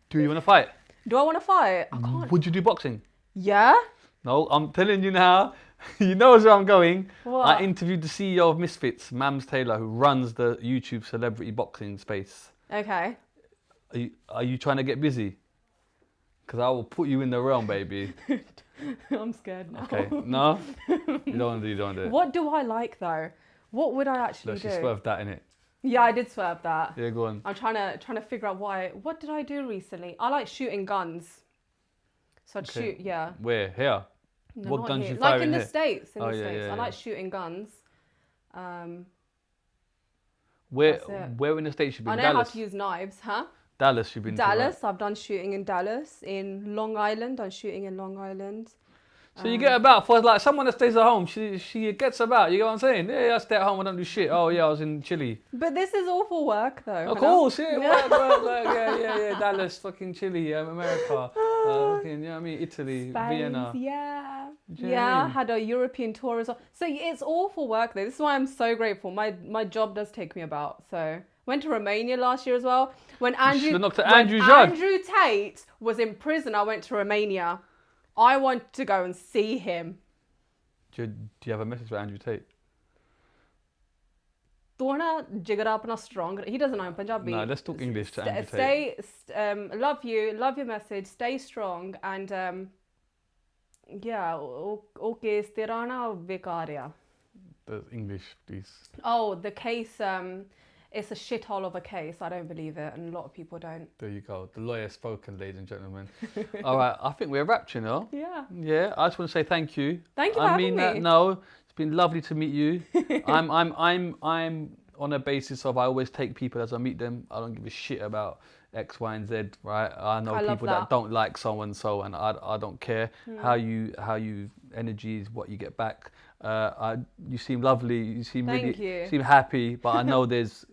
[SPEAKER 4] Do you want to fight?
[SPEAKER 1] Do I want to fight? I can't.
[SPEAKER 4] Would you do boxing?
[SPEAKER 1] Yeah.
[SPEAKER 4] No, I'm telling you now. You know where I'm going.
[SPEAKER 1] What?
[SPEAKER 4] I interviewed the CEO of Misfits, Mams Taylor, who runs the YouTube celebrity boxing space.
[SPEAKER 1] Okay.
[SPEAKER 4] Are you trying to get busy? Because I will put you in the realm, baby.
[SPEAKER 1] I'm scared now.
[SPEAKER 4] Okay. No? You don't want to do it.
[SPEAKER 1] What do I like, though? What would I actually do?
[SPEAKER 4] She swerved that, innit?
[SPEAKER 1] Yeah, I did swerve that.
[SPEAKER 4] Yeah, go on.
[SPEAKER 1] I'm trying to figure out what did I do recently? I like shooting guns. So I'd shoot, yeah.
[SPEAKER 4] Where? Here?
[SPEAKER 1] No,
[SPEAKER 4] what
[SPEAKER 1] not
[SPEAKER 4] guns
[SPEAKER 1] here.
[SPEAKER 4] you firing
[SPEAKER 1] Like in
[SPEAKER 4] here?
[SPEAKER 1] the States.
[SPEAKER 4] Yeah,
[SPEAKER 1] I like
[SPEAKER 4] yeah.
[SPEAKER 1] shooting guns.
[SPEAKER 4] Where in the States you been?
[SPEAKER 1] I know
[SPEAKER 4] Dallas?
[SPEAKER 1] how to use knives, huh?
[SPEAKER 4] Dallas you've been
[SPEAKER 1] Dallas,
[SPEAKER 4] to, right?
[SPEAKER 1] I've done shooting in Dallas. In Long Island, I'm shooting in Long Island.
[SPEAKER 4] So you get about for like someone that stays at home. She gets about. You get what I'm saying? Yeah, I stay at home. I don't do shit. Oh yeah, I was in Chile.
[SPEAKER 1] But this is all for work, though.
[SPEAKER 4] Of course, yeah, work, yeah. Dallas, fucking Chile, America, fucking, you know what I mean? Italy,
[SPEAKER 1] Spain,
[SPEAKER 4] Vienna.
[SPEAKER 1] yeah.
[SPEAKER 4] Do you know what I
[SPEAKER 1] Yeah,
[SPEAKER 4] mean?
[SPEAKER 1] had a European tour as well. So it's all for work, though. This is why I'm so grateful. My job does take me about. So went to Romania last year as well. When
[SPEAKER 4] should've knocked at Andrew Judd.
[SPEAKER 1] Andrew Tate was in prison, I went to Romania. I want to go and see him.
[SPEAKER 4] Do you have a message for Andrew Tate?
[SPEAKER 1] Dona jigara apna strong. He doesn't know Punjabi.
[SPEAKER 4] No, let's talk English to Andrew Tate.
[SPEAKER 1] Love your message. Stay strong and yeah, okay, tera na bekar hai.
[SPEAKER 4] The English, please.
[SPEAKER 1] Oh, the case, it's a shithole of a case. I don't believe it, and a lot of people don't.
[SPEAKER 4] There you go. The lawyer spoken, ladies and gentlemen. All right, I think we're wrapped, you know.
[SPEAKER 1] Yeah.
[SPEAKER 4] Yeah, I just want to say thank you.
[SPEAKER 1] Thank you for having
[SPEAKER 4] mean
[SPEAKER 1] me.
[SPEAKER 4] that. No, it's been lovely to meet you. I'm on a basis of I always take people as I meet them. I don't give a shit about X, Y, and Z. Right? I know
[SPEAKER 1] love
[SPEAKER 4] people
[SPEAKER 1] that.
[SPEAKER 4] that don't like so and so, and I don't care how you energy is what you get back. You seem lovely. You seem
[SPEAKER 1] Thank you.
[SPEAKER 4] seem happy, but I know there's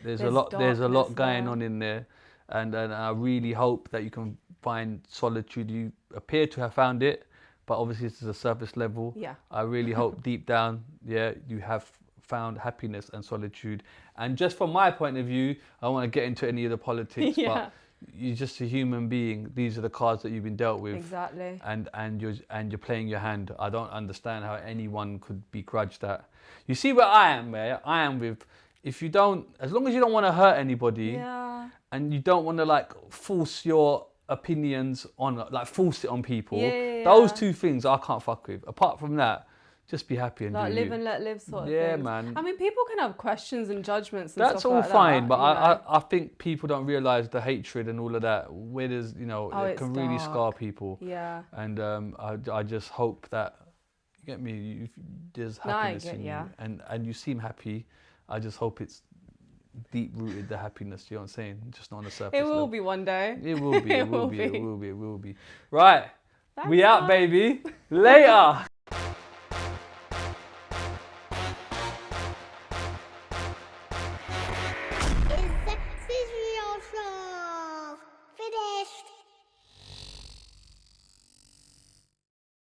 [SPEAKER 4] a lot
[SPEAKER 1] darkness
[SPEAKER 4] going
[SPEAKER 1] there.
[SPEAKER 4] on in there, and I really hope that you can find solitude. You appear to have found it, but obviously this is a surface level.
[SPEAKER 1] Yeah.
[SPEAKER 4] I really hope deep down, you have found happiness and solitude. And just from my point of view, I don't want to get into any of the politics,
[SPEAKER 1] Yeah.
[SPEAKER 4] but you're just a human being. These are the cards that you've been dealt with.
[SPEAKER 1] Exactly.
[SPEAKER 4] And you're playing your hand. I don't understand how anyone could begrudge that. You see where I am, where I am with, if you don't, as long as you don't want to hurt anybody,
[SPEAKER 1] Yeah.
[SPEAKER 4] and you don't want to like force your opinions on, like force it on people,
[SPEAKER 1] Yeah.
[SPEAKER 4] those two things I can't fuck with. Apart from that, just be happy and
[SPEAKER 1] Like
[SPEAKER 4] do
[SPEAKER 1] live
[SPEAKER 4] you.
[SPEAKER 1] and let live sort of
[SPEAKER 4] Yeah,
[SPEAKER 1] thing.
[SPEAKER 4] man.
[SPEAKER 1] I mean, people can have questions and judgments and
[SPEAKER 4] That's
[SPEAKER 1] stuff
[SPEAKER 4] all
[SPEAKER 1] like
[SPEAKER 4] fine,
[SPEAKER 1] that,
[SPEAKER 4] but
[SPEAKER 1] you know.
[SPEAKER 4] I think people don't realise the hatred and all of that. Where there's,
[SPEAKER 1] Oh,
[SPEAKER 4] it
[SPEAKER 1] it's
[SPEAKER 4] can really
[SPEAKER 1] dark.
[SPEAKER 4] scar people.
[SPEAKER 1] Yeah.
[SPEAKER 4] And I just hope that, you get me, there's
[SPEAKER 1] No, I
[SPEAKER 4] happiness
[SPEAKER 1] get
[SPEAKER 4] in
[SPEAKER 1] ya.
[SPEAKER 4] you. And you seem happy. I just hope it's deep rooted, the happiness, you know what I'm saying? Just not on the surface
[SPEAKER 1] It will
[SPEAKER 4] level.
[SPEAKER 1] be one day.
[SPEAKER 4] It will be,
[SPEAKER 1] It
[SPEAKER 4] it will
[SPEAKER 1] will
[SPEAKER 4] be, it
[SPEAKER 1] be.
[SPEAKER 4] will be, it will be. Right, we
[SPEAKER 1] Thanks,
[SPEAKER 4] out,
[SPEAKER 1] guys.
[SPEAKER 4] baby. Later.